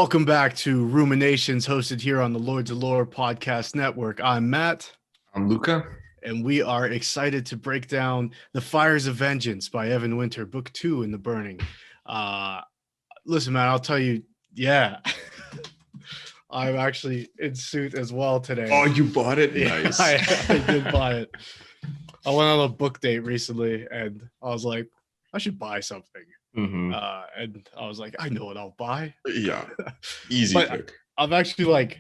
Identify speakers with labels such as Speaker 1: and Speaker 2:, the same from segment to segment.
Speaker 1: Welcome back to Ruminations, hosted here on the Lords of Lore podcast network. I'm Matt,
Speaker 2: I'm Luka.
Speaker 1: and we are excited to break down The Fires of Vengeance by Evan Winter, Book 2 in the Burning. Listen, man, I'll tell you, yeah, I'm actually in suit as well today.
Speaker 2: Oh, you bought it?
Speaker 1: Yeah,
Speaker 2: Nice.
Speaker 1: I did buy it. I went on a book date recently, and I was like, I should buy something.
Speaker 2: Mhm.
Speaker 1: And I was like, I know what I'll buy.
Speaker 2: Yeah, easy
Speaker 1: But
Speaker 2: pick.
Speaker 1: I'm actually like,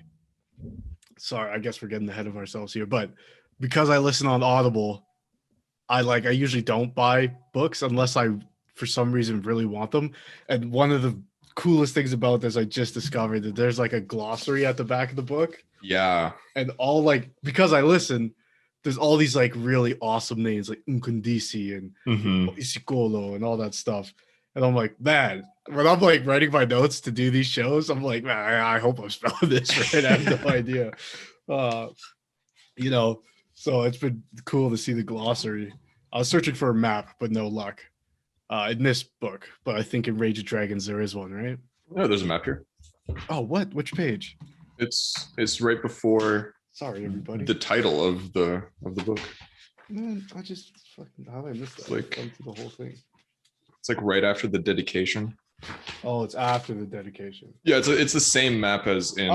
Speaker 1: sorry, I guess we're getting ahead of ourselves here, but because I listen on Audible, I usually don't buy books unless I, for some reason, really want them. And one of the coolest things about this, I just discovered that there's like a glossary at the back of the book.
Speaker 2: Yeah.
Speaker 1: And all because I listen, there's all these like really awesome names like Nkundisi and Isikolo and all that stuff. And I'm like, man, when I'm like writing my notes to do these shows, I'm like, man, I hope I'm spelling this right. I have no idea. So it's been cool to see the glossary. I was searching for a map, but no luck in this book. But I think in Rage of Dragons there is one, right?
Speaker 2: No, there's a map here.
Speaker 1: Oh, what? Which page?
Speaker 2: It's right before.
Speaker 1: Sorry, everybody.
Speaker 2: The title of the book.
Speaker 1: Man, I just fucking how did I miss that?
Speaker 2: Like
Speaker 1: the whole thing.
Speaker 2: It's like right after the dedication.
Speaker 1: Oh, it's after the dedication.
Speaker 2: Yeah, it's the same map as in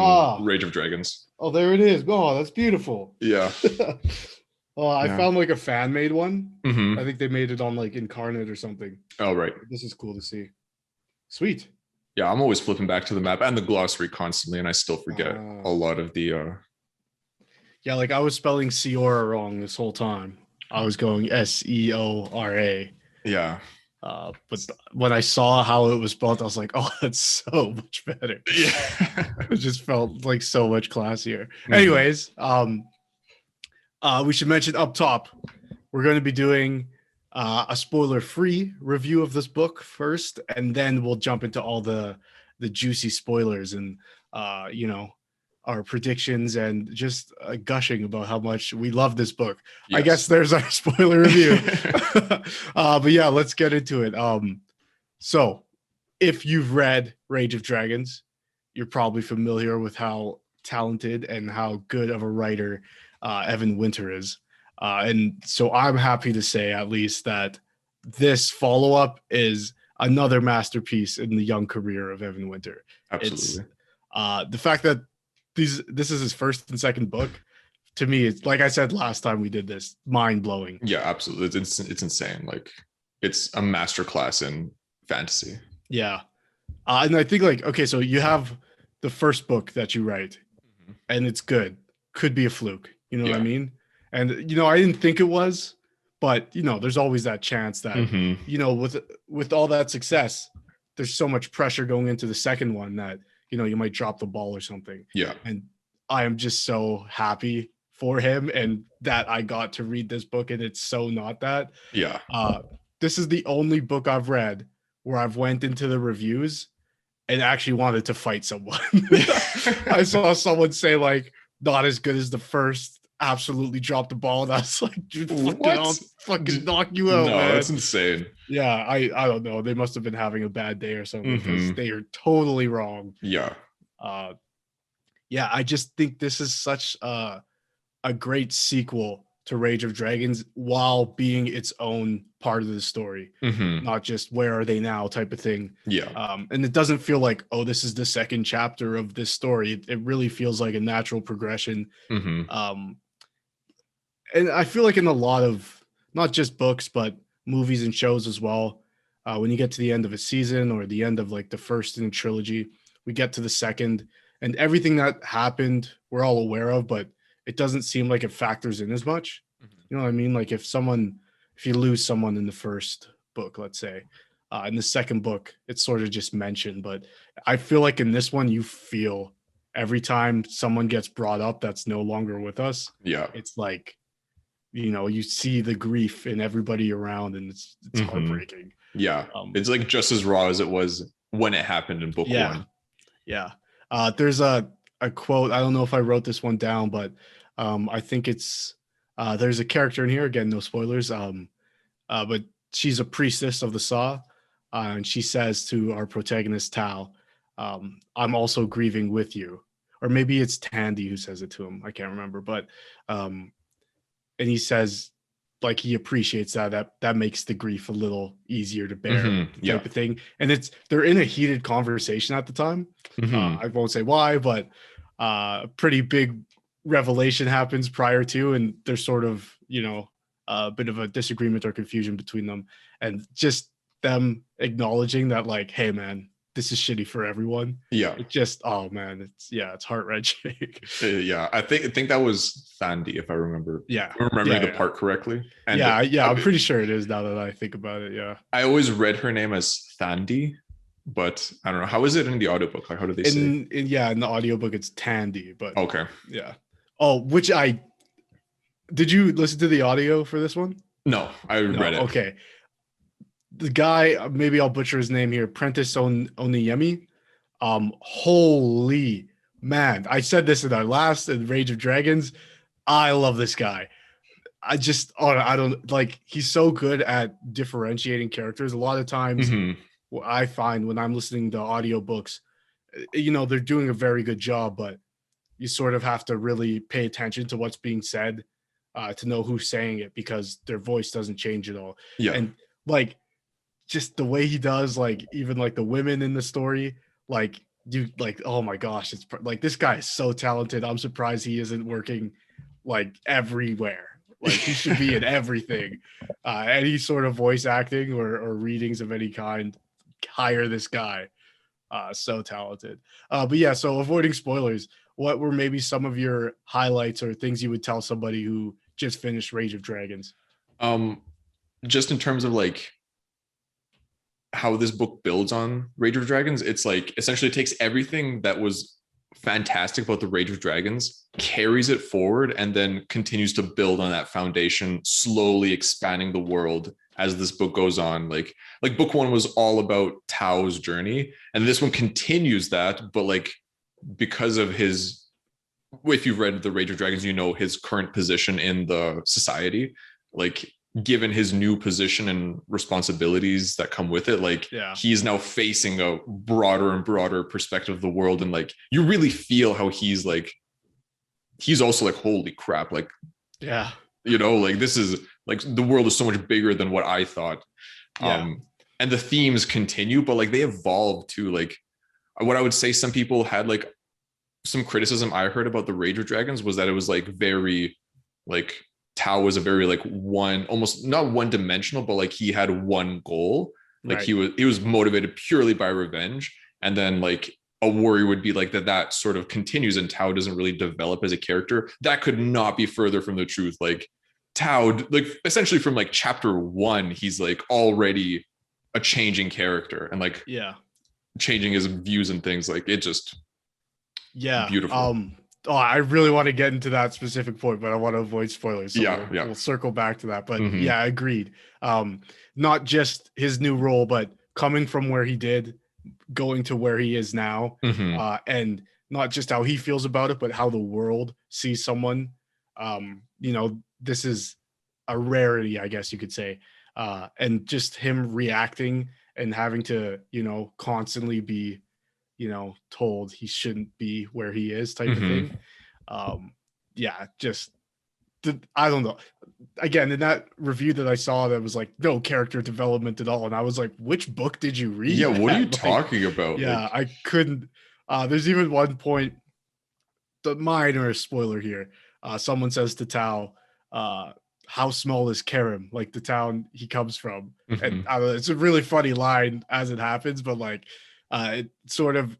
Speaker 2: Rage of Dragons.
Speaker 1: Oh, there it is. Oh, that's beautiful.
Speaker 2: Yeah.
Speaker 1: I found like a fan made one.
Speaker 2: Mm-hmm.
Speaker 1: I think they made it on like Incarnate or something.
Speaker 2: Oh, right.
Speaker 1: This is cool to see. Sweet.
Speaker 2: Yeah, I'm always flipping back to the map and the glossary constantly, and I still forget a lot of the.
Speaker 1: Yeah, like I was spelling Seora wrong this whole time. I was going Seora.
Speaker 2: Yeah.
Speaker 1: But when I saw how it was spelled, I was like, oh, that's so much better.
Speaker 2: Yeah.
Speaker 1: It just felt like so much classier. Mm-hmm. Anyways, we should mention up top, we're going to be doing a spoiler-free review of this book first, and then we'll jump into all the juicy spoilers and our predictions and just gushing about how much we love this book. Yes. I guess there's our spoiler review. But yeah, let's get into it. So if you've read Rage of Dragons, you're probably familiar with how talented and how good of a writer Evan Winter is. And so I'm happy to say at least that this follow-up is another masterpiece in the young career of Evan Winter.
Speaker 2: Absolutely.
Speaker 1: It's, the fact that this is his first and second book, to me, it's like I said last time we did this, mind-blowing.
Speaker 2: Yeah, absolutely. It's insane. Like it's a masterclass in fantasy.
Speaker 1: Yeah. And I think okay, so you have the first book that you write and it's good. Could be a fluke. You know what I mean? And, I didn't think it was, but, there's always that chance that, with all that success, there's so much pressure going into the second one that, you might drop the ball or something.
Speaker 2: Yeah.
Speaker 1: And I am just so happy for him and that I got to read this book and it's so not that.
Speaker 2: Yeah.
Speaker 1: This is the only book I've read where I've went into the reviews and actually wanted to fight someone. I saw someone say not as good as the first, absolutely dropped the ball. And I was like, dude, I'll fucking knock you out, man.
Speaker 2: That's insane.
Speaker 1: Yeah, I don't know. They must have been having a bad day or something because they are totally wrong.
Speaker 2: Yeah.
Speaker 1: I just think this is such a great sequel to Rage of Dragons while being its own part of the story, not just where are they now type of thing.
Speaker 2: Yeah.
Speaker 1: And it doesn't feel like, oh, this is the second chapter of this story. It really feels like a natural progression. And I feel like in a lot of not just books, but movies and shows as well, when you get to the end of a season or the end of the first in a trilogy, we get to the second and everything that happened, we're all aware of, but it doesn't seem like it factors in as much. You know what I mean? Like if you lose someone in the first book, let's say, in the second book, it's sort of just mentioned, but I feel like in this one, you feel every time someone gets brought up that's no longer with us.
Speaker 2: Yeah.
Speaker 1: It's like, you see the grief in everybody around and it's heartbreaking.
Speaker 2: Yeah. It's like just as raw as it was when it happened in book one.
Speaker 1: Yeah. There's a quote. I don't know if I wrote this one down, but I think it's there's a character in here, again, no spoilers. But she's a priestess of the Saw. And she says to our protagonist, Tal, I'm also grieving with you. Or maybe it's Tandy who says it to him. I can't remember, but and he says like he appreciates that makes the grief a little easier to bear, type of thing. And they're in a heated conversation at the time. I won't say why, but a pretty big revelation happens prior to, and there's sort of, a bit of a disagreement or confusion between them, and just them acknowledging that like, hey man, this is shitty for everyone.
Speaker 2: Yeah.
Speaker 1: It just, oh man, it's heart-wrenching.
Speaker 2: Yeah. I think that was Thandi, if I remember.
Speaker 1: Yeah.
Speaker 2: Remembering the part correctly. And
Speaker 1: I'm pretty sure it is now that I think about it. Yeah.
Speaker 2: I always read her name as Thandi, but I don't know. How is it in the audiobook? Like, how do they say?
Speaker 1: In the audiobook it's Tandy, but
Speaker 2: okay.
Speaker 1: Yeah. Oh, did you listen to the audio for this one?
Speaker 2: No, I read it.
Speaker 1: Okay. The guy, maybe I'll butcher his name here, Prentice Oniyemi. Holy man. I said this in our last Rage of Dragons. I love this guy. I don't like, he's so good at differentiating characters. A lot of times what I find when I'm listening to audiobooks, they're doing a very good job, but you sort of have to really pay attention to what's being said to know who's saying it, because their voice doesn't change at all.
Speaker 2: Yeah.
Speaker 1: And like, just the way he does, like, even like the women in the story, like, oh my gosh, it's like, this guy is so talented. I'm surprised he isn't working like everywhere. Like, he should be in everything. Any sort of voice acting or readings of any kind, hire this guy. So talented. But yeah, so avoiding spoilers, what were maybe some of your highlights or things you would tell somebody who just finished Rage of Dragons?
Speaker 2: Just in terms of like how this book builds on Rage of Dragons, it's like essentially takes everything that was fantastic about the Rage of Dragons, carries it forward, and then continues to build on that foundation, slowly expanding the world as this book goes on. Like book one was all about Tao's journey, and this one continues that, but like, because of his, if you've read the Rage of Dragons, his current position in the society, like, given his new position and responsibilities that come with it, like, he's now facing a broader and broader perspective of the world, and like, you really feel how he's also like, holy crap, like, like, this is like, the world is so much bigger than what I thought. And the themes continue, but like, they evolve to like, what I would say some people had like some criticism I heard about the Rage of Dragons was that it was like very like, Tao was a very like almost not one dimensional, but like, he had one goal. Like, he was motivated purely by revenge. And then like, a worry would be like that sort of continues, and Tao doesn't really develop as a character. That could not be further from the truth. Like, Tao, like, essentially from like chapter 1, he's like already a changing character, and like, changing his views and things. Like, it just beautiful.
Speaker 1: I really want to get into that specific point, but I want to avoid spoilers. So we'll circle back to that. But yeah, agreed. Not just his new role, but coming from where he did, going to where he is now, and not just how he feels about it, but how the world sees someone. This is a rarity, I guess you could say. And just him reacting and having to, constantly be, told he shouldn't be where he is, type of thing. I don't know. Again, in that review that I saw, that was like no character development at all, and I was like, which book did you read?
Speaker 2: Yeah, what are you talking about?
Speaker 1: Yeah, I couldn't. There's even one point, the minor spoiler here. Someone says to Tao, how small is Karim, like the town he comes from? And I don't know, it's a really funny line as it happens, but like, it's sort of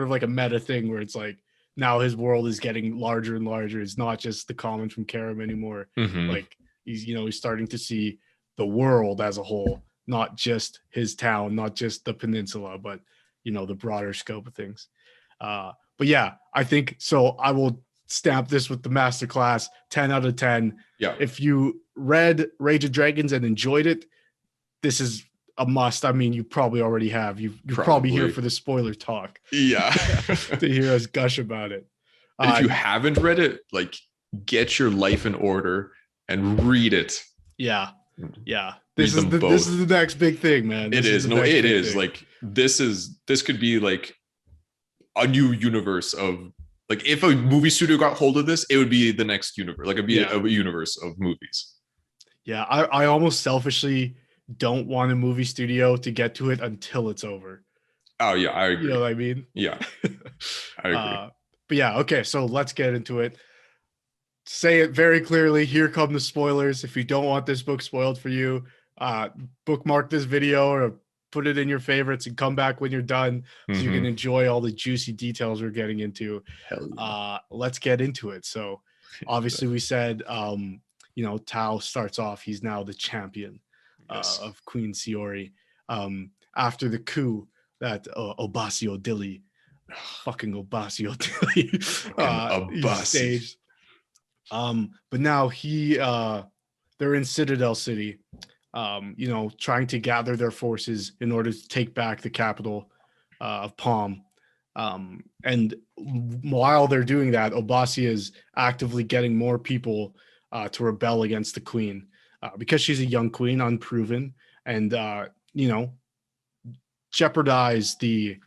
Speaker 1: like a meta thing where it's like, now his world is getting larger and larger. It's not just the comment from Karim anymore. Like, he's starting to see the world as a whole, not just his town, not just the peninsula, but the broader scope of things. But yeah, I think so. I will stamp this with the masterclass, 10 out of 10.
Speaker 2: Yeah.
Speaker 1: If you read Rage of Dragons and enjoyed it, this is a must. I mean, you probably already have. You're probably here for the spoiler talk.
Speaker 2: Yeah.
Speaker 1: To hear us gush about it.
Speaker 2: And if you haven't read it, like, get your life in order and read it.
Speaker 1: Yeah. This is the next big thing, man.
Speaker 2: It is. Like, this could be like a new universe of like if a movie studio got hold of this, it would be the next universe. Like it'd be a universe of movies.
Speaker 1: Yeah, I almost selfishly don't want a movie studio to get to it until it's over.
Speaker 2: Oh yeah, I agree.
Speaker 1: You know what I mean?
Speaker 2: Yeah, I agree.
Speaker 1: But yeah, okay, so let's get into it. Say it very clearly. Here come the spoilers. If you don't want this book spoiled for you, bookmark this video or put it in your favorites and come back when you're done so you can enjoy all the juicy details we're getting into.
Speaker 2: Hell yeah.
Speaker 1: Let's get into it. So obviously we said Tao starts off, he's now the champion of Queen Siori. After the coup that Obasio Dilly, fucking Obasio Dilly, staged. But now they're in Citadel City, trying to gather their forces in order to take back the capital of Palm. And while they're doing that, Obasi is actively getting more people to rebel against the queen because she's a young queen, unproven, and jeopardize the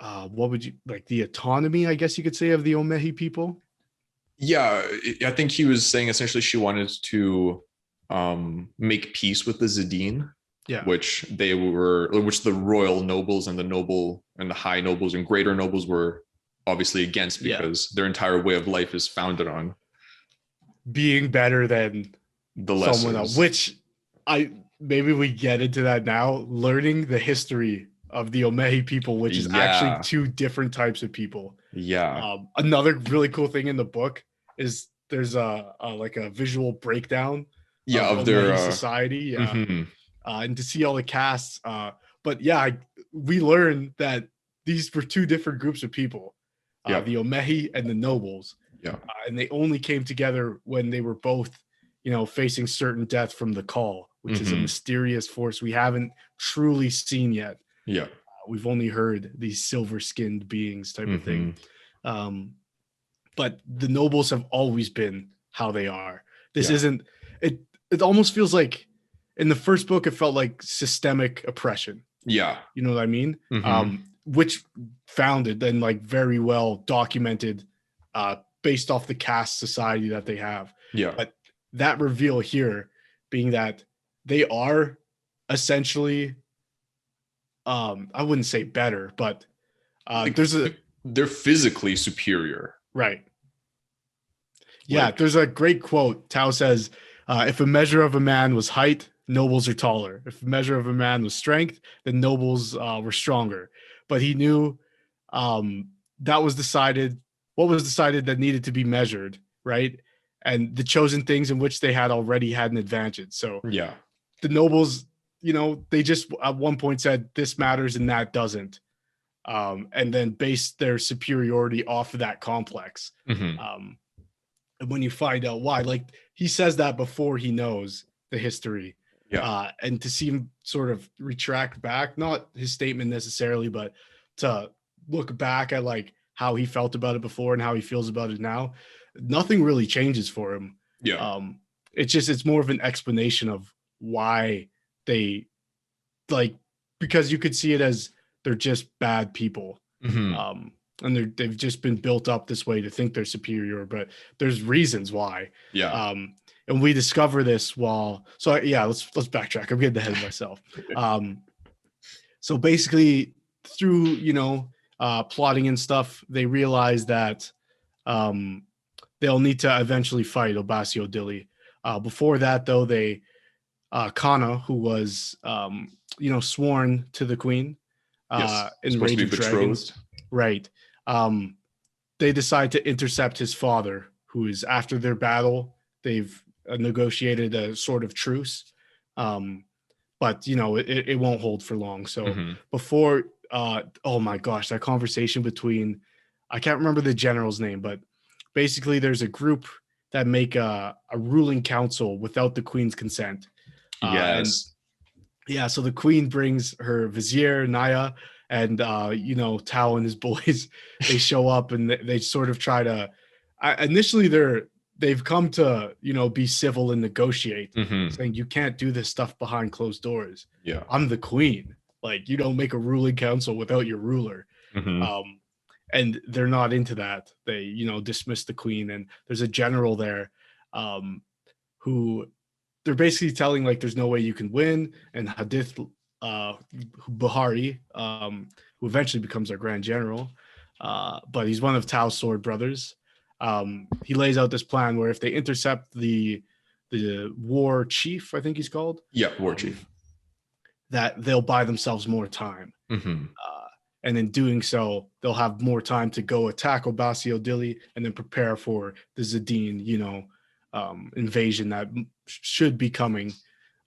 Speaker 1: the autonomy, I guess you could say, of the Omehi people.
Speaker 2: Yeah, I think he was saying essentially she wanted to make peace with the Zadine, which the royal nobles and the high nobles and greater nobles were obviously against because their entire way of life is founded on
Speaker 1: being better than someone else. Which maybe we get into that now, learning the history of the Omehi people, which is actually two different types of people.
Speaker 2: Yeah.
Speaker 1: Another really cool thing in the book is there's a visual breakdown of their society. And to see all the casts. But we learned that these were two different groups of people, the Omehi and the nobles. And they only came together when they were both, facing certain death from the call, which is a mysterious force we haven't truly seen yet. We've only heard these silver-skinned beings type of thing. But the nobles have always been how they are. This isn't it. It almost feels like in the first book, it felt like systemic oppression. You know what I mean? Which founded and very well documented based off the caste society that they have. But that reveal here being that they are essentially, I wouldn't say better, but
Speaker 2: they're physically superior.
Speaker 1: Right. Yeah, there's a great quote. Tao says, if a measure of a man was height, nobles are taller. If a measure of a man was strength, then nobles were stronger. But he knew that was decided, what was decided that needed to be measured, right? And the chosen things in which they had already had an advantage. So the nobles, they just at one point said this matters and that doesn't. And then based their superiority off of that complex. And when you find out why, he says that before he knows the history. And to see him sort of retract back, not his statement necessarily, but to look back at how he felt about it before and how he feels about it now, nothing really changes for him. It's more of an explanation of why they because you could see it as they're just bad people. And they've just been built up this way to think they're superior, but there's reasons why. And we discover this let's backtrack. I'm getting ahead of myself. So basically through, plotting and stuff, they realize that they'll need to eventually fight Obasio Dilly. Before that though, they Kana, who was sworn to the queen in Rage of Dragons. Right. They decide to intercept his father, who is after their battle. They've negotiated a sort of truce, but it won't hold for long. So before, oh my gosh, that conversation between, I can't remember the general's name, but basically there's a group that make a ruling council without the queen's consent. So the queen brings her vizier Naya, and Tao and his boys, they show up and they sort of try to initially they've come to be civil and negotiate, saying you can't do this stuff behind closed doors. I'm the queen, you don't make a ruling council without your ruler. and they're not into that. They, dismiss the queen, and there's a general there, who they're basically telling like there's no way you can win, and Hadith Buhari, who eventually becomes our grand general, but he's one of Tao's sword brothers. He lays out this plan where if they intercept the war chief, I think he's called,
Speaker 2: war chief,
Speaker 1: that they'll buy themselves more time. And in doing so, they'll have more time to go attack Obasi Odili and then prepare for the Zadine, invasion that should be coming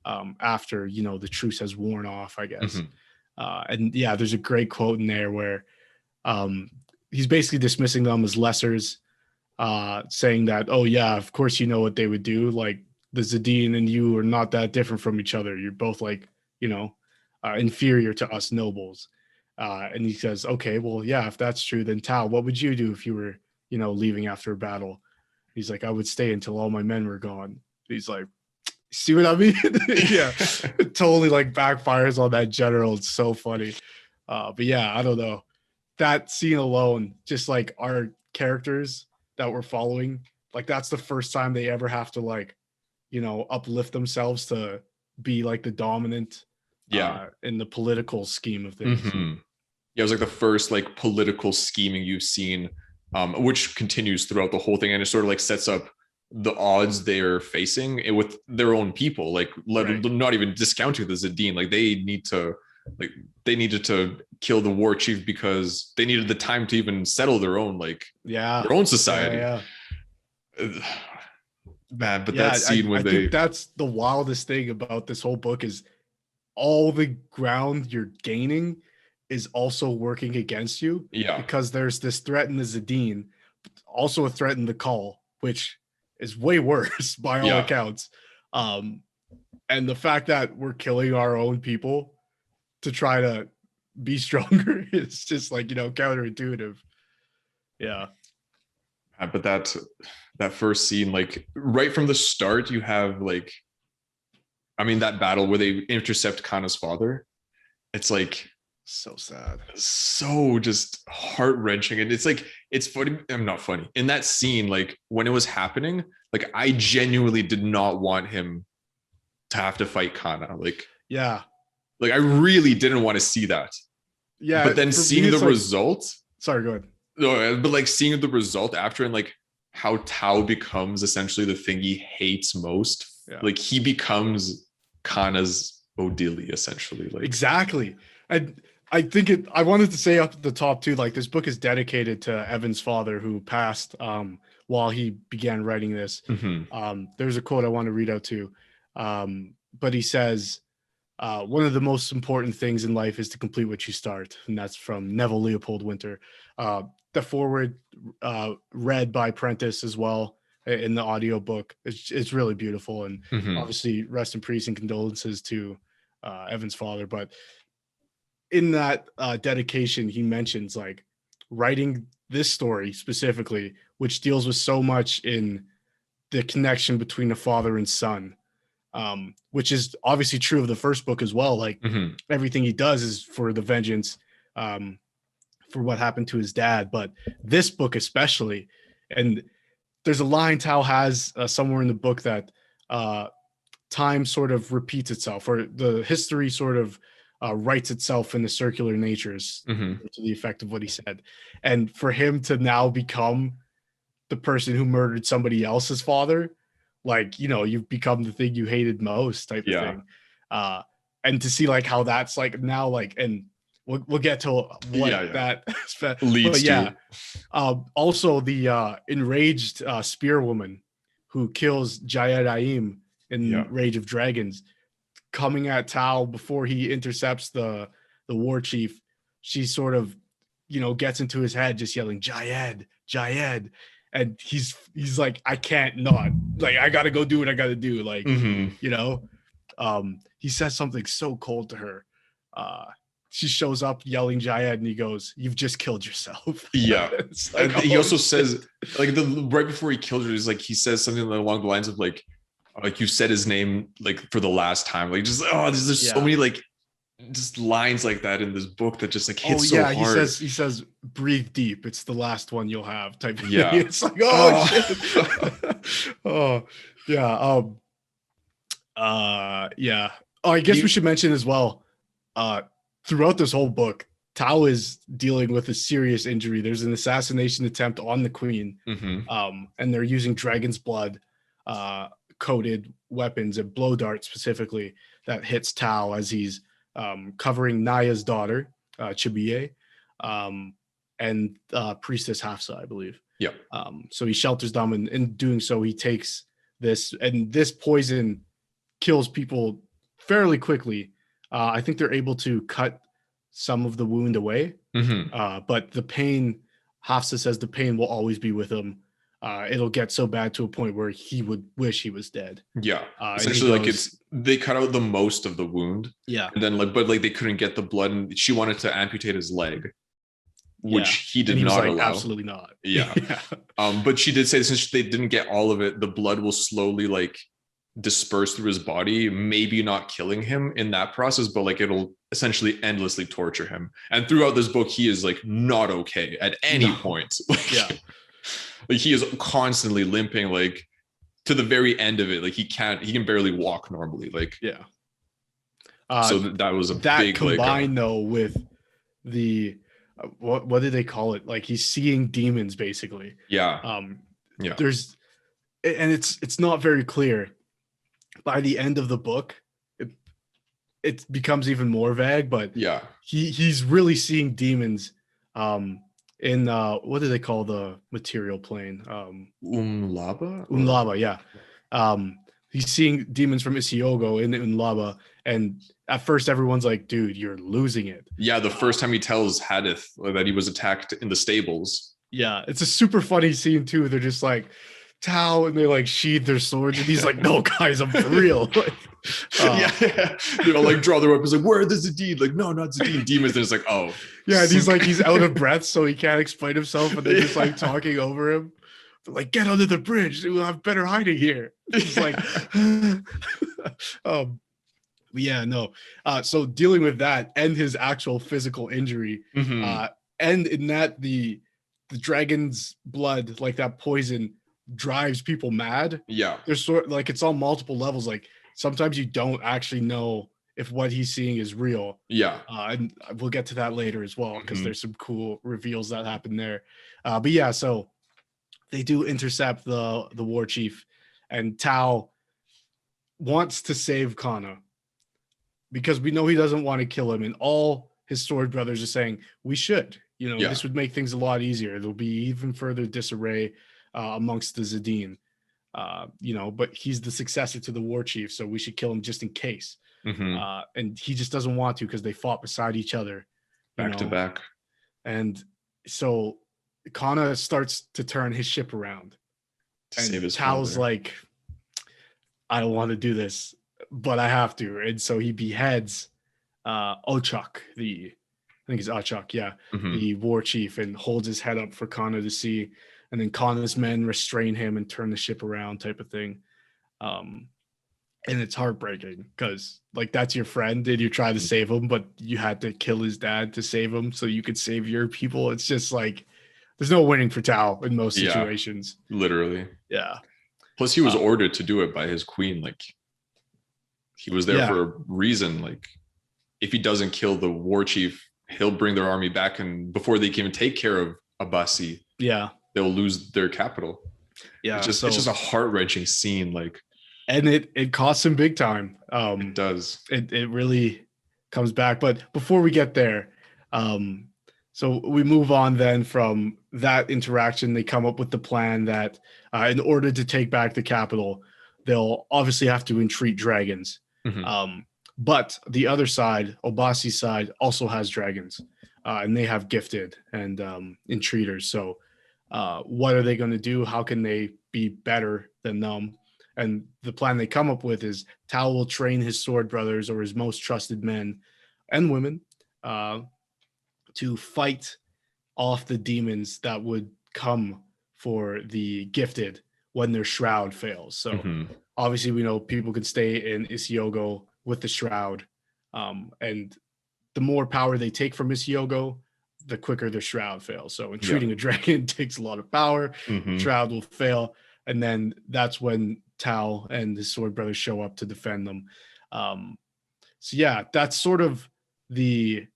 Speaker 1: after, the truce has worn off, I guess. And yeah, there's a great quote in there where he's basically dismissing them as lessers, saying that, oh yeah, of course you know what they would do. Like the Zadine and you are not that different from each other. You're both like, inferior to us nobles. And he says, okay, well, yeah, if that's true, then Tao, what would you do if you were, leaving after a battle? He's like, I would stay until all my men were gone. He's like, see what I mean? Yeah, it totally like backfires on that general. It's so funny. But yeah, I don't know. That scene alone, just like our characters that we're following, like that's the first time they ever have to like, uplift themselves to be like the dominant in the political scheme of things.
Speaker 2: Yeah, it was like the first like political scheming you've seen, which continues throughout the whole thing, and it sort of like sets up the odds they're facing with their own people, like not even discounting the Zadine. Like they needed to kill the war chief because they needed the time to even settle their own their own society. Man, but that scene when I think
Speaker 1: that's the wildest thing about this whole book is all the ground you're gaining is also working against you.
Speaker 2: Yeah.
Speaker 1: Because there's this threat in the Zadine, also a threat in the Call, which is way worse by all accounts. And the fact that we're killing our own people to try to be stronger is just like, counterintuitive. Yeah.
Speaker 2: But that first scene, like right from the start, you have that battle where they intercept Kana's father. It's like
Speaker 1: so sad,
Speaker 2: so just heart-wrenching. And it's like, it's funny. I'm not funny in that scene. Like when it was happening, like I genuinely did not want him to have to fight Kana. Like I really didn't want to see that.
Speaker 1: Yeah.
Speaker 2: But then seeing the result.
Speaker 1: Sorry, go ahead.
Speaker 2: No, but like seeing the result after, and like how Tao becomes essentially the thing he hates most. Yeah. Like he becomes Kana's Odili essentially. Like
Speaker 1: exactly. I think I wanted to say up at the top too, like this book is dedicated to Evan's father who passed while he began writing this. There's a quote I want to read out too. But he says, one of the most important things in life is to complete what you start. And that's from Neville Leopold Winter. The foreword read by Prentice as well in the audiobook. It's really beautiful. And obviously rest in peace and condolences to Evan's father. But in that dedication, he mentions like writing this story specifically, which deals with so much in the connection between a father and son, which is obviously true of the first book as well. Like everything he does is for the vengeance for what happened to his dad, but this book especially. And there's a line Tao has somewhere in the book that time sort of repeats itself, or the history sort of writes itself in the circular natures, to the effect of what he said. And for him to now become the person who murdered somebody else's father, like, you've become the thing you hated most type of thing. And to see like how that's like now, like, and we'll get to what that
Speaker 2: leads to.
Speaker 1: Also the enraged spear woman who kills Jayed Aim in Rage of Dragons, coming at Tao before he intercepts the war chief. She sort of, gets into his head just yelling, Jayed, Jayed. And he's like, I can't not, like, I got to go do what I got to do. Like, he says something so cold to her. She shows up yelling Jayed, and he goes, you've just killed yourself.
Speaker 2: Yeah.
Speaker 1: Like,
Speaker 2: he also says, like, right before he kills her, he's like, he says something along the lines of like you said his name like for the last time. Like, just there's so many like just lines like that in this book that just like
Speaker 1: Oh
Speaker 2: hits so
Speaker 1: yeah,
Speaker 2: hard.
Speaker 1: he says breathe deep. It's the last one you'll have type of
Speaker 2: Yeah.
Speaker 1: thing. It's like,
Speaker 2: Oh.
Speaker 1: shit. Oh yeah. Yeah. Oh, I guess we
Speaker 2: He,
Speaker 1: should mention as well. Uh Throughout this whole book, Tao is dealing with a serious injury. There's an assassination attempt on the queen.
Speaker 2: mhm.
Speaker 1: And they're using dragon's blood coated weapons and blow darts specifically that hits Tao as he's covering Naya's daughter, Chibiye, and priestess Hafsa, I believe.
Speaker 2: Yeah.
Speaker 1: So he shelters them, and in doing so, he takes this, and this poison kills people fairly quickly. I think they're able to cut some of the wound away,
Speaker 2: Mhm.
Speaker 1: but the pain, Hafsa says the pain will always be with him. It'll get so bad to a point where he would wish he was dead.
Speaker 2: Yeah.
Speaker 1: And he
Speaker 2: Essentially, like
Speaker 1: goes,
Speaker 2: they cut out the most of the wound,
Speaker 1: yeah,
Speaker 2: and then but they couldn't get the blood, and she wanted to amputate his leg, which he
Speaker 1: and
Speaker 2: did
Speaker 1: he was
Speaker 2: not
Speaker 1: like,
Speaker 2: allow.
Speaker 1: absolutely not.
Speaker 2: Yeah.
Speaker 1: Yeah.
Speaker 2: But she did say since they didn't get all of it, the blood will slowly like disperse through his body, maybe not killing him in that process, but like it'll essentially endlessly torture him. And throughout this book, he is like not okay at any point. Like,
Speaker 1: Yeah.
Speaker 2: like he is constantly limping, like to the very end of it. Like he can barely walk normally. Like,
Speaker 1: Yeah.
Speaker 2: So that was a
Speaker 1: that
Speaker 2: big
Speaker 1: combined though with the what did they call it? Like he's seeing demons basically.
Speaker 2: yeah. Yeah.
Speaker 1: There's, and it's not very clear. By the end of the book, it becomes even more vague, but
Speaker 2: Yeah.
Speaker 1: he's really seeing demons in what do they call the material plane?
Speaker 2: Umlaba?
Speaker 1: Unlaba, yeah. He's seeing demons from Isiogo in Unlaba, and at first everyone's like, dude, you're losing it.
Speaker 2: Yeah, the first time he tells Hadith that he was attacked in the stables.
Speaker 1: Yeah, it's a super funny scene too. They're just like Tao, and they like sheathe their swords, and he's like, no guys, I'm for real. Like,
Speaker 2: yeah. They all like draw their weapons, like, where is Zadine? Like, no, not Zadine. Demons. Then it's like, oh.
Speaker 1: yeah, and he's like, he's out of breath, so he can't explain himself, and they're just like talking over him. They're like, get under the bridge. We'll have better hiding here. It's like, yeah, no. So dealing with that and his actual physical injury, and in that the dragon's blood, like that poison, drives people mad.
Speaker 2: Yeah.
Speaker 1: There's sort like it's on multiple levels. Like sometimes you don't actually know if what he's seeing is real.
Speaker 2: Yeah.
Speaker 1: And we'll get to that later as well, because there's some cool reveals that happen there. But yeah, so they do intercept the war chief, and Tao wants to save Kana because we know he doesn't want to kill him, and all his sword brothers are saying we should. You know, this would make things a lot easier. There'll be even further disarray amongst the Zadine. You know, but he's the successor to the war chief, so we should kill him just in case. And he just doesn't want to because they fought beside each other,
Speaker 2: back to back.
Speaker 1: And so Kana starts to turn his ship around, and Tao's like, I don't want to do this, but I have to. And so he beheads Ochak, I think it's Ochak, yeah, the war chief, and holds his head up for Kana to see. And then Kana's men restrain him and turn the ship around, type of thing. And it's heartbreaking because, like, that's your friend, and you try to save him, but you had to kill his dad to save him so you could save your people. It's just like, there's no winning for Tao in most situations.
Speaker 2: Literally.
Speaker 1: Yeah.
Speaker 2: Plus, he was ordered to do it by his queen. Like, he was there for a reason. Like, if he doesn't kill the war chief, he'll bring their army back, and before they can even take care of Abbasi, they'll lose their capital. Yeah, it's just a heart-wrenching scene. Like,
Speaker 1: and it costs him big time.
Speaker 2: It does.
Speaker 1: It really comes back. But before we get there, so we move on then from that interaction. They come up with the plan that in order to take back the capital, they'll obviously have to entreat dragons. But the other side, Obasi's side, also has dragons, and they have gifted and entreaters. So what are they going to do? How can they be better than them? And the plan they come up with is Tao will train his sword brothers, or his most trusted men and women, to fight off the demons that would come for the gifted when their shroud fails. So obviously we know people can stay in Isiogo with the shroud, and the more power they take from Isyogo, the quicker the shroud fails. So entreating a dragon takes a lot of power. Shroud will fail, and then that's when Tao and his sword brothers show up to defend them. So yeah, that's sort of the,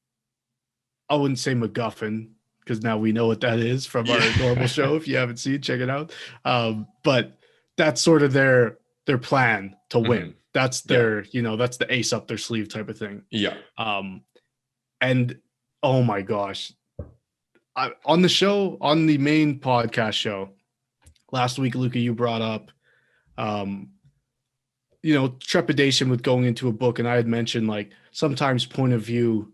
Speaker 1: I wouldn't say MacGuffin, because now we know what that is from our normal show. If you haven't seen, check it out. But that's sort of their plan to win. That's their, that's the ace up their sleeve type of thing.
Speaker 2: Yeah.
Speaker 1: And oh my gosh, on the show, on the main podcast show last week, Luka, you brought up, trepidation with going into a book. And I had mentioned like sometimes point of view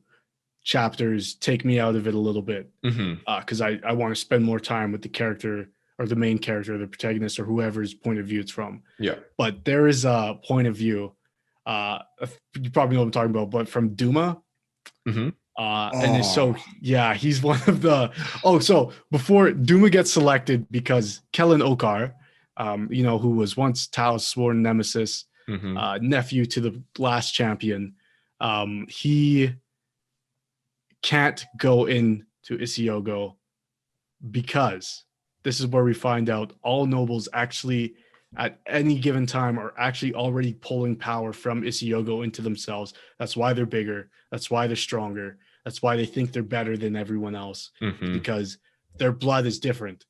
Speaker 1: chapters take me out of it a little bit because I want to spend more time with the character or the main character, the protagonist, or whoever's point of view it's from.
Speaker 2: Yeah.
Speaker 1: But there is a point of view. You probably know what I'm talking about, but from Duma. And so, yeah, he's one of the. So before Duma gets selected, because Kellen Okar, who was once Tao's sworn nemesis, nephew to the last champion, he can't go into Isyogo because this is where we find out all nobles actually at any given time are actually already pulling power from Isyogo into themselves. That's why they're bigger. That's why they're stronger. That's why they think they're better than everyone else, because their blood is different.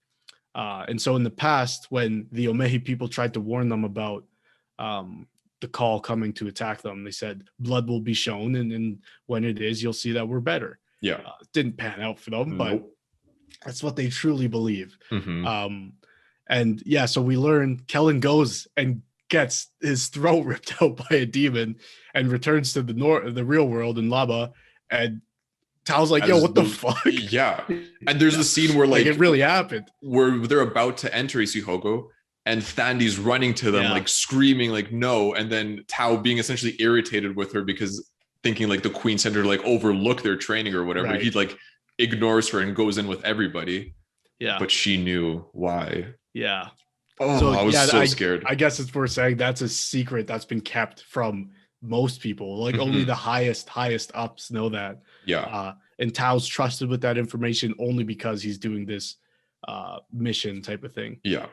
Speaker 1: And so in the past, when the Omehi people tried to warn them about the call coming to attack them, they said blood will be shown, and when it is, you'll see that we're better.
Speaker 2: Yeah.
Speaker 1: It didn't pan out for them, but that's what they truly believe. And yeah, so we learn Kellen goes and gets his throat ripped out by a demon and returns to the real world in Laba, and Tao's like, yo, what the fuck?
Speaker 2: Yeah. And there's the scene where like
Speaker 1: it really happened,
Speaker 2: where they're about to enter Isyogo and Thandi's running to them, like screaming like no, and then Tao being essentially irritated with her because thinking like the Queen Center like overlook their training or whatever. He like ignores her and goes in with everybody. Yeah. But she knew why.
Speaker 1: Yeah.
Speaker 2: Oh, so, I was so scared.
Speaker 1: I guess it's worth saying that's a secret that's been kept from most people. Like only the highest ups know that.
Speaker 2: Yeah.
Speaker 1: And Tao's trusted with that information only because he's doing this mission type of thing.
Speaker 2: Yeah.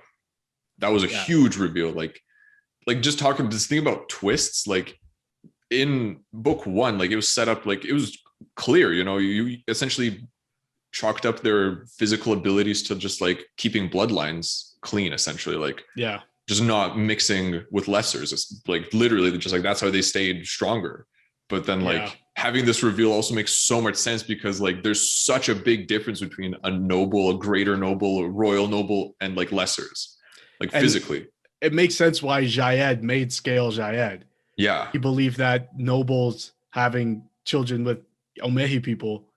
Speaker 2: That was a huge reveal. Like just talking this thing about twists, like in book one, like it was set up, like it was clear, you essentially chalked up their physical abilities to just like keeping bloodlines clean, essentially, like just not mixing with lessers. It's like literally just like that's how they stayed stronger. But then like having this reveal also makes so much sense because like there's such a big difference between a noble, a greater noble, a royal noble, and like lessers, like physically.
Speaker 1: It makes sense why Jayed made Scale Jayed.
Speaker 2: Yeah.
Speaker 1: He believed that nobles having children with Omehi people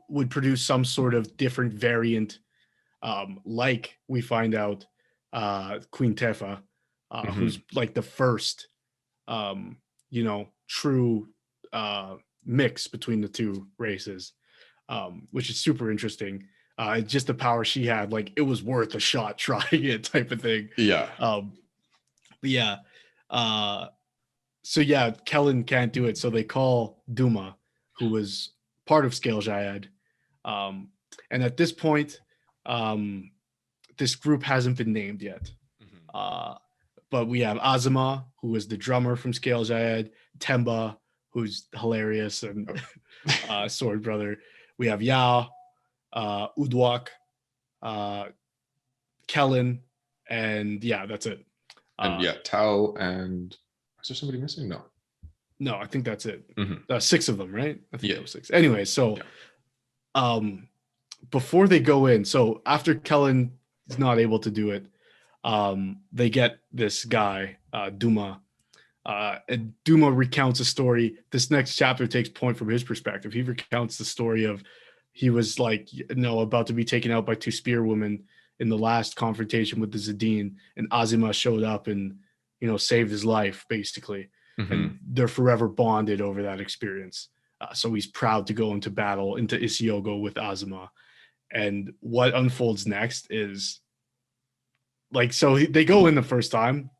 Speaker 1: would produce some sort of different variant, like we find out Queen Tefa, who's like the first, true mix between the two races, which is super interesting. Just the power she had, like it was worth a shot trying it type of thing.
Speaker 2: Yeah.
Speaker 1: So yeah, Kellen can't do it. So they call Duma, who was part of Scale Jayed. And at this point, this group hasn't been named yet. But we have Azuma, who is the drummer from Scale Jayed, Temba, who's hilarious and sword brother. We have Yao, Udwak, Kellen, and that's it.
Speaker 2: And Tao, and is there somebody missing?
Speaker 1: No, I think that's it. 6 of them, right? I think it was 6. Anyway, so before they go in, so after Kellen is not able to do it, they get this guy, Duma. And Duma recounts a story. This next chapter takes point from his perspective. He recounts the story of he was like, about to be taken out by 2 spear women in the last confrontation with the Zadine, and Azima showed up and, saved his life, basically. And they're forever bonded over that experience. So he's proud to go into battle, into Isyogo with Azuma. And what unfolds next is, so they go in the first time.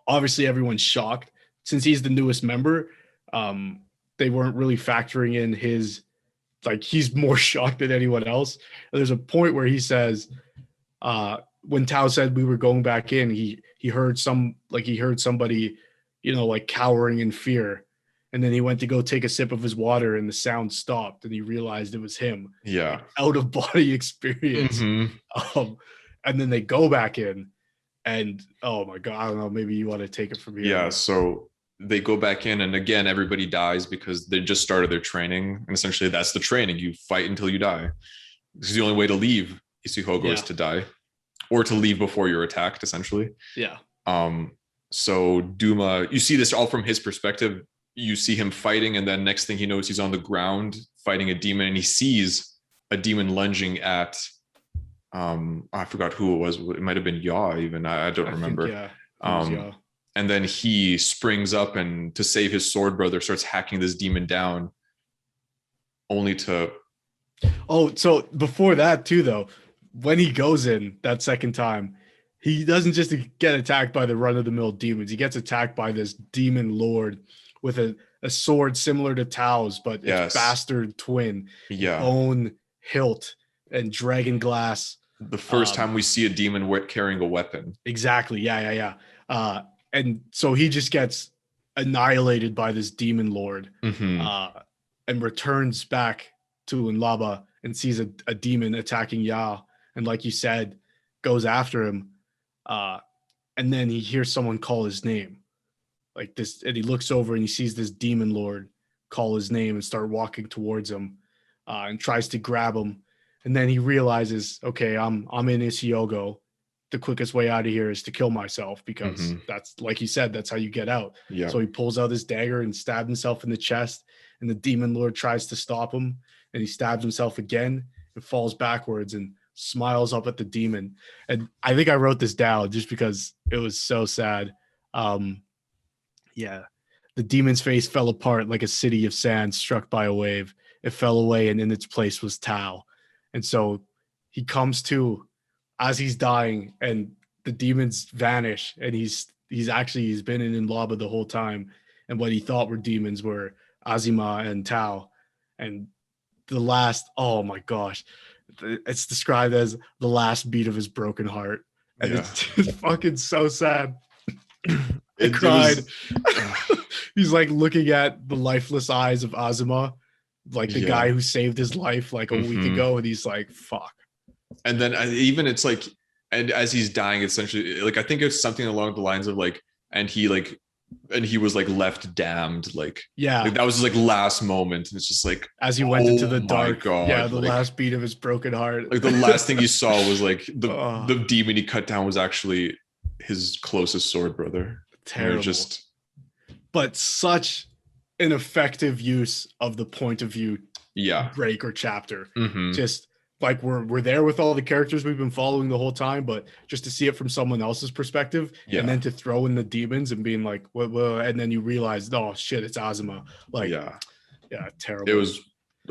Speaker 1: Obviously, everyone's shocked. Since he's the newest member, they they weren't really factoring in his, like, he's more shocked than anyone else. And there's a point where he says, when Tao said we were going back in, he heard somebody, like cowering in fear. And then he went to go take a sip of his water and the sound stopped and he realized it was him.
Speaker 2: Yeah.
Speaker 1: Like, out of body experience. And then they go back in and, oh my God, I don't know, maybe you want to take it from here.
Speaker 2: Yeah. So they go back in and again, everybody dies because they just started their training. And essentially that's the training. You fight until you die. This is the only way to leave Isuhogo is to die or to leave before you're attacked, essentially.
Speaker 1: Yeah.
Speaker 2: So Duma, you see this all from his perspective. You see him fighting, and then next thing he knows, he's on the ground fighting a demon, and he sees a demon lunging at I forgot who it was. It might have been Ya even. I don't remember.
Speaker 1: Yeah.
Speaker 2: And then he springs up and to save his sword brother starts hacking this demon down, only to
Speaker 1: so before that too, though, when he goes in that second time, he doesn't just get attacked by the run-of-the-mill demons. He gets attacked by this demon lord with a sword similar to Tao's, but its bastard twin, bone hilt and dragon glass.
Speaker 2: The first time we see a demon carrying a weapon.
Speaker 1: Exactly. Yeah. And so he just gets annihilated by this demon lord, and returns back to Unlaba and sees a demon attacking Ya. And like you said, goes after him. And then he hears someone call his name. Like this, and he looks over and he sees this demon lord call his name and start walking towards him, and tries to grab him. And then he realizes, okay, I'm in Isiogo. The quickest way out of here is to kill myself because that's, like you said, that's how you get out.
Speaker 2: Yeah.
Speaker 1: So he pulls out his dagger and stabs himself in the chest, and the demon lord tries to stop him, and he stabs himself again and falls backwards and smiles up at the demon. And I think I wrote this down just because it was so sad. The demon's face fell apart like a city of sand struck by a wave. It fell away, and in its place was Tao. And so he comes to as he's dying, and the demons vanish, and he's been in Laba the whole time. And what he thought were demons were Azima and Tao. And the last, oh my gosh, it's described as the last beat of his broken heart. And it's just fucking so sad. I cried. He's like looking at the lifeless eyes of Azuma, like the guy who saved his life like a week ago, and he's like, fuck.
Speaker 2: And then even it's like, and as he's dying, essentially, like I think it's something along the lines of like, and he was like left damned, like like that was his like last moment, and it's just like
Speaker 1: as he went into the dark,
Speaker 2: God,
Speaker 1: the last beat of his broken heart.
Speaker 2: Like the last thing he saw was like the demon he cut down was actually his closest sword brother.
Speaker 1: Terrible. But such an effective use of the point of view break or chapter. Just like we're there with all the characters we've been following the whole time, but just to see it from someone else's perspective, and then to throw in the demons and being like, well, and then you realize, oh shit, it's Azuma. Like, terrible.
Speaker 2: It was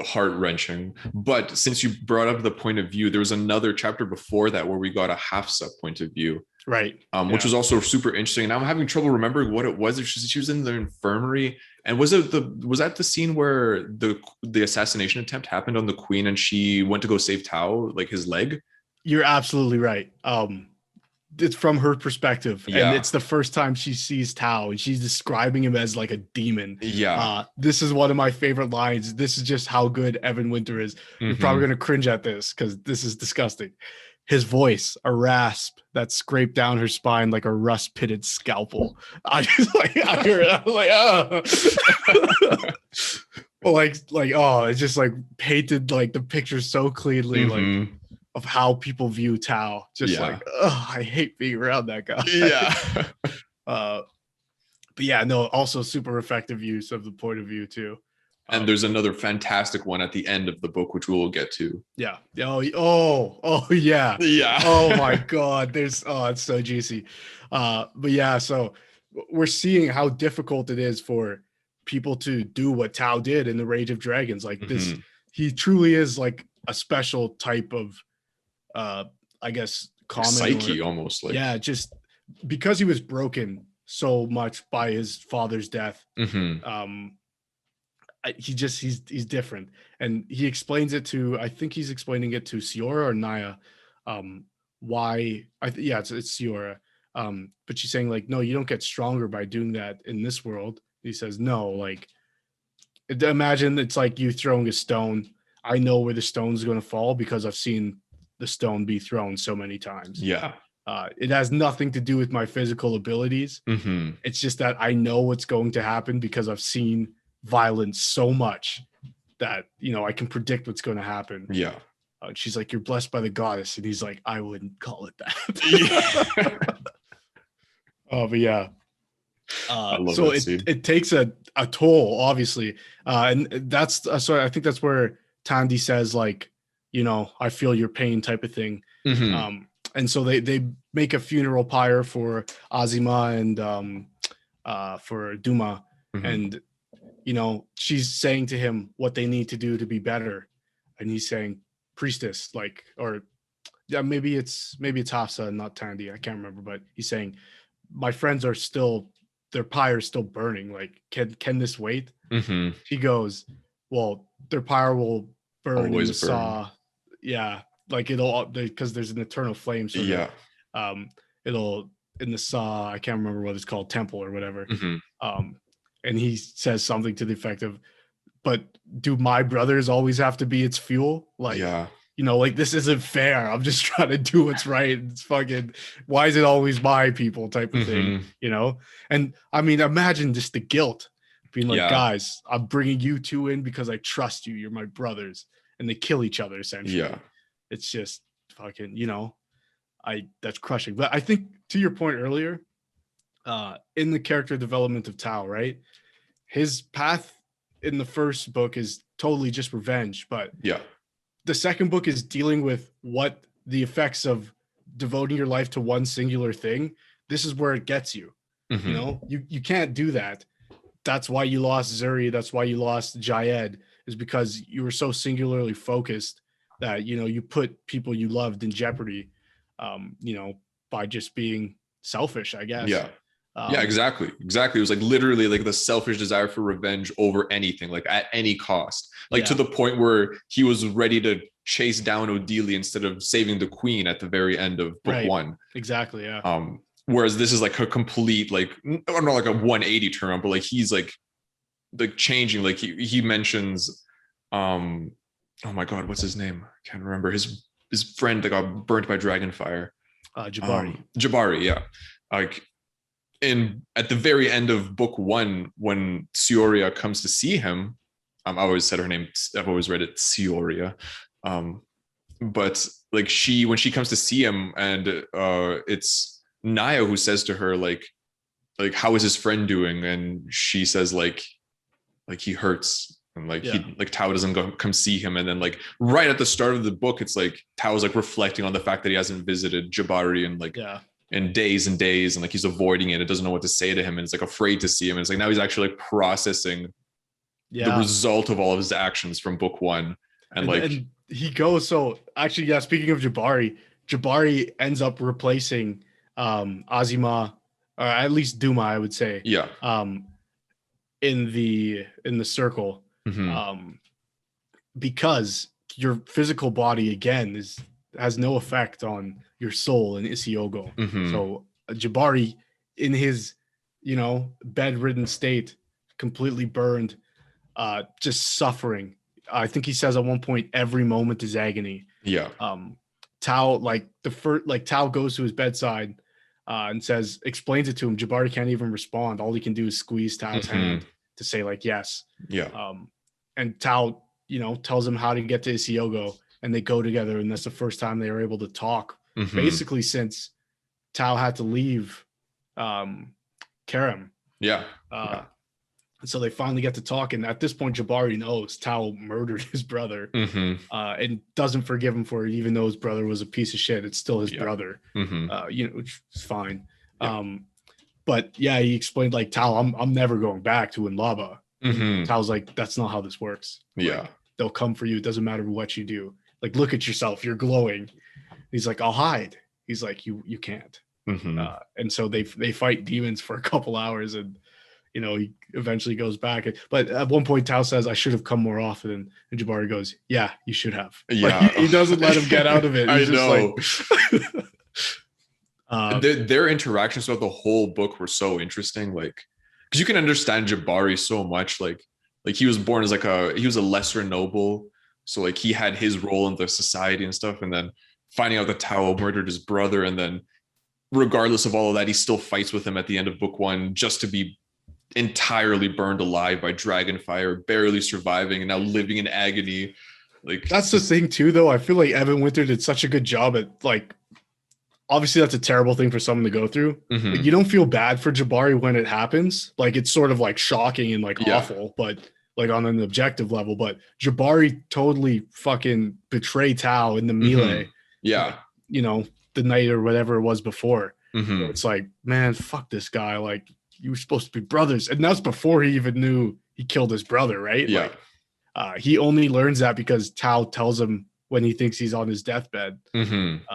Speaker 2: heart-wrenching. But since you brought up the point of view, there was another chapter before that where we got a Hafsa point of view.
Speaker 1: Right.
Speaker 2: Which was also super interesting. And I'm having trouble remembering what it was. She was in the infirmary. And was that the scene where the assassination attempt happened on the queen and she went to go save Tao, like his leg?
Speaker 1: You're absolutely right. It's from her perspective. And it's the first time she sees Tao, and she's describing him as like a demon. This is one of my favorite lines. This is just how good Evan Winter is. You're probably going to cringe at this because this is disgusting. His voice, a rasp that scraped down her spine like a rust-pitted scalpel. I just I hear it. I was like, oh. Well, it's just like painted like the picture so cleanly, like of how people view Tao. Just like, oh, I hate being around that guy. But also super effective use of the point of view too.
Speaker 2: And there's another fantastic one at the end of the book, which we will get to.
Speaker 1: Yeah. Oh, yeah.
Speaker 2: Yeah.
Speaker 1: Oh my God. It's so juicy. So we're seeing how difficult it is for people to do what Tao did in the Rage of Dragons. Like this, he truly is like a special type of, I guess, common
Speaker 2: psyche almost. Like,
Speaker 1: just because he was broken so much by his father's death. he's different, and he explains it to, I think he's explaining it to Siora or Naya, why yeah, it's Siora, but she's saying like, no, you don't get stronger by doing that in this world. He says no, like, imagine it's like you throwing a stone. I know where the stone's going to fall because I've seen the stone be thrown so many times.
Speaker 2: Yeah.
Speaker 1: It has nothing to do with my physical abilities. It's just that I know what's going to happen because I've seen violence so much that, you know, I can predict what's going to happen.
Speaker 2: Yeah.
Speaker 1: She's like, you're blessed by the goddess. And he's like, I wouldn't call it that. But yeah. So it takes a toll, obviously. And that's so I think that's where Tandy says, like, you know, I feel your pain type of thing. And so they make a funeral pyre for Azima and for Duma. And, you know, she's saying to him what they need to do to be better. And he's saying, priestess, like, or yeah, maybe it's Hafsa and not Tandy. I can't remember, but he's saying, my friends are still, their pyre is still burning. Like, can this wait? He goes, well, their pyre will burn always in the saw. Yeah, like it'll, because there's an eternal flame. So yeah, it'll in the saw. I can't remember what it's called, temple or whatever. And he says something to the effect of, but do my brothers always have to be its fuel? Like, yeah. You know, like, this isn't fair. I'm just trying to do what's right. It's fucking, why is it always my people type of thing, you know? And I mean, imagine just the guilt being like, guys, I'm bringing you two in because I trust you. You're my brothers. And they kill each other, essentially. Yeah. It's just fucking, you know, that's crushing. But I think to your point earlier, in the character development of Tao, right? His path in the first book is totally just revenge. But yeah, the second book is dealing with what the effects of devoting your life to one singular thing. This is where it gets you. You know, you can't do that. That's why you lost Zuri. That's why you lost Jayed, is because you were so singularly focused that, you know, you put people you loved in jeopardy, you know, by just being selfish, I guess. Yeah.
Speaker 2: Yeah, exactly. It was like literally like the selfish desire for revenge over anything, like at any cost, like to the point where he was ready to chase down Odelia instead of saving the queen at the very end of book one.
Speaker 1: Exactly. Yeah.
Speaker 2: Whereas this is like a complete, like, I don't know, like a 180 turn on, but like he's like changing. Like he mentions, oh my God, what's his name? I can't remember. His friend that got burnt by dragonfire. Jabari. Yeah. Like, at the very end of book one, when Sioria comes to see him, I always said her name, I've always read it Sioria. But like when she comes to see him, and it's Naya who says to her, like, how is his friend doing? And she says like he hurts. And like Tao doesn't come see him. And then like right at the start of the book, it's like Tao's like reflecting on the fact that he hasn't visited Jabari and like in days and days, and like he's avoiding it. It doesn't know what to say to him, and it's like afraid to see him. And it's like now he's actually like processing the result of all of his actions from book one. And
Speaker 1: he goes, so actually, speaking of Jabari ends up replacing Azima, or at least Duma, I would say. Yeah. In the circle. Because your physical body again has no effect on your soul in Isiogo. So Jabari, in his, you know, bedridden state, completely burned, just suffering. I think he says at one point, every moment is agony. Yeah. Tao, like Tao goes to his bedside and explains it to him. Jabari can't even respond. All he can do is squeeze Tao's hand to say like yes. Yeah. And Tao, you know, tells him how to get to Isiogo, and they go together, and that's the first time they were able to talk, basically since Tao had to leave Karam. Yeah. And so they finally get to talk, and at this point Jabari knows Tao murdered his brother, and doesn't forgive him for it, even though his brother was a piece of shit. It's still his brother, you know, which is fine. But yeah, he explained like, Tao, I'm never going back to Inlaba. Tao's like, that's not how this works. Like, they'll come for you. It doesn't matter what you do. Like, look at yourself. You're glowing. He's like, I'll hide. He's like, you can't. And so they fight demons for a couple hours, and he eventually goes back. But at one point, Tao says, "I should have come more often," and Jabari goes, "Yeah, you should have." Like
Speaker 2: Yeah.
Speaker 1: he doesn't let him get out of it. He's
Speaker 2: I
Speaker 1: just
Speaker 2: know.
Speaker 1: like,
Speaker 2: Their interactions throughout the whole book were so interesting. Like, because you can understand Jabari so much. Like he was born as he was a lesser noble, so like he had his role in the society and stuff, and then finding out that Tao murdered his brother, and then regardless of all of that, he still fights with him at the end of book one just to be entirely burned alive by dragon fire, barely surviving, and now living in agony. Like
Speaker 1: that's the thing too, though. I feel like Evan Winter did such a good job at like. Obviously, that's a terrible thing for someone to go through.
Speaker 2: mm-hmm.
Speaker 1: Like, you don't feel bad for Jabari when it happens. Like it's sort of like shocking and like awful, but like on an objective level. But Jabari totally fucking betrayed Tao in the melee.
Speaker 2: Mm-hmm. Yeah.
Speaker 1: Like, the night or whatever it was before.
Speaker 2: Mm-hmm.
Speaker 1: So it's like, man, fuck this guy. Like you were supposed to be brothers. And that's before he even knew he killed his brother, right?
Speaker 2: Yeah.
Speaker 1: Like, he only learns that because Tao tells him when he thinks he's on his deathbed.
Speaker 2: Mm-hmm.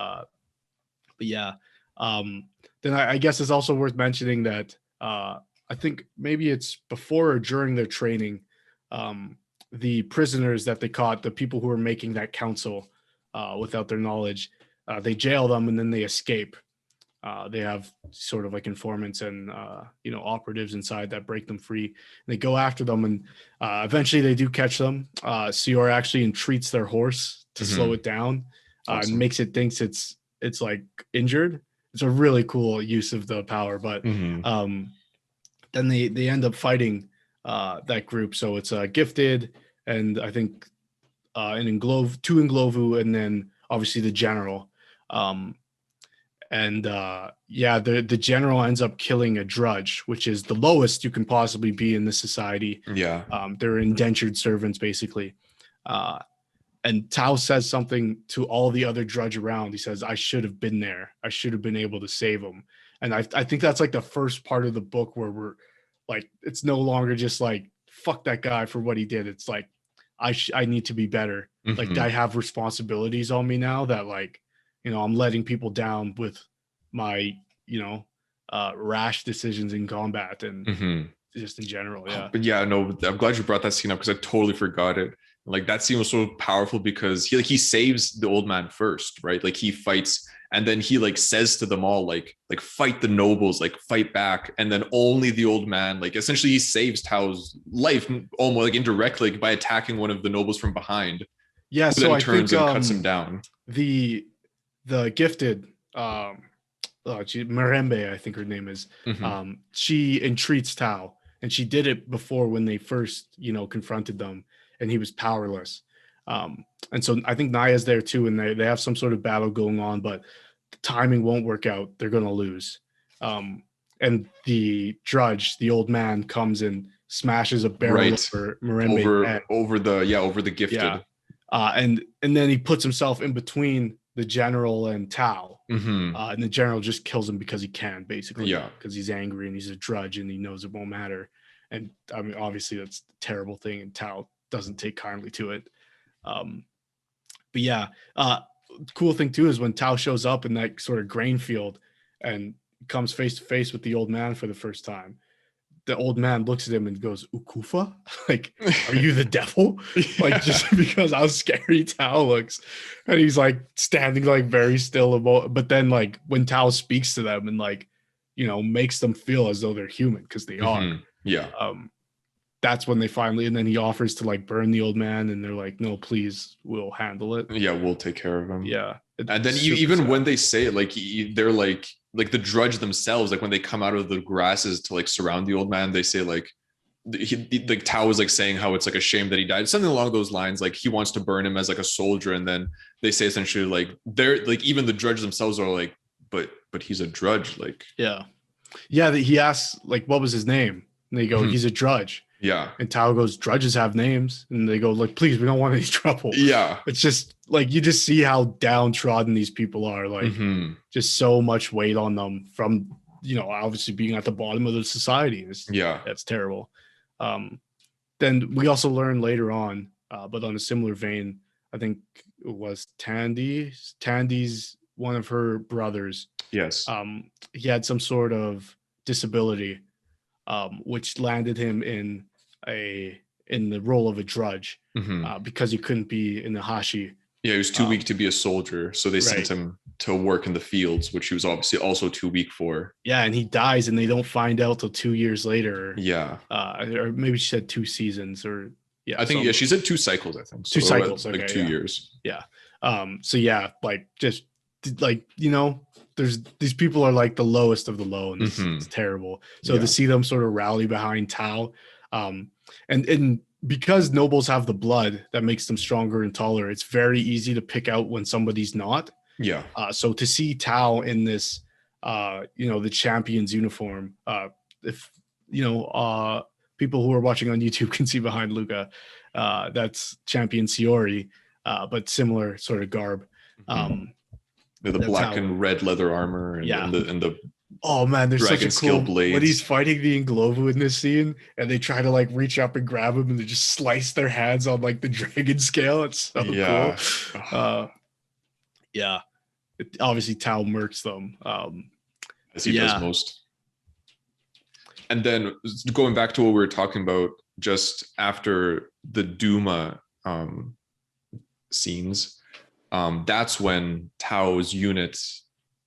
Speaker 1: But yeah, then I guess it's also worth mentioning that I think maybe it's before or during their training, the prisoners that they caught, the people who were making that council without their knowledge, they jail them and then they escape. They have sort of like informants and operatives inside that break them free. And they go after them, and eventually they do catch them. Sior actually entreats their horse to slow it down,
Speaker 2: Awesome.
Speaker 1: and makes it thinks it's like injured. It's a really cool use of the power, but then they end up fighting that group. So it's Gifted, and I think two Nglovu, and then obviously the general. The general ends up killing a drudge, which is the lowest you can possibly be in this society.
Speaker 2: Yeah.
Speaker 1: They're indentured servants basically. And Tao says something to all the other drudge around. He says, "I should have been there. I should have been able to save him." And I think that's like the first part of the book where we're like, it's no longer just like, fuck that guy for what he did. It's like, I need to be better. Like I have responsibilities on me now that like, I'm letting people down with my, rash decisions in combat and just in general. Yeah.
Speaker 2: But yeah, no, I'm glad you brought that scene up because I totally forgot it. Like that scene was so powerful because he saves the old man first, right? Like he fights, and then he like says to them all like fight the nobles, like fight back, and then only the old man, like essentially he saves Tao's life almost like indirectly by attacking one of the nobles from behind.
Speaker 1: Yeah,
Speaker 2: so I turns think, and cuts him down.
Speaker 1: The Gifted, Mirembe, I think her name is. She entreats Tao, and she did it before when they first, confronted them, and he was powerless. And so I think Naya's there too, and they have some sort of battle going on, but the timing won't work out. They're going to lose. And the drudge, the old man, comes and smashes a barrel over Mirembe's
Speaker 2: over the Gifted.
Speaker 1: Yeah. And then he puts himself in between the general and Tao, and the general just kills him because he can, basically, because he's angry and he's a drudge and he knows it won't matter. And I mean, obviously that's a terrible thing, and Tao doesn't take kindly to it. But yeah, cool thing too is when Tao shows up in that sort of grain field and comes face to face with the old man for the first time, the old man looks at him and goes, "Ukufa? Like, are you the devil?" Like, just because how scary Tao looks. And he's like standing like very still. But then like when Tao speaks to them and like, makes them feel as though they're human because they are.
Speaker 2: Yeah.
Speaker 1: That's when they finally, and then he offers to like burn the old man, and they're like, "No, please, we'll handle it.
Speaker 2: Yeah, we'll take care of him."
Speaker 1: Yeah.
Speaker 2: And then even sad. When they say it, like they're like the drudge themselves, like when they come out of the grasses to like surround the old man, they say like Tao is like saying how it's like a shame that he died, something along those lines. Like he wants to burn him as like a soldier, and then they say essentially like they're like even the drudge themselves are like, but he's a drudge, like
Speaker 1: he asks like what was his name, and they go, "He's a drudge."
Speaker 2: Yeah.
Speaker 1: And Tao goes, "Drudges have names," and they go like, "Please, we don't want any trouble."
Speaker 2: Yeah.
Speaker 1: It's just like you just see how downtrodden these people are, like just so much weight on them from obviously being at the bottom of the society. That's terrible. Then we also learn later on, but on a similar vein, I think it was Tandy's one of her brothers.
Speaker 2: Yes.
Speaker 1: He had some sort of disability. which landed him in the role of a drudge because he couldn't be in the Hashi.
Speaker 2: Yeah, he was too weak to be a soldier, so they sent
Speaker 1: Right.
Speaker 2: him to work in the fields, which he was obviously also too weak for.
Speaker 1: Yeah, and he dies, and they don't find out till 2 years later.
Speaker 2: Yeah.
Speaker 1: Or maybe she said 2 seasons, or
Speaker 2: I think she said 2 cycles. I think
Speaker 1: so 2 cycles,
Speaker 2: like
Speaker 1: okay,
Speaker 2: 2 years.
Speaker 1: Yeah. So yeah, like just like there's these people are like the lowest of the low, and it's terrible. So to see them sort of rally behind Tao, and because nobles have the blood that makes them stronger and taller, it's very easy to pick out when somebody's not.
Speaker 2: Yeah.
Speaker 1: So to see Tao in this, the champion's uniform, if people who are watching on YouTube can see behind Luka, that's Champion Siori, but similar sort of garb.
Speaker 2: The black and red leather armor, and the
Speaker 1: oh man, there's
Speaker 2: dragon
Speaker 1: such a cool
Speaker 2: blades.
Speaker 1: When he's fighting the Inglovu in this scene, and they try to like reach up and grab him, and they just slice their hands on like the dragon scale. It's so cool. Yeah. Obviously, Tao murks them.
Speaker 2: As he does most. And then going back to what we were talking about just after the Duma scenes, that's when Tao's unit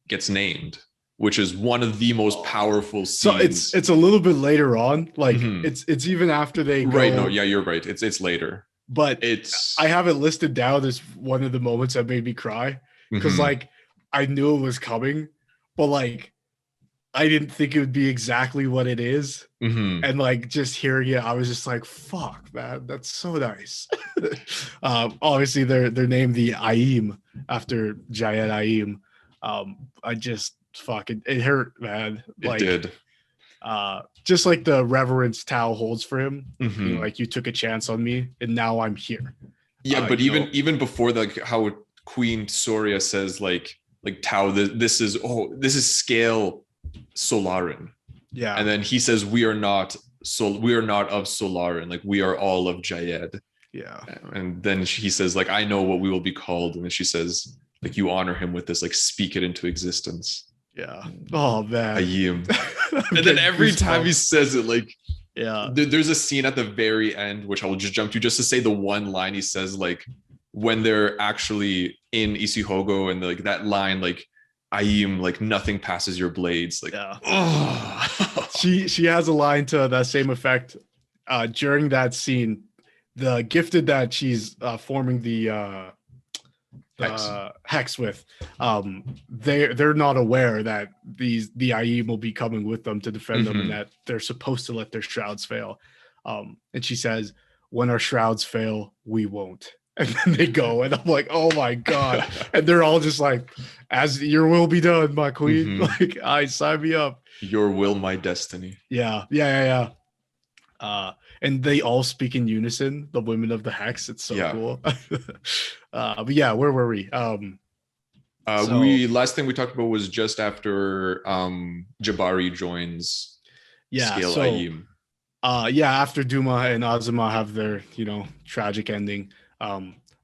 Speaker 2: gets named, which is one of the most powerful scenes.
Speaker 1: So it's a little bit later on, like it's even after they go.
Speaker 2: Right. No, yeah, you're right. It's later,
Speaker 1: but I have it listed down as one of the moments that made me cry because like I knew it was coming, but like I didn't think it would be exactly what it is. And like just hearing it, I was just like, fuck, man, that's so nice. Obviously they're named the Aim after Jayed Aim. I just it hurt, man. Like,
Speaker 2: it did.
Speaker 1: Just like the reverence Tao holds for him. Like you took a chance on me and now I'm here.
Speaker 2: Yeah, but even before that, like, how Queen Soria says like Tao, this is scale Solaran.
Speaker 1: Yeah.
Speaker 2: And then he says we are not of Solaran, like we are all of Jayed.
Speaker 1: Yeah.
Speaker 2: And then he says like I know what we will be called, and then she says like you honor him with this, like speak it into existence.
Speaker 1: Yeah. Oh man.
Speaker 2: Ayim. And then every time he says it, like there's a scene at the very end which I will just jump to just to say the one line he says, like when they're actually in Isihogo, and like that line, like Ayim, like nothing passes your blades. Like
Speaker 1: she has a line to that same effect during that scene. The gifted that she's forming the hex with, they're not aware that the Ayim will be coming with them to defend them, and that they're supposed to let their shrouds fail. And she says, when our shrouds fail, we won't. And then they go, and I'm like, oh my God. And they're all just like, as your will be done, my queen. Like, I sign me up.
Speaker 2: Your will, my destiny.
Speaker 1: Yeah. And they all speak in unison, the women of the hex. It's so cool. But yeah, where were we?
Speaker 2: Last thing we talked about was just after Jabari joins Scale Ayim.
Speaker 1: After Duma and Azuma have their, tragic ending,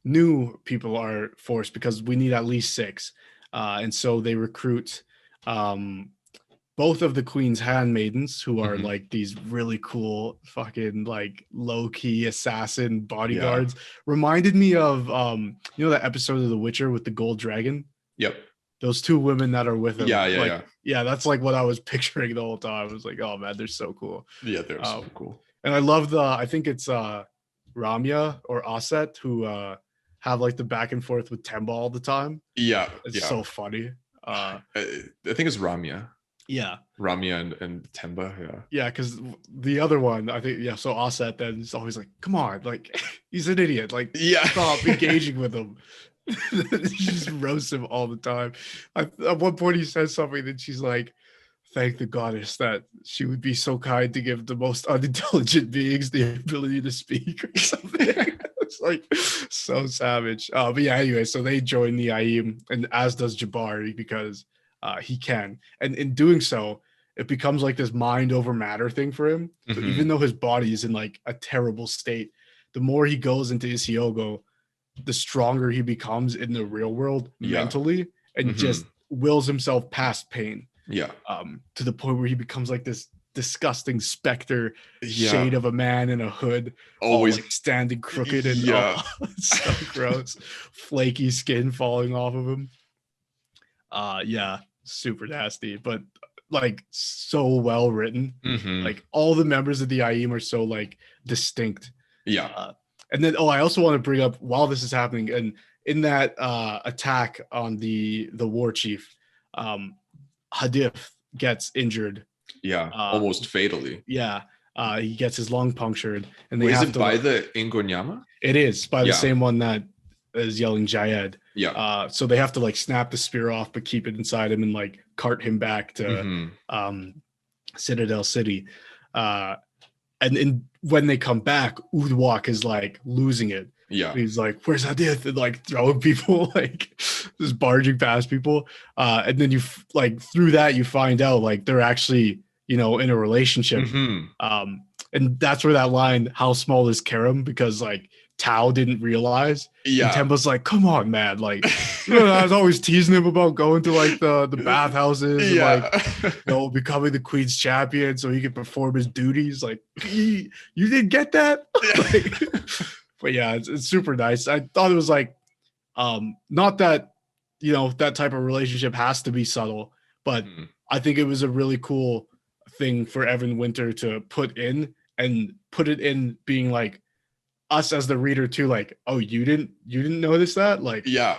Speaker 1: new people are forced because we need at least 6. And so they recruit both of the queen's handmaidens, who are like these really cool fucking like low-key assassin bodyguards. Reminded me of that episode of The Witcher with the gold dragon.
Speaker 2: Yep.
Speaker 1: Those 2 women that are with him.
Speaker 2: Yeah.
Speaker 1: That's like what I was picturing the whole time. I was like, oh man, they're so cool.
Speaker 2: Yeah, they're so cool.
Speaker 1: And I love I think it's Ramya or Aset who have like the back and forth with Temba all the time.
Speaker 2: Yeah.
Speaker 1: It's so funny.
Speaker 2: I think it's Ramya.
Speaker 1: Yeah.
Speaker 2: Ramya and Temba. Yeah.
Speaker 1: Yeah, because the other one, I think, so Aset then is always like, come on, like he's an idiot. Like, stop engaging with him. She just roasts him all the time. At one point he says something that she's like, thank the goddess that she would be so kind to give the most unintelligent beings the ability to speak or something. It's like so savage. But yeah, anyway, so they join the Aim, and as does Jabari, because he can. And in doing so, it becomes like this mind over matter thing for him. So even though his body is in like a terrible state, the more he goes into Isiogo, the stronger he becomes in the real world mentally, and just wills himself past pain.
Speaker 2: Yeah.
Speaker 1: To the point where he becomes like this disgusting specter
Speaker 2: Yeah.
Speaker 1: shade of a man in a hood,
Speaker 2: Always.
Speaker 1: all like standing crooked and
Speaker 2: Yeah.
Speaker 1: it's so gross, flaky skin falling off of him. Yeah, super nasty, but like so well written. Like all the members of the Aim are so like distinct.
Speaker 2: Yeah.
Speaker 1: And then I also want to bring up while this is happening, and in that attack on the war chief, Hadith gets injured.
Speaker 2: Yeah. Almost fatally.
Speaker 1: Yeah. He gets his lung punctured, and they
Speaker 2: Is
Speaker 1: have
Speaker 2: it
Speaker 1: to
Speaker 2: by the Ingonyama?
Speaker 1: It is by the
Speaker 2: Yeah.
Speaker 1: same one that is yelling Jayed.
Speaker 2: Yeah.
Speaker 1: So they have to like snap the spear off, but keep it inside him and like cart him back to Citadel City. And when they come back, Udwak is like losing it.
Speaker 2: Yeah.
Speaker 1: He's like, "Where's Hadith?" And like throwing people, like just barging past people. And then you like through that you find out like they're actually, you know, in a relationship. And that's where that line, "How small is Karam?" Because like Tao didn't realize.
Speaker 2: Yeah.
Speaker 1: And Temba's like, "Come on, man!" Like, you know, I was always teasing him about going to like the bathhouses and like, you know, becoming the Queen's champion so he could perform his duties. Like, you didn't get that. Like, but yeah, it's super nice. I thought it was like, not that, you know, that type of relationship has to be subtle, but I think it was a really cool thing for Evan Winter to put in, and put it in being like us as the reader too, like, oh, you didn't notice that? Like, yeah,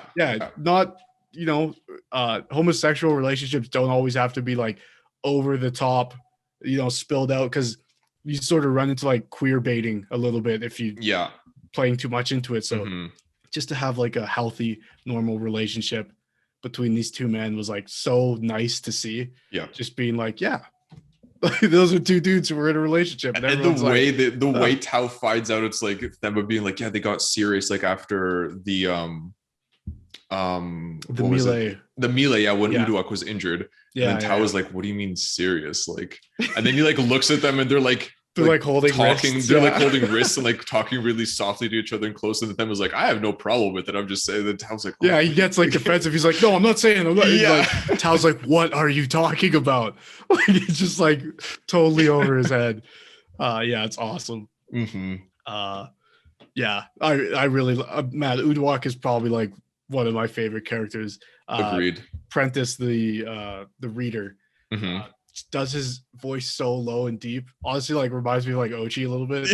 Speaker 1: not, you know, homosexual relationships don't always have to be like over the top, you know, spilled out, because you sort of run into like queer baiting a little bit if you playing too much into it. So just to have like a healthy, normal relationship between these two men was like so nice to see. Yeah, just being like, yeah, those are two dudes who were in a relationship.
Speaker 2: And the way like, the way Tao finds out, it's like them being like, yeah, they got serious like after the melee. The melee, yeah, when Uduak was injured. Yeah. And then Tao was like, "What do you mean serious?" Like, and then he like looks at them and they're like
Speaker 1: holding
Speaker 2: talking,
Speaker 1: wrists.
Speaker 2: They're like holding wrists and like talking really softly to each other and close. And then was like, "I have no problem with it. I'm just saying." That Tao's like,
Speaker 1: oh. Yeah, he gets like defensive. He's like, "No, I'm not saying." Like, Tao's like, "What are you talking about?" Like, he's just like totally over his head. Yeah, it's awesome. Yeah, I really Matt Udwak is probably like one of my favorite characters.
Speaker 2: Agreed.
Speaker 1: Prentice, the reader, does his voice so low and deep. Honestly, like reminds me of like Ochi a little bit.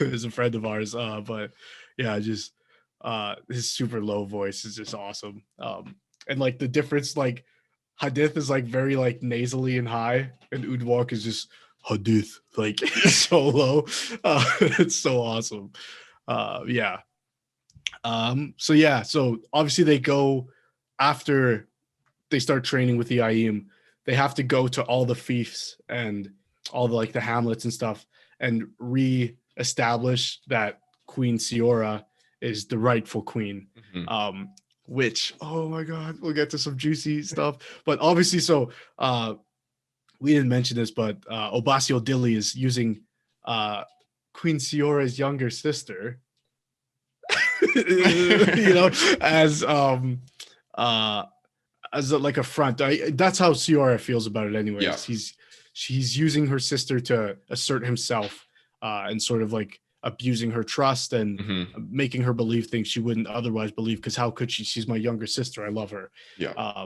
Speaker 1: Is a friend of ours. But yeah, just his super low voice is just awesome. And like the difference, like Hadith is like very like nasally and high, and Udwak is just Hadith, like so low. It's so awesome. Yeah. So obviously they go after they start training with the Aim. They have to go to all the fiefs and all the like the hamlets and stuff and re-establish that Queen Siora is the rightful queen. Which, oh my god, we'll get to some juicy stuff. But obviously, so we didn't mention this, but Obasio Dilly is using Queen Siora's younger sister, you know, as like a front. That's how Ciora feels about it anyways. Yeah. He's using her sister to assert himself and sort of like abusing her trust and making her believe things she wouldn't otherwise believe, because how could she? She's my younger sister. I love her. Yeah.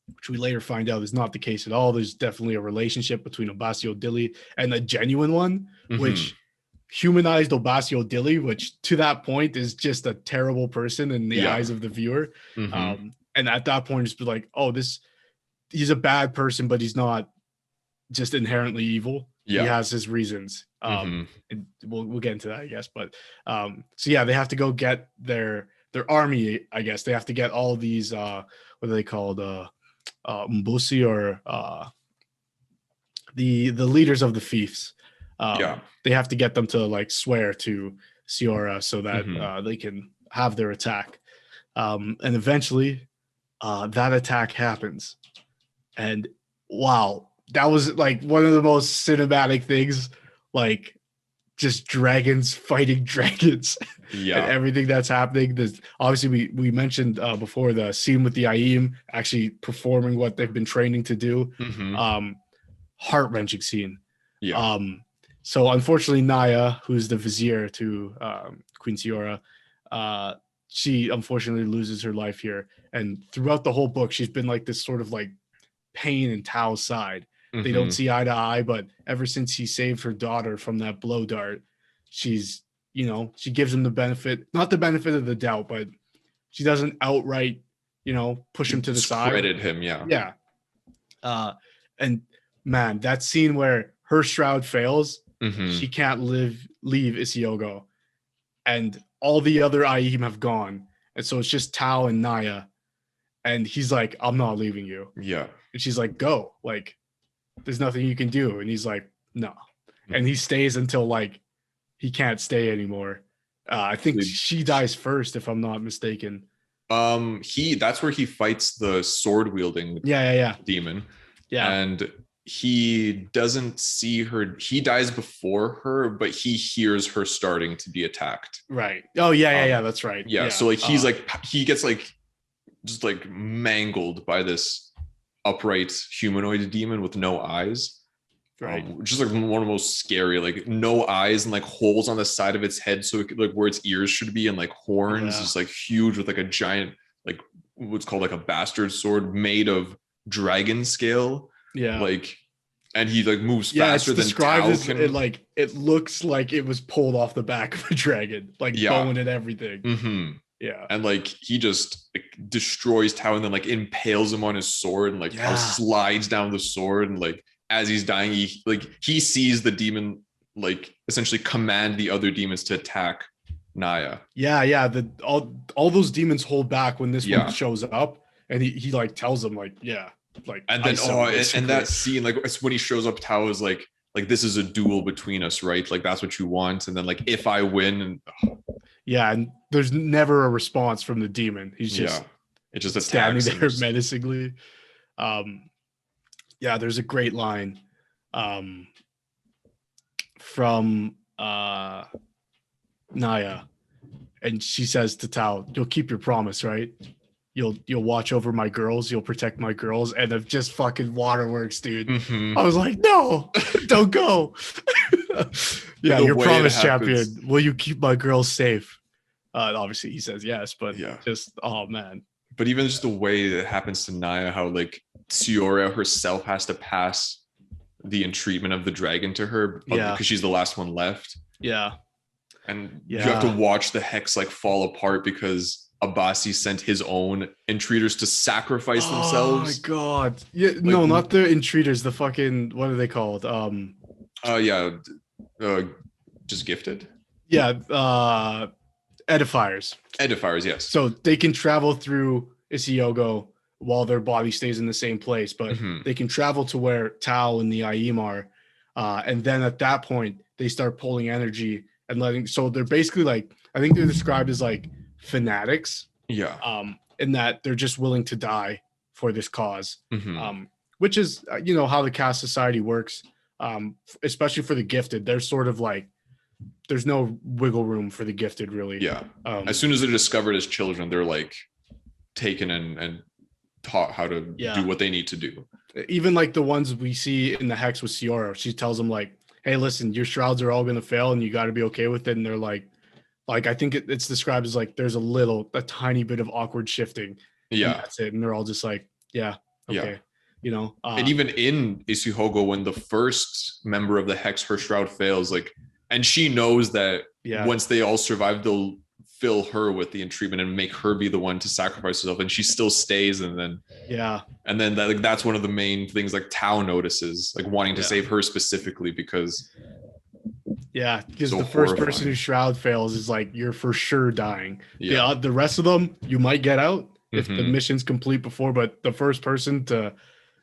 Speaker 1: Which we later find out is not the case at all. There's definitely a relationship between Obasio Dilly and a genuine one, which humanized Obasio Dilly, which to that point is just a terrible person in the eyes of the viewer. And at that point, it's like, oh, he's a bad person, but he's not just inherently evil. Yeah. He has his reasons. And we'll get into that, I guess. But so yeah, they have to go get their army, I guess. They have to get all these what are they called? Mbusi, or the leaders of the fiefs. They have to get them to like swear to Siora so that they can have their attack. And eventually that attack happens. And wow, that was like one of the most cinematic things, like just dragons fighting dragons. And everything that's happening. Obviously we mentioned before the scene with the Aim actually performing what they've been training to do. heart-wrenching scene.
Speaker 2: Yeah.
Speaker 1: So unfortunately, Naya, who's the vizier to Queen Siora, she unfortunately loses her life here. And throughout the whole book, she's been like this sort of like Pain and Tao's side. They don't see eye to eye, but ever since he saved her daughter from that blow dart, she's, she gives him the benefit, not the benefit of the doubt, but she doesn't outright, push him to the side.
Speaker 2: Discredit him, yeah.
Speaker 1: Yeah. And man, that scene where her shroud fails, she can't leave Isiogo, and all the other Aim have gone, and so it's just Tao and Naya, and he's like, "I'm not leaving you."
Speaker 2: Yeah.
Speaker 1: And she's like, "Go, like, there's nothing you can do," and he's like, "No," and he stays until like he can't stay anymore. I think she dies first, if I'm not mistaken.
Speaker 2: That's where he fights the sword wielding demon.
Speaker 1: Yeah.
Speaker 2: And he doesn't see her. He dies before her, but he hears her starting to be attacked.
Speaker 1: Right. Oh yeah. That's right.
Speaker 2: Yeah. So like he's he gets like just like mangled by this upright humanoid demon with no eyes.
Speaker 1: Right.
Speaker 2: Just like one of the most scary, like no eyes and like holes on the side of its head, so it, like where its ears should be, and like horns, just like huge with like a giant, like what's called like a bastard sword made of dragon scale.
Speaker 1: Yeah.
Speaker 2: Like, and he like moves faster than Tao can.
Speaker 1: It looks like it was pulled off the back of a dragon, like bone and everything. Yeah.
Speaker 2: And like he just like, destroys Tao and then like impales him on his sword, and like Tao slides down the sword, and like as he's dying, he sees the demon like essentially command the other demons to attack Naya.
Speaker 1: Yeah. All those demons hold back when this one shows up, and he like tells them like, like,
Speaker 2: and then and that scene, like it's when he shows up, Tao is like this is a duel between us, right? Like that's what you want. And then like if I win,
Speaker 1: and there's never a response from the demon. He's just
Speaker 2: it just
Speaker 1: standing there menacingly. There's a great line from Naya, and she says to Tao, "You'll keep your promise, right? You'll watch over my girls, you'll protect my girls," and of just fucking waterworks, dude. I was like, no, don't go. Your promise, champion. Will you keep my girls safe? Obviously he says yes, but just, oh man.
Speaker 2: But even just the way that happens to Naya, how like Siora herself has to pass the entreatment of the dragon to her because she's the last one left.
Speaker 1: Yeah.
Speaker 2: And you have to watch the hex like fall apart because Abasi sent his own entreaters to sacrifice themselves.
Speaker 1: Oh my god. Yeah, like, no, not the entreaters, the fucking, what are they called?
Speaker 2: Just gifted?
Speaker 1: Yeah, edifiers.
Speaker 2: Edifiers, yes.
Speaker 1: So they can travel through Isiogo while their body stays in the same place, but they can travel to where Tao and the Aim are. And then at that point, they start pulling energy and so they're basically like, I think they're described as like fanatics, in that they're just willing to die for this cause, which is how the caste society works, especially for the gifted. They're sort of like, there's no wiggle room for the gifted, really.
Speaker 2: As soon as they're discovered as children, they're like taken and taught how to do what they need to do.
Speaker 1: Even like the ones we see in the hex with Siora, she tells them like, hey, listen, your shrouds are all going to fail and you got to be okay with it. And they're like I think it's described as like there's a tiny bit of awkward shifting. And that's it. And they're all just like, okay. And
Speaker 2: even in Isihogo, when the first member of the hex, her shroud fails, like, and she knows that once they all survive, they'll fill her with the entreatment and make her be the one to sacrifice herself, and she still stays. And then that's one of the main things like Tao notices, like wanting to save her specifically because the first person whose shroud fails is like, you're for sure dying.
Speaker 1: The rest of them you might get out if the mission's complete before, but the first person to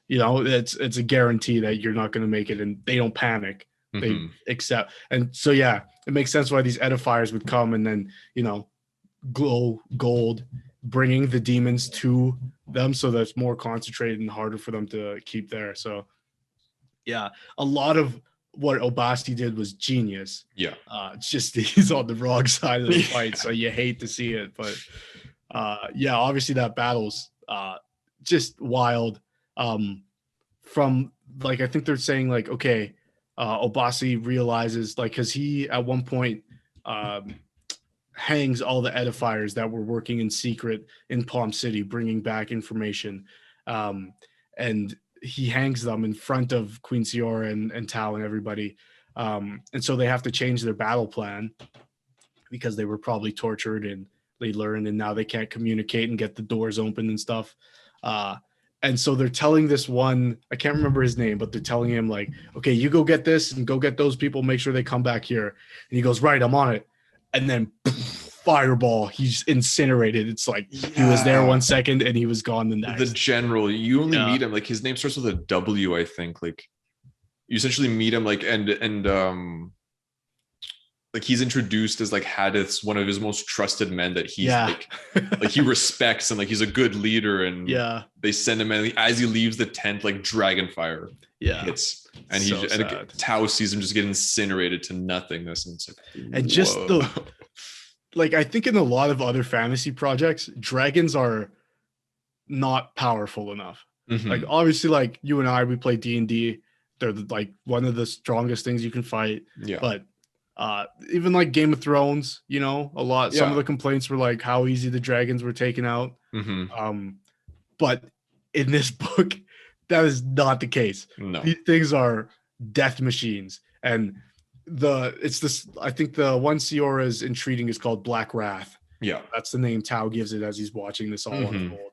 Speaker 1: it's a guarantee that you're not going to make it, and they don't panic. They accept. And so it makes sense why these edifiers would come and then glow gold, bringing the demons to them so that it's more concentrated and harder for them to keep there. So a lot of what Obasti did was genius. It's just he's on the wrong side of the fight, so you hate to see it. But obviously that battle's just wild. From like I think they're saying like, okay, Obasi realizes like because he at one point um, hangs all the edifiers that were working in secret in Palm City, bringing back information, um, and he hangs them in front of Queen Siora and Tao and everybody, and so they have to change their battle plan because they were probably tortured and they learned and now they can't communicate and get the doors open and stuff. Uh, and so they're telling this one, I can't remember his name, but they're telling him like, okay, you go get this and go get those people, make sure they come back here. And he goes, right, I'm on it. And then fireball, he's incinerated. It's like he was there 1 second and he was gone the next.
Speaker 2: The general, you only meet him, like his name starts with a W, I think. Like you essentially meet him like and like he's introduced as like Hadith's one of his most trusted men that he's like he respects and like he's a good leader, and they send him and as he leaves the tent, like dragon fire hits, and so and Tao sees him just get incinerated to nothingness, and it's like,
Speaker 1: and just the like I think in a lot of other fantasy projects, dragons are not powerful enough. Like obviously, like you and I, we play D&D. They're like one of the strongest things you can fight. But even like Game of Thrones, you know, a lot. Some of the complaints were like how easy the dragons were taken out. But in this book, that is not the case.
Speaker 2: No,
Speaker 1: these things are death machines, and it's this. I think the one Siora is entreating is called Black Wrath.
Speaker 2: Yeah,
Speaker 1: that's the name Tao gives it as he's watching this all unfold.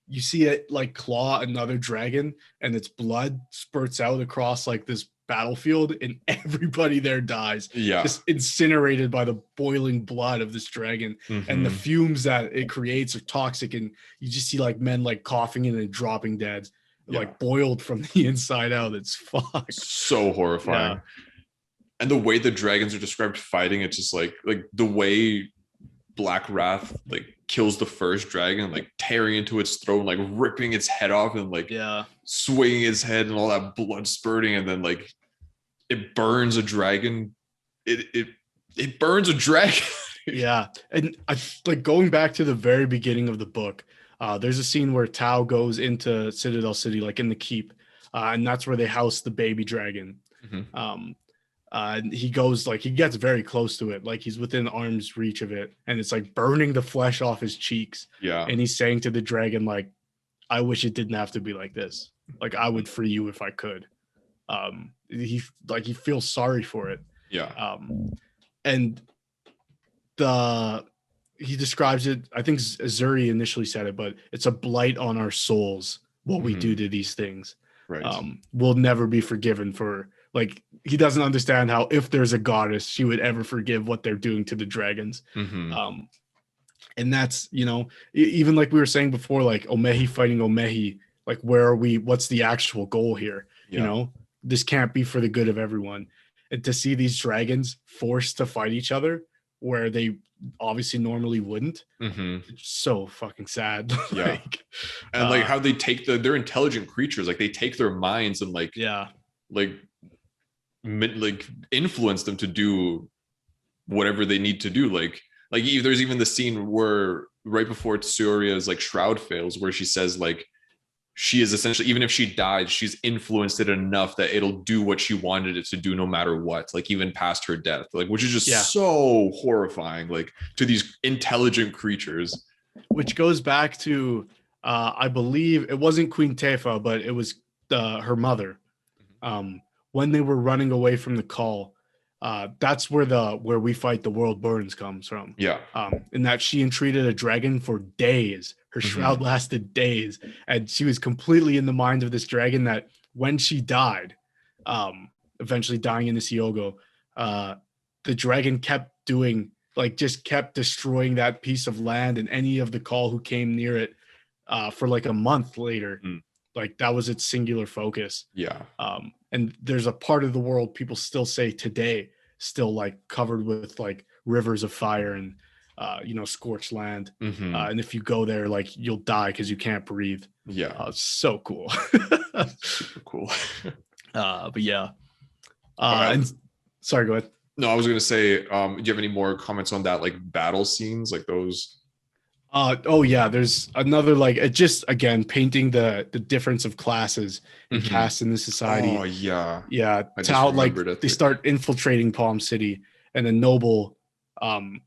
Speaker 1: You see it like claw another dragon, and its blood spurts out across like this battlefield, and everybody there dies. Just incinerated by the boiling blood of this dragon, and the fumes that it creates are toxic, and you just see like men like coughing in and dropping dead, like boiled from the inside out. It's fucked.
Speaker 2: So horrifying. And the way the dragons are described fighting, it's just like the way Black Wrath like kills the first dragon, like tearing into its throat, like ripping its head off, and like swinging its head and all that blood spurting, and then like it burns a dragon. It burns a dragon.
Speaker 1: And I like going back to the very beginning of the book. There's a scene where Tao goes into Citadel City, like in the keep, and that's where they house the baby dragon. And he goes like he gets very close to it, like he's within arm's reach of it, and it's like burning the flesh off his cheeks. And he's saying to the dragon like, I wish it didn't have to be like this, like I would free you if I could. He feels sorry for it. And he describes it, I think Zuri initially said it, but it's a blight on our souls what we do to these things. We'll never be forgiven for, like, he doesn't understand how if there's a goddess, she would ever forgive what they're doing to the dragons. And that's, you know, even like we were saying before, like Omehi fighting Omehi, like where are we? What's the actual goal here? You know, this can't be for the good of everyone. And to see these dragons forced to fight each other where they obviously normally wouldn't, it's so fucking sad.
Speaker 2: And like how they take they're intelligent creatures, like they take their minds and like influence them to do whatever they need to do. Like there's even the scene where right before Tsuria's like shroud fails, where she says like she is essentially, even if she dies, she's influenced it enough that it'll do what she wanted it to do no matter what, like even past her death, like, which is just so horrifying, like to these intelligent creatures.
Speaker 1: Which goes back to I believe it wasn't Queen Tefa, but it was her mother. When they were running away from the call, that's where we fight the world burns comes from. In that she entreated a dragon for days. Her shroud lasted days, and she was completely in the mind of this dragon that when she died, eventually dying in the Siogo, the dragon kept doing, like, just kept destroying that piece of land and any of the call who came near it for like a month later. Like that was its singular focus. And there's a part of the world people still say today, still like covered with like rivers of fire and you know, scorched land. And if you go there, like you'll die because you can't breathe. It's so cool.
Speaker 2: Super cool.
Speaker 1: But and sorry, go ahead.
Speaker 2: No, I was gonna say, do you have any more comments on that, like battle scenes, like those?
Speaker 1: Oh yeah, there's another like it just again painting the difference of classes and
Speaker 2: Mhm.
Speaker 1: castes in the society.
Speaker 2: Oh yeah,
Speaker 1: Yeah,
Speaker 2: I
Speaker 1: to
Speaker 2: just
Speaker 1: how like
Speaker 2: remembered it.
Speaker 1: they start infiltrating Palm City, and then Noble, um,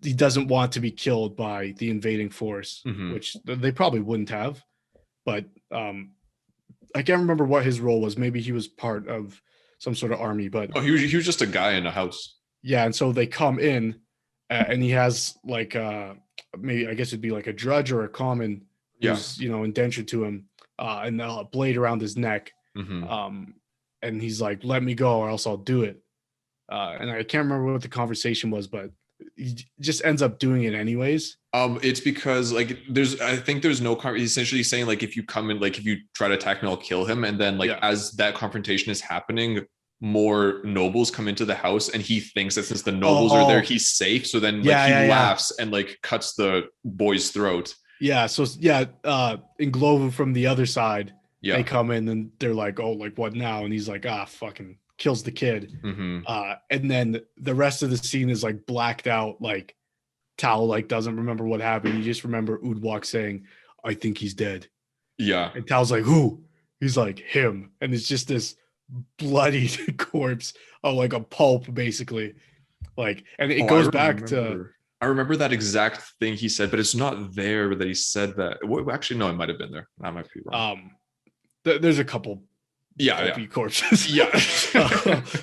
Speaker 1: he doesn't want to be killed by the invading force,
Speaker 2: Mhm.
Speaker 1: which they probably wouldn't have. But I can't remember what his role was. Maybe he was part of some sort of army, but
Speaker 2: Oh, he was just a guy in a house.
Speaker 1: yeah, and so they come in, and he has like maybe I guess it'd be like a drudge or a common
Speaker 2: Yeah.
Speaker 1: who's indentured to him, and a blade around his neck,
Speaker 2: Mhm.
Speaker 1: um, and he's like, "Let me go, or else I'll do it." And I can't remember what the conversation was, but he just ends up doing it anyways.
Speaker 2: It's because like I think there's no he's essentially saying like if you come in, like if you try to attack me, I'll kill him. And then like
Speaker 1: Yeah.
Speaker 2: as that confrontation is happening, more nobles come into the house, and he thinks that since the nobles are there,
Speaker 1: Oh,
Speaker 2: he's safe. So then like
Speaker 1: yeah,
Speaker 2: he
Speaker 1: yeah, yeah,
Speaker 2: laughs and like cuts the boy's throat.
Speaker 1: yeah. So yeah, in Glover from the other side, they
Speaker 2: Yeah.
Speaker 1: come in and they're like, "Oh, like what now?" And he's like, "Ah, fucking," kills the kid.
Speaker 2: Hmm.
Speaker 1: And then the rest of the scene is like blacked out, like Tao like doesn't remember what happened. You just remember Udwak saying, "I think he's dead,"
Speaker 2: Yeah.
Speaker 1: and Tao's like, "Who?" He's like, "Him," and it's just this bloodied corpse of like a pulp, basically. Like, and it
Speaker 2: Oh, I
Speaker 1: goes back to
Speaker 2: remember. I remember that exact thing he said, but it's not there that he said that. Actually, no, it might have been there. I might be wrong.
Speaker 1: um. There's a couple
Speaker 2: Yeah, yeah,
Speaker 1: pulpy corpses.
Speaker 2: yeah.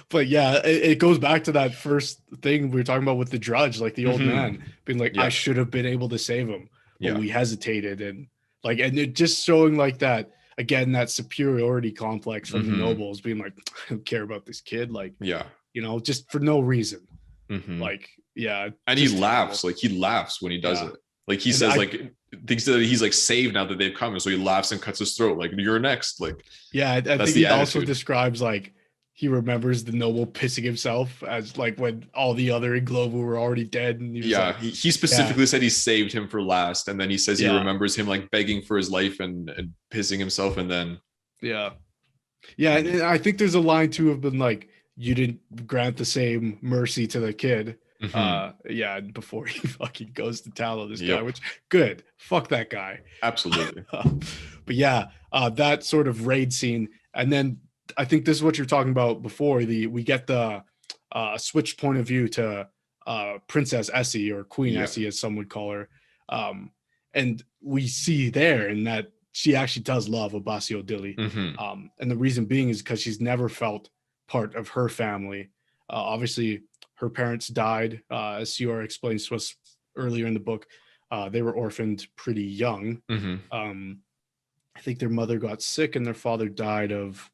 Speaker 1: But yeah, it goes back to that first thing we were talking about with the drudge, like the old
Speaker 2: Hmm.
Speaker 1: man being like, I
Speaker 2: Yeah,
Speaker 1: should have been able to save him, but
Speaker 2: yeah.
Speaker 1: we hesitated. And like, and it just showing like that, again, that superiority complex from the
Speaker 2: Hmm.
Speaker 1: nobles being like, I don't care about this kid. Like,
Speaker 2: Yeah.
Speaker 1: just for no reason.
Speaker 2: Hmm.
Speaker 1: Like, yeah,
Speaker 2: And he
Speaker 1: just terrible.
Speaker 2: laughs, like he laughs when he does
Speaker 1: Yeah.
Speaker 2: it. Like he
Speaker 1: And
Speaker 2: says, like thinks that he's like saved now that they've come, and so he laughs and cuts his throat. Like you're next. Like
Speaker 1: I
Speaker 2: that's
Speaker 1: think
Speaker 2: the
Speaker 1: he also
Speaker 2: attitude.
Speaker 1: describes like he remembers the noble pissing himself as like when all the other in Globo were already dead, and he was
Speaker 2: Yeah,
Speaker 1: like,
Speaker 2: he
Speaker 1: yeah,
Speaker 2: specifically said he saved him for last, and then he says he
Speaker 1: yeah,
Speaker 2: remembers him like begging for his life and pissing himself, and then
Speaker 1: yeah, yeah. And I think there's a line too of been like, you didn't grant the same mercy to the kid.
Speaker 2: mhm.
Speaker 1: Yeah, before he fucking goes to tallow this guy,
Speaker 2: Yep,
Speaker 1: which good, fuck that guy.
Speaker 2: absolutely.
Speaker 1: But yeah, that sort of raid scene, and then I think this is what you're talking about before. We get the switch point of view to Princess Essie, or Queen
Speaker 2: Yeah.
Speaker 1: Essie, as some would call her, um, and we see there in that she actually does love Obasio Dilly,
Speaker 2: Hmm.
Speaker 1: and the reason being is because she's never felt part of her family. Obviously, her parents died, as Siora explains to us earlier in the book. They were orphaned pretty young.
Speaker 2: Hmm.
Speaker 1: Um, I think their mother got sick and their father died of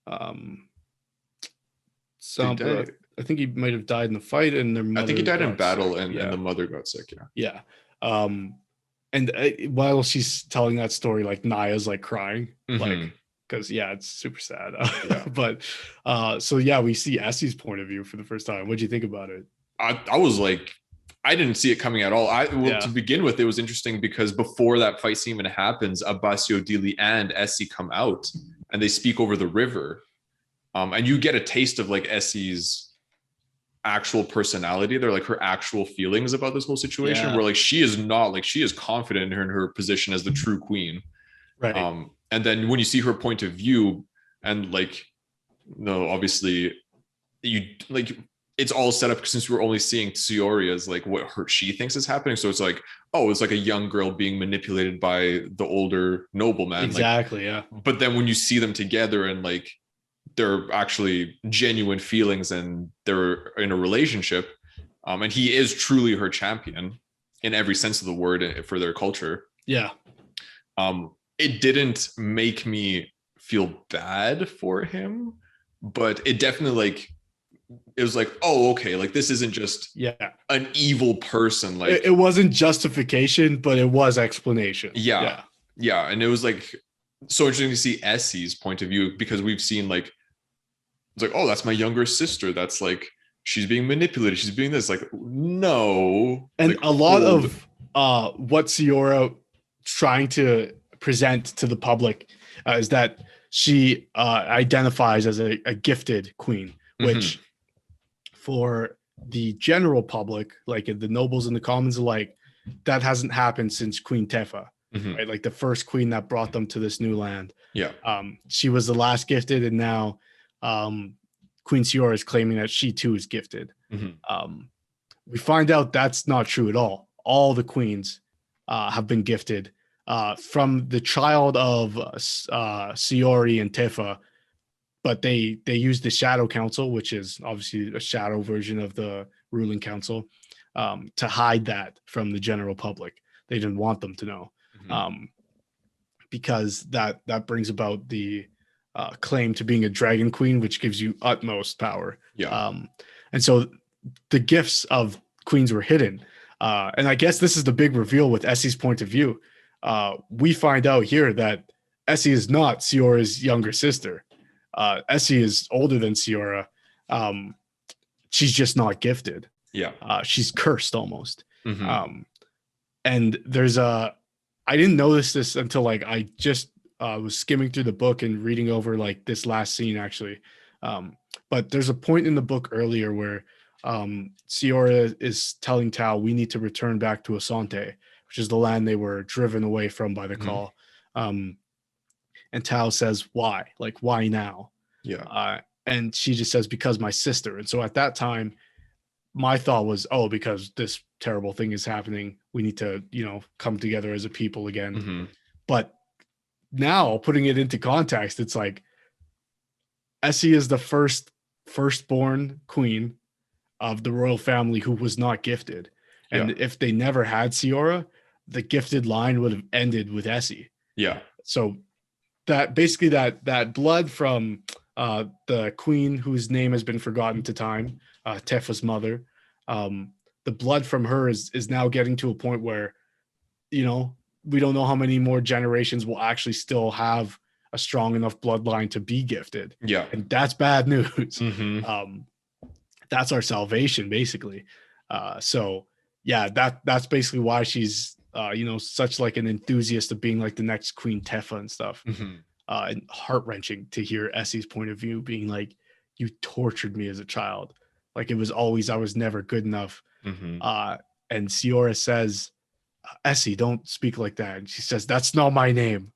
Speaker 1: um,
Speaker 2: Did he
Speaker 1: some.
Speaker 2: die?
Speaker 1: I think he might have died in the fight, and their
Speaker 2: I think he
Speaker 1: mother
Speaker 2: died in
Speaker 1: got sick.
Speaker 2: battle, and
Speaker 1: Yeah,
Speaker 2: the mother got sick. Yeah.
Speaker 1: yeah. Um, and while she's telling that story, like Naya's like crying, like
Speaker 2: Hmm.
Speaker 1: because yeah, it's super sad.
Speaker 2: Yeah.
Speaker 1: But so yeah, we see Essie's point of view for the first time. What do you think about it?
Speaker 2: I was like, I didn't see it coming at all. Well, to
Speaker 1: Yeah,
Speaker 2: begin with, it was interesting because before that fight scene even happens, Abbasio Dili and Essie come out and they speak over the river. And you get a taste of like Essie's actual personality. They're like her actual feelings about this whole situation,
Speaker 1: yeah,
Speaker 2: where like she is not like she is confident in her position as the true queen.
Speaker 1: right.
Speaker 2: And then when you see her point of view, and like, no, obviously you like it's all set up since we're only seeing Tsiori as like what she thinks is happening. So it's like, oh, it's like a young girl being manipulated by the older nobleman. Like,
Speaker 1: Exactly. Yeah.
Speaker 2: but then when you see them together and like they're actually genuine feelings and they're in a relationship, and he is truly her champion in every sense of the word for their culture.
Speaker 1: Yeah.
Speaker 2: It didn't make me feel bad for him, but it definitely like it was like, oh, okay, like this isn't just
Speaker 1: Yeah.
Speaker 2: an evil person. Like,
Speaker 1: It wasn't justification, but it was explanation.
Speaker 2: yeah,
Speaker 1: Yeah.
Speaker 2: yeah. And it was like so interesting to see Essie's point of view because we've seen like, it's like, oh, that's my younger sister. That's like, she's being manipulated. She's being this. Like, no.
Speaker 1: And
Speaker 2: Like,
Speaker 1: a lot
Speaker 2: hold.
Speaker 1: of what Ciora trying to present to the public is that she identifies as a gifted queen,
Speaker 2: Mm-hmm.
Speaker 1: which for the general public, like the nobles and the commons alike, that hasn't happened since Queen Tefa,
Speaker 2: Mhm.
Speaker 1: right? Like the first queen that brought them to this new land.
Speaker 2: Yeah.
Speaker 1: She was the last gifted, and now Queen Siora is claiming that she too is gifted.
Speaker 2: Mhm.
Speaker 1: We find out that's not true at all. All the queens have been gifted from the child of Siori and Tefa, but they use the Shadow Council, which is obviously a shadow version of the ruling council, to hide that from the general public. They didn't want them to know, because that brings about the claim to being a dragon queen, which gives you utmost power.
Speaker 2: Yeah.
Speaker 1: And so the gifts of queens were hidden. And I guess this is the big reveal with Essie's point of view. We find out here that Essie is not Siora's younger sister. Essie is older than Siora. She's just not gifted.
Speaker 2: Yeah.
Speaker 1: She's cursed almost.
Speaker 2: Mhm.
Speaker 1: And there's I didn't notice this until like I just was skimming through the book and reading over like this last scene actually. But there's a point in the book earlier where Siora is telling Tao, we need to return back to Asante, which is the land they were driven away from by the call. And Tao says, why? Like, why now?
Speaker 2: Yeah.
Speaker 1: And she just says, because my sister. And so at that time, my thought was, oh, because this terrible thing is happening, we need to, come together as a people again.
Speaker 2: Mhm.
Speaker 1: But now putting it into context, it's like Essie is the firstborn queen of the royal family who was not gifted. And
Speaker 2: Yeah.
Speaker 1: if they never had Siora, the gifted line would have ended with Essie.
Speaker 2: Yeah.
Speaker 1: So that basically that blood from the queen whose name has been forgotten to time, Tefa's mother, the blood from her is now getting to a point where, we don't know how many more generations will actually still have a strong enough bloodline to be gifted.
Speaker 2: Yeah.
Speaker 1: And that's bad news.
Speaker 2: Mhm.
Speaker 1: That's our salvation, basically. So yeah, that's basically why she's such like an enthusiast of being like the next Queen Tefa and stuff.
Speaker 2: Mhm.
Speaker 1: And heart-wrenching to hear Essie's point of view being like, you tortured me as a child. Like it was always, I was never good enough.
Speaker 2: Mhm.
Speaker 1: And Siora says, Essie, don't speak like that. And she says, that's not my name.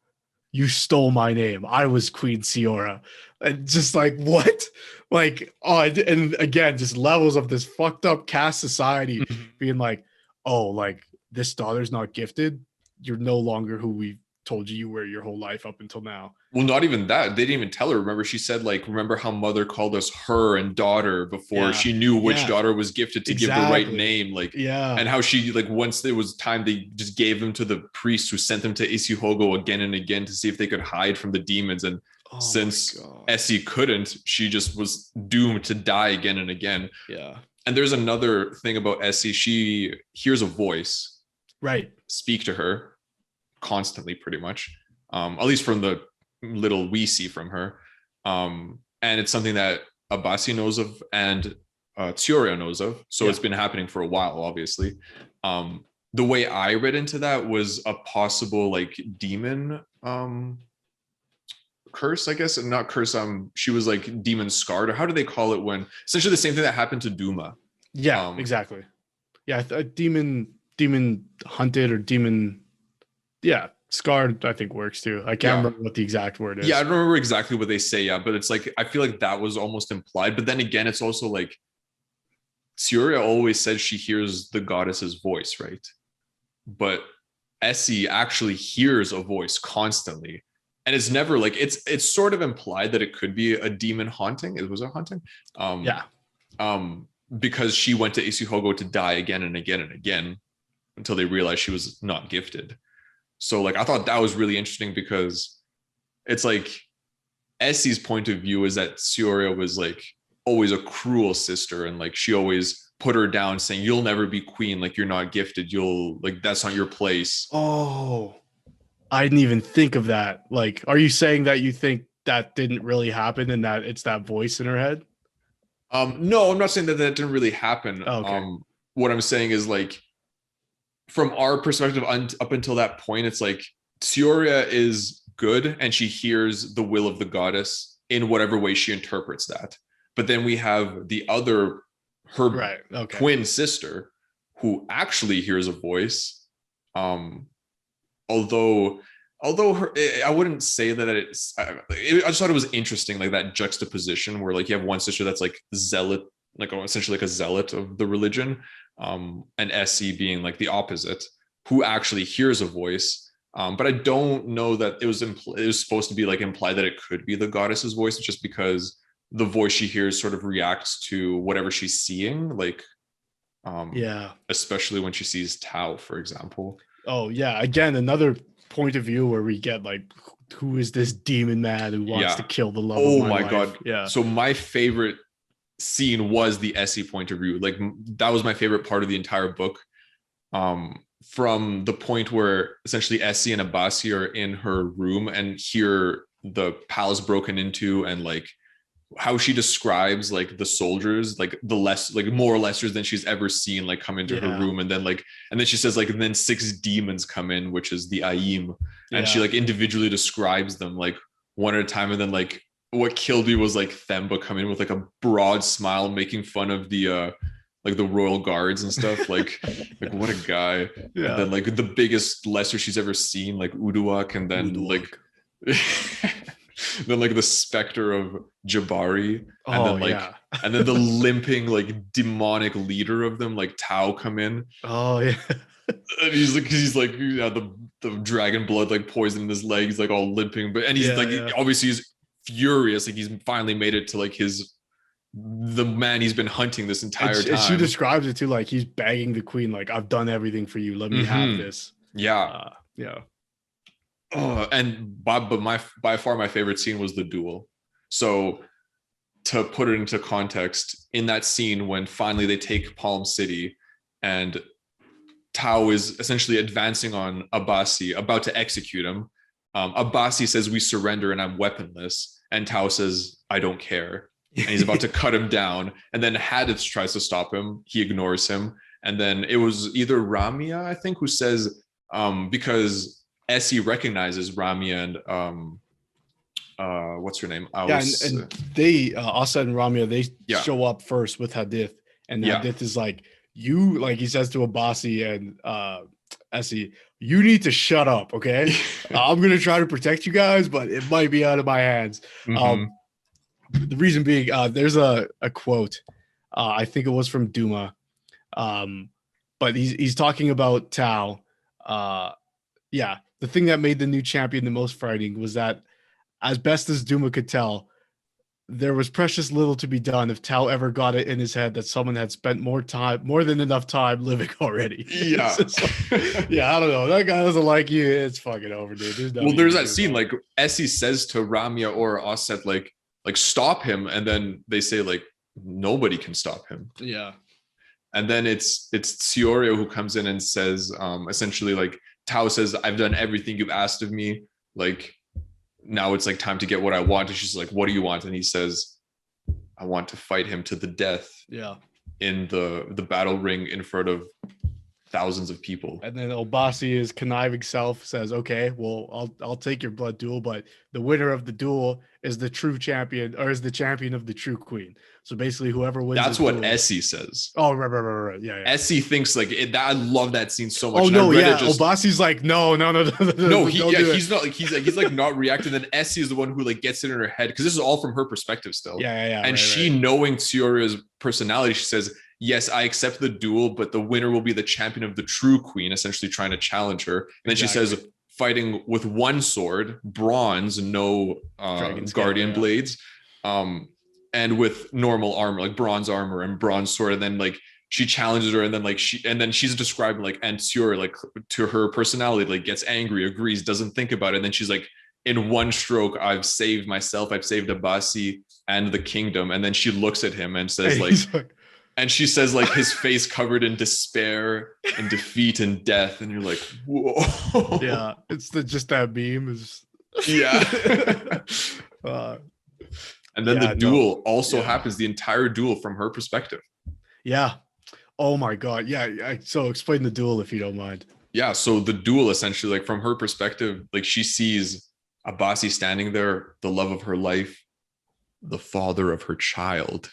Speaker 1: You stole my name. I was Queen Siora. And just like, what? Like, oh, and again, just levels of this fucked up caste society
Speaker 2: Mhm.
Speaker 1: being like, oh, like this daughter's not gifted. You're no longer who we told you were your whole life up until now.
Speaker 2: Well, not even that. They didn't even tell her. Remember, she said, like, remember how mother called us her and daughter before she knew which daughter was gifted to give the right name. Like, and how she, like, once it was time, they just gave them to the priest who sent them to Isihogo again and again to see if they could hide from the demons. And since Essie couldn't, she just was doomed to die again and again.
Speaker 1: Yeah.
Speaker 2: And there's another thing about Essie. She hears a voice,
Speaker 1: right,
Speaker 2: speak to her constantly, pretty much. At least from the little we see from her, and it's something that Abasi knows of and Tsuria knows of, so it's been happening for a while, obviously. The way I read into that was a possible like demon curse, I guess, and not curse. She was like demon scarred, or how do they call it, when essentially the same thing that happened to Duma.
Speaker 1: Exactly. Demon hunted, or demon scarred, I think works too. I can't remember what the exact word is.
Speaker 2: Yeah, I don't remember exactly what they say, but it's like, I feel like that was almost implied. But then again, it's also like Tsuria always says she hears the goddess's voice, right? But Essie actually hears a voice constantly. And it's never like, it's sort of implied that it could be a demon haunting. It was a haunting. Because she went to Isihogo to die again and again and again until they realized she was not gifted. So like, I thought that was really interesting, because it's like Essie's point of view is that Tsuria was like always a cruel sister, and like she always put her down, saying, you'll never be queen, like you're not gifted, you'll like, that's not your place.
Speaker 1: Oh, I didn't even think of that. Like, are you saying that you think that didn't really happen and that it's that voice in her head?
Speaker 2: No, I'm not saying that didn't really happen.
Speaker 1: Oh, okay.
Speaker 2: What I'm saying is, like, from our perspective up until that point, it's like Tsuria is good and she hears the will of the goddess in whatever way she interprets that. But then we have the other, her twin sister, who actually hears a voice Um, although her, I wouldn't say that I just thought it was interesting, like that juxtaposition where like you have one sister that's like zealot, like essentially like a zealot of the religion, and Essie being like the opposite, who actually hears a voice. But I don't know that it was supposed to be like implied that it could be the goddess's voice, just because the voice she hears sort of reacts to whatever she's seeing, like especially when she sees Tao, for example.
Speaker 1: Oh yeah, again another point of view where we get like, who is this demon man who wants to kill the love of my life?
Speaker 2: God.
Speaker 1: Yeah.
Speaker 2: So my favorite scene was the Essie point of view. Like that was my favorite part of the entire book. From the point where essentially Essie and Abasi are in her room and hear the palace broken into, and like how she describes like the soldiers, like the less, like more lessers than she's ever seen, like come into her room, and then she says like, and then 6 demons come in, which is the Aim, and she like individually describes them like one at a time, and then like what killed me was like Themba come in with like a broad smile, making fun of the like the royal guards and stuff, like what a guy. And then like the biggest lesser she's ever seen, like Uduak, and then like then like the specter of Jabari, and then like and then the limping like demonic leader of them, like Tao, come in. And he's like the dragon blood like poisoning his legs, like all limping, but and he's obviously he's furious, like he's finally made it to like the man he's been hunting this entire time.
Speaker 1: And she describes it too, like he's begging the queen, like, I've done everything for you, let me have this.
Speaker 2: And by far my favorite scene was the duel. So to put it into context, in that scene when finally they take Palm City and Tao is essentially advancing on Abasi, about to execute him, Abasi says, "We surrender and I'm weaponless," and Tao says, "I don't care." And he's about to cut him down, and then Hadith tries to stop him. He ignores him, and then it was either Ramia, I think, who says, because Essie recognizes Ramia and what's her name?
Speaker 1: And they Asa and Ramia, they show up first with Hadith, and Hadith is like, you, like he says to Abasi and Essie, you need to shut up, okay? I'm gonna try to protect you guys, but it might be out of my hands. The reason being, there's a quote, I think it was from Duma, but he's talking about Tao. The thing that made the new champion the most frightening was that, as best as Duma could tell, there was precious little to be done if Tao ever got it in his head that someone had spent more than enough time living already. I don't know. That guy doesn't like you. It's fucking over, dude.
Speaker 2: There's that scene, like Essie says to Ramia or Osset, like stop him, and then they say like nobody can stop him. And then it's Siorio who comes in and says, essentially like, Tao says, "I've done everything you've asked of me, like now it's like time to get what I want." And she's like, "What do you want?" And he says, "I want to fight him to the death in the battle ring in front of thousands of people."
Speaker 1: And then Obasi's conniving self says, "Okay, well, I'll take your blood duel, but the winner of the duel is the true champion, or is the champion of the true queen." So basically, whoever wins.
Speaker 2: That's what Essie says.
Speaker 1: Oh, right. Yeah.
Speaker 2: Essie thinks like it, I love that scene so much.
Speaker 1: Oh no, Obasi's like, no.
Speaker 2: No, he's not like he's like not reacting. Then Essie is the one who like gets it in her head, because this is all from her perspective still. And knowing Tsioria's personality, she says, "Yes, I accept the duel, but the winner will be the champion of the true queen," essentially trying to challenge her. And then she says, "Fighting with one sword, bronze, no guardian blades, and with normal armor, like bronze armor and bronze sword." And then like she challenges her, and then she's describing like, and Tsiori, like to her personality, like gets angry, agrees, doesn't think about it. And then she's like, "In one stroke, I've saved myself, I've saved Abasi and the kingdom." And then she looks at him and says like, and she says like, his face covered in despair and defeat and death. And you're like, whoa.
Speaker 1: Yeah, it's just that meme is.
Speaker 2: And then the duel also happens, the entire duel from her perspective.
Speaker 1: Yeah. Oh my God. Yeah. So explain the duel if you don't mind.
Speaker 2: Yeah. So the duel essentially, like from her perspective, like she sees Abasi standing there, the love of her life, the father of her child.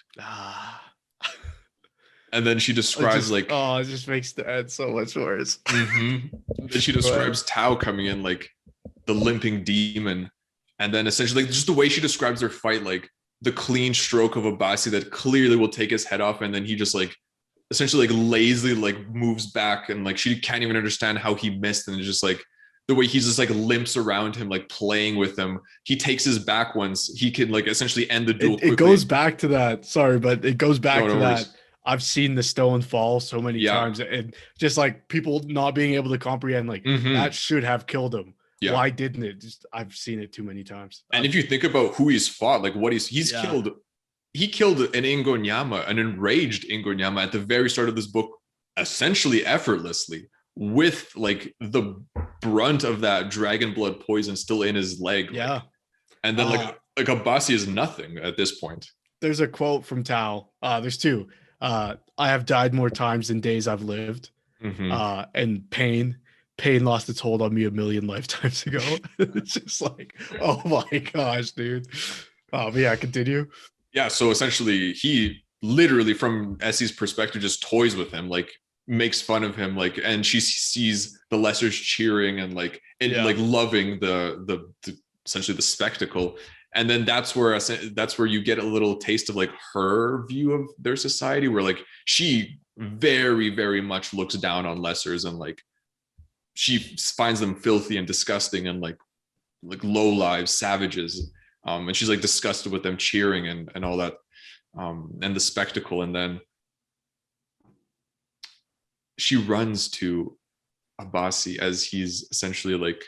Speaker 2: And then she describes like,
Speaker 1: oh, it just makes the end so much worse.
Speaker 2: Then she describes Tao coming in like the limping demon, and then essentially like, just the way she describes their fight, like the clean stroke of Abasi that clearly will take his head off, and then he just like essentially like lazily like moves back, and like she can't even understand how he missed, and it's just like the way he's just like limps around him, like playing with him. He takes his back once. He can like essentially end the duel.
Speaker 1: It goes back to that. Sorry, but it goes back to that.
Speaker 2: Worries.
Speaker 1: I've seen the stone fall so many
Speaker 2: Yeah.
Speaker 1: times, and just like people not being able to comprehend, like that should have killed him.
Speaker 2: Yeah.
Speaker 1: Why didn't it? Just I've seen it too many times.
Speaker 2: And if you think about who he's fought, like what he's killed, he killed an Ingonyama, an enraged Ingonyama at the very start of this book, essentially effortlessly, with like the brunt of that dragon blood poison still in his leg.
Speaker 1: Yeah.
Speaker 2: Like, and then like Abasi is nothing at this point.
Speaker 1: There's a quote from Tao. There's two. I have died more times than days I've lived. And pain lost its hold on me a million lifetimes ago. It's just like, oh my gosh, dude. But yeah, continue.
Speaker 2: Yeah, so essentially he literally from Essie's perspective just toys with him, like makes fun of him, like, and she sees the lessers cheering and like like loving the essentially the spectacle. And then that's where you get a little taste of like her view of their society, where like she very, very much looks down on lessers, and like she finds them filthy and disgusting and like low lives, savages. And she's like disgusted with them cheering and all that, and the spectacle. And then she runs to Abasi as he's essentially like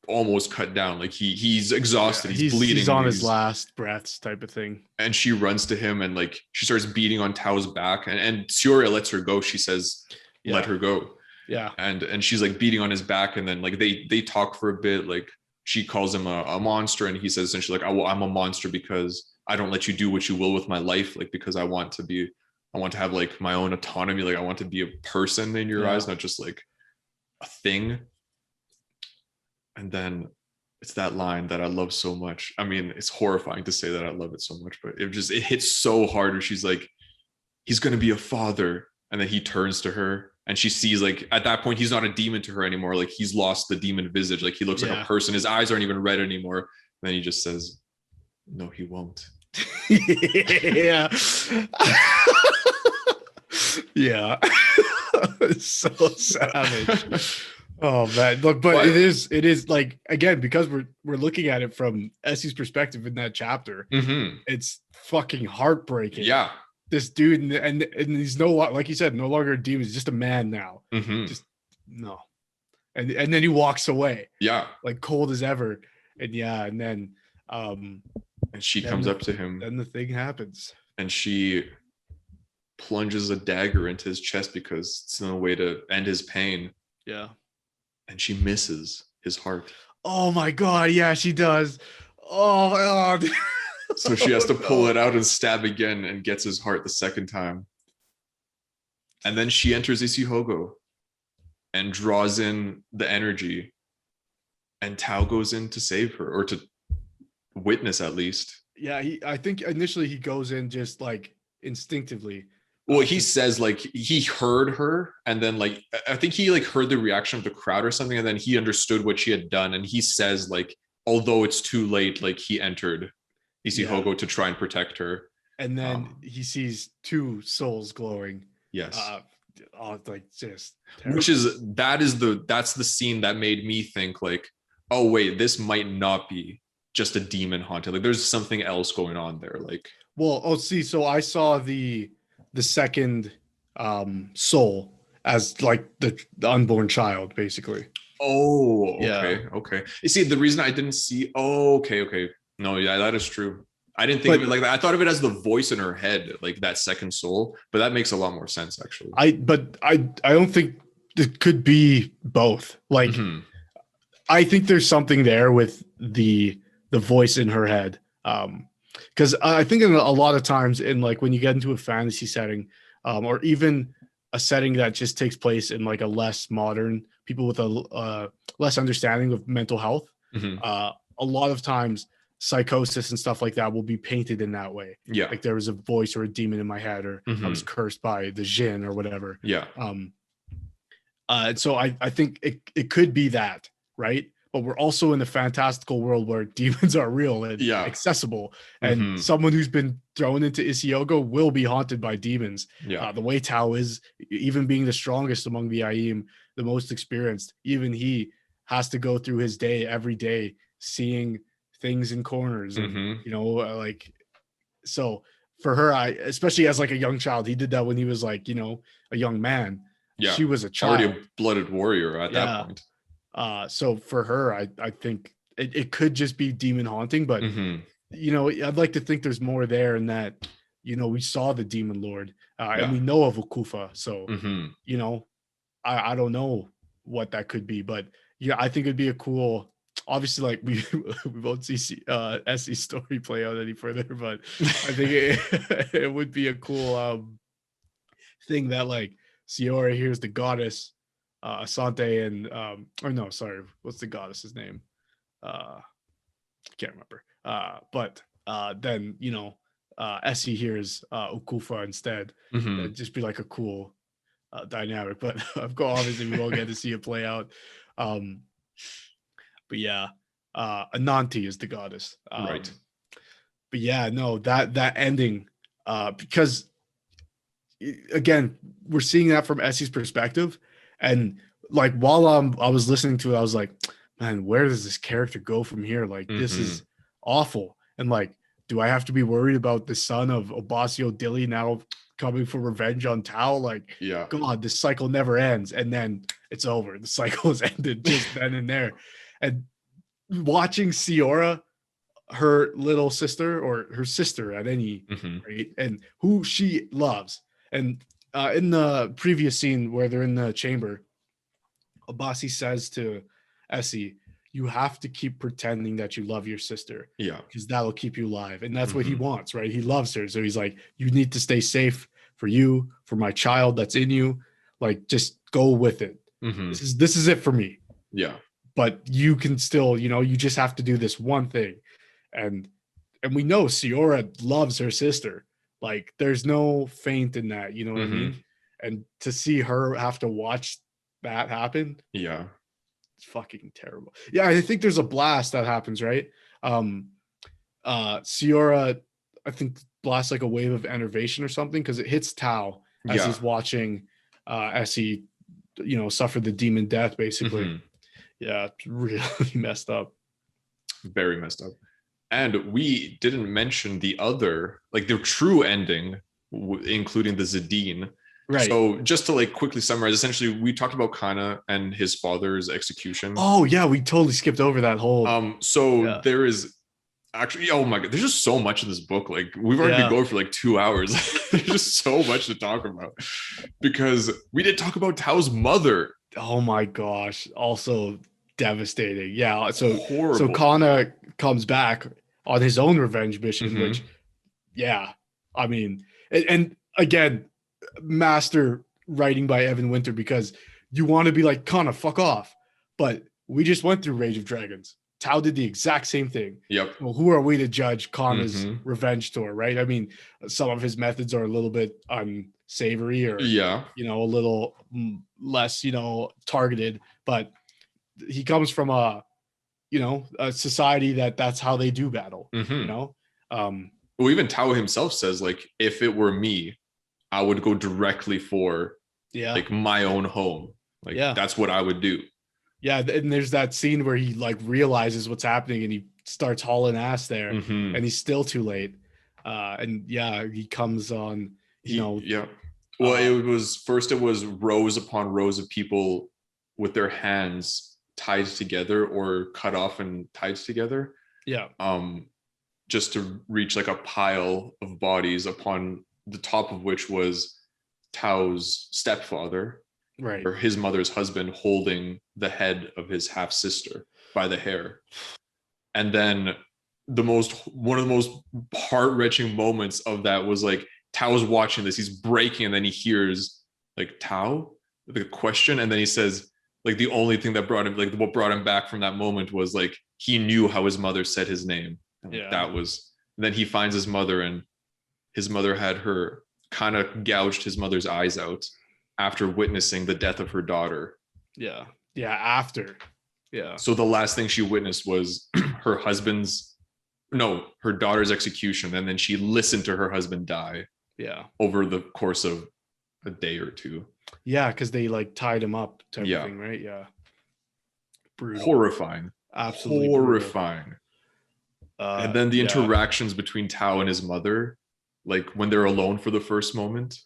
Speaker 2: almost cut down, like he's exhausted, he's bleeding,
Speaker 1: he's on his last breaths type of thing. And
Speaker 2: she runs to him and like she starts beating on Tao's back, and Sioria lets her go. She says, let her go.
Speaker 1: Yeah.
Speaker 2: And she's like beating on his back, and then like they talk for a bit. Like she calls him a monster, and he says essentially like, I'm a monster because I don't let you do what you will with my life, like because I want to have like my own autonomy, like I want to be a person in your eyes, not just like a thing. And then it's that line that I love so much. I mean, it's horrifying to say that I love it so much, but it hits so hard where she's like, he's going to be a father. And then he turns to her and she sees like, at that point, he's not a demon to her anymore. Like he's lost the demon visage. Like he looks like a person. His eyes aren't even red anymore. And then he just says, no, he won't.
Speaker 1: Yeah. Yeah. It's so savage. Oh man, look, but it is like, again, because we're looking at it from Essie's perspective in that chapter, it's fucking heartbreaking.
Speaker 2: Yeah,
Speaker 1: this dude, and he's like you said, no longer a demon, he's just a man now. Just no, and then he walks away. Yeah, like cold as ever, and then and
Speaker 2: she comes up to him.
Speaker 1: Then the thing happens,
Speaker 2: and she plunges a dagger into his chest because it's no way to end his pain.
Speaker 1: Yeah.
Speaker 2: And she misses his heart.
Speaker 1: Oh my god, yeah, she does. Oh my god.
Speaker 2: So she has to pull it out and stab again and gets his heart the second time. And then she enters Isihogo and draws in the energy. And Tao goes in to save her, or to witness at least.
Speaker 1: Yeah, I think initially he goes in just like instinctively.
Speaker 2: Well, he says like he heard her, and then like I think he like heard the reaction of the crowd or something, and then he understood what she had done, and he says like, although it's too late, like he entered Isihogo to try and protect her.
Speaker 1: And then he sees two souls glowing.
Speaker 2: Yes.
Speaker 1: Like just terrible.
Speaker 2: That's the scene that made me think like, oh wait, this might not be just a demon haunted. Like there's something else going on there. Like,
Speaker 1: well, so I saw the second soul as like the unborn child, basically.
Speaker 2: Oh, okay. You see, the reason I didn't see, okay. No, yeah, that is true. I didn't think of it like that. I thought of it as the voice in her head, like that second soul, but that makes a lot more sense actually.
Speaker 1: I don't think it could be both. Like I think there's something there with the voice in her head. Because I think in a lot of times in like when you get into a fantasy setting, or even a setting that just takes place in like a less modern, people with a less understanding of mental health, a lot of times psychosis and stuff like that will be painted in that way.
Speaker 2: Yeah.
Speaker 1: Like there was a voice or a demon in my head, or I was cursed by the Jinn or whatever.
Speaker 2: Yeah.
Speaker 1: And so I think it could be that, right? But we're also in a fantastical world where demons are real and accessible. And someone who's been thrown into Isiogo will be haunted by demons.
Speaker 2: Yeah.
Speaker 1: The way Tao is, even being the strongest among the Aim, the most experienced, even he has to go through his day every day, seeing things in corners. And, you know, like, so for her, especially as like a young child, he did that when he was like, you know, a young man.
Speaker 2: Yeah.
Speaker 1: She was a child.
Speaker 2: Already a blooded warrior at that point.
Speaker 1: So for her, I think it could just be demon haunting, but you know, I'd like to think there's more there in that, you know, we saw the demon lord and we know of Ukufa. So, you know, I don't know what that could be, but yeah, I think it'd be a cool, obviously, like we won't see Essie's story play out any further, but I think it would be a cool thing that like Siora hears the goddess Asante and or no, sorry, what's the goddess's name? Can't remember. But then, you know, Essie hears Ukufa instead. That'd just be like a cool dynamic. But of course, obviously, we won't get to see it play out. But yeah, Ananti is the goddess.
Speaker 2: Right.
Speaker 1: But yeah, no, that ending, because again, we're seeing that from Essie's perspective. And like while I was listening to it, I was like, man, where does this character go from here? Like, this is awful. And like, do I have to be worried about the son of Obasio Dilly now coming for revenge on Tao? Like, God, this cycle never ends. And then it's over. The cycle is ended just then and there. And watching Siora, her little sister or her sister at any rate, and who she loves. And in the previous scene where they're in the chamber, Abasi says to Essie, you have to keep pretending that you love your sister. Yeah. Because that'll keep you alive. And that's what he wants, right? He loves her. So he's like, you need to stay safe for you, for my child that's in you. Like, just go with it. This is it for me. Yeah. But you can still, you know, you just have to do this one thing. And we know Siora loves her sister. Like, there's no feint in that, you know what I mean? And to see her have to watch that happen, it's fucking terrible. Yeah, I think there's a blast that happens, right? Siora, I think, blasts like a wave of enervation or something because it hits Tao as he's watching Essie, you know, suffer the demon death, basically. Yeah, it's really messed up.
Speaker 2: Very messed up. And we didn't mention the other, like the true ending, including the Zadine. Right. So just to like quickly summarize, essentially, we talked about Kana and his father's execution.
Speaker 1: Oh yeah, we totally skipped over that whole.
Speaker 2: There is actually, oh my God, there's just so much in this book. Like we've already been going for like 2 hours. There's just so much to talk about because we did talk about Tao's mother.
Speaker 1: Oh my gosh, also devastating. Yeah, so horrible. So Kana comes back on his own revenge mission, which, I mean, and again, master writing by Evan Winter, because you want to be like, Kana, fuck off. But we just went through Rage of Dragons. Tao did the exact same thing. Yep. Well, who are we to judge Kana's revenge tour, right? I mean, some of his methods are a little bit unsavory or, you know, a little less, you know, targeted, but he comes from a society that's how they do battle, you know?
Speaker 2: Well, even Tao himself says, like, if it were me, I would go directly for like my own home. Like, that's what I would do.
Speaker 1: Yeah. And there's that scene where he like realizes what's happening and he starts hauling ass there and he's still too late. And he comes on,
Speaker 2: Well, it was rows upon rows of people with their hands tied together or cut off and tied together. Yeah. Just to reach like a pile of bodies upon the top of which was Tao's stepfather, right, or his mother's husband, holding the head of his half sister by the hair. And then one of the most heart-wrenching moments of that was like Tao's watching this, he's breaking, and then he hears like Tao, the question, and then he says like the only thing that brought him, like what brought him back from that moment was like he knew how his mother said his name, And
Speaker 1: Yeah.
Speaker 2: that was, then he finds his mother, and his mother had her kind of gouged his mother's eyes out after witnessing the death of her daughter.
Speaker 1: Yeah. Yeah. After. Yeah.
Speaker 2: So the last thing she witnessed was her her daughter's execution. And then she listened to her husband die.
Speaker 1: Yeah.
Speaker 2: Over the course of a day or two.
Speaker 1: Yeah. Cause they like tied him up to everything, right? Yeah. Brutal.
Speaker 2: Horrifying.
Speaker 1: Absolutely
Speaker 2: horrifying. And then the
Speaker 1: yeah.
Speaker 2: interactions between Tao and his mother, like when they're alone for the first moment.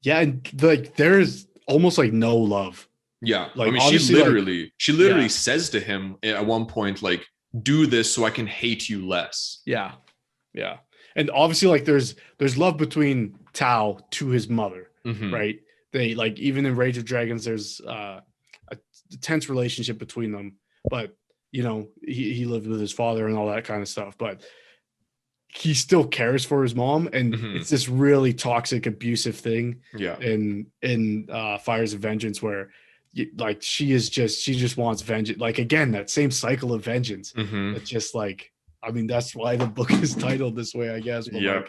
Speaker 1: Yeah, and like there's almost like no love.
Speaker 2: Yeah,
Speaker 1: like
Speaker 2: I mean, she literally says to him at one point, like, "Do this so I can hate you less."
Speaker 1: Yeah, yeah, and obviously, like there's love between Tao to his mother, right? They like even in Rage of Dragons, there's a tense relationship between them, but you know he lived with his father and all that kind of stuff, but he still cares for his mom, and it's this really toxic, abusive thing.
Speaker 2: Yeah.
Speaker 1: In Fires of Vengeance, where like she just wants vengeance. Like again, that same cycle of vengeance. It's just like, I mean, that's why the book is titled this way, I guess. But
Speaker 2: yeah.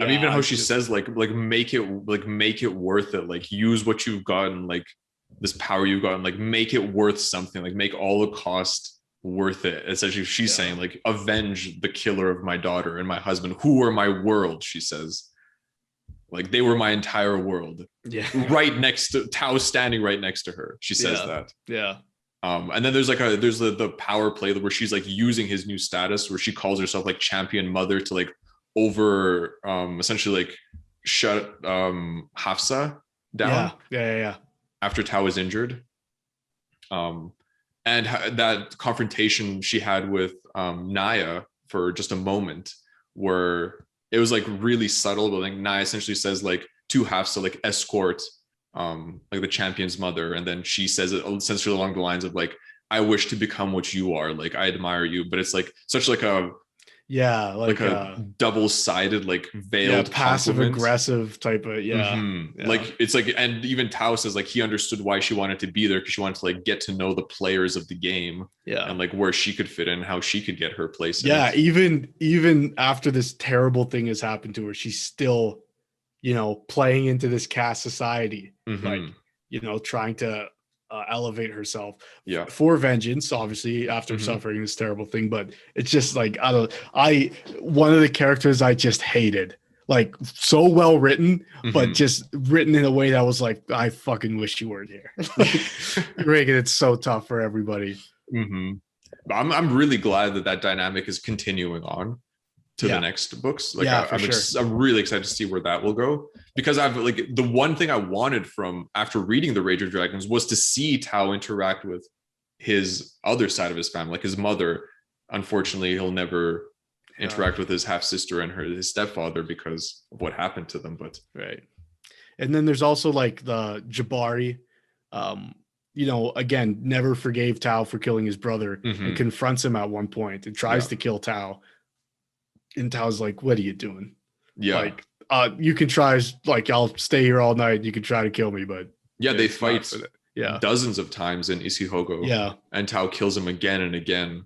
Speaker 2: I mean, even how she says like make it worth it. Like use what you've gotten, like this power you've gotten, like make it worth something. Like make all the cost worth it. Essentially, she's saying like avenge the killer of my daughter and my husband, who were my world. She says, like they were my entire world.
Speaker 1: Yeah,
Speaker 2: right next to Tao, standing right next to her. She says that.
Speaker 1: Yeah.
Speaker 2: And then there's the power play where she's like using his new status, where she calls herself like champion mother to like over essentially like shut Hafsa down.
Speaker 1: Yeah.
Speaker 2: After Tao was injured. And that confrontation she had with Naya for just a moment, where it was like really subtle, but like Naya essentially says like to Hafsa, like escort like the champion's mother, and then she says it essentially along the lines of like, I wish to become what you are, like I admire you, but it's like such like a like a double-sided, like veiled
Speaker 1: passive aggressive type of
Speaker 2: like it's like, and even Tao says like he understood why she wanted to be there, because she wanted to like get to know the players of the game, and like where she could fit in, how she could get her place in it.
Speaker 1: even after this terrible thing has happened to her, she's still, you know, playing into this caste society, like, you know, trying to elevate herself for vengeance, obviously after suffering this terrible thing. But it's just like, one of the characters I just hated, like so well written, but just written in a way that was like, I fucking wish you weren't here. You're making it so tough for everybody.
Speaker 2: I'm really glad that dynamic is continuing on to the next books. Like I'm really excited to see where that will go, because I've like, the one thing I wanted from after reading the Rage of Dragons was to see Tao interact with his other side of his family, like his mother. Unfortunately, he'll never interact with his half sister and his stepfather because of what happened to them. But
Speaker 1: and then there's also like the Jabari, you know, again, never forgave Tao for killing his brother, and confronts him at one point and tries to kill Tao. And Tao's like, what are you doing? Like, you can try, like, I'll stay here all night. You can try to kill me, but
Speaker 2: they fight dozens of times in Isihogo. And Tao kills him again and again.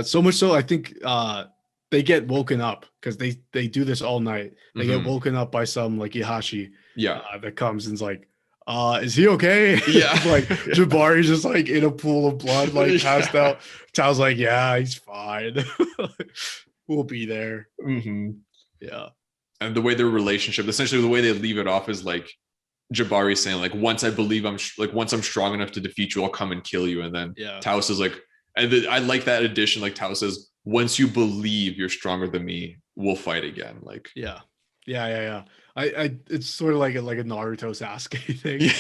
Speaker 1: So much so, I think they get woken up, because they do this all night. They get woken up by some like Ihashi that comes and's like, is he okay? Like Jabari's just like in a pool of blood, like passed out. Tao's like, yeah, he's fine. We'll be there.
Speaker 2: And the way their relationship, essentially the way they leave it off, is like Jabari saying like, once I believe once I'm strong enough to defeat you, I'll come and kill you. And then Tao says like, and I like that addition, like Tao says, once you believe you're stronger than me, we'll fight again. Like I it's sort of like a Naruto Sasuke thing.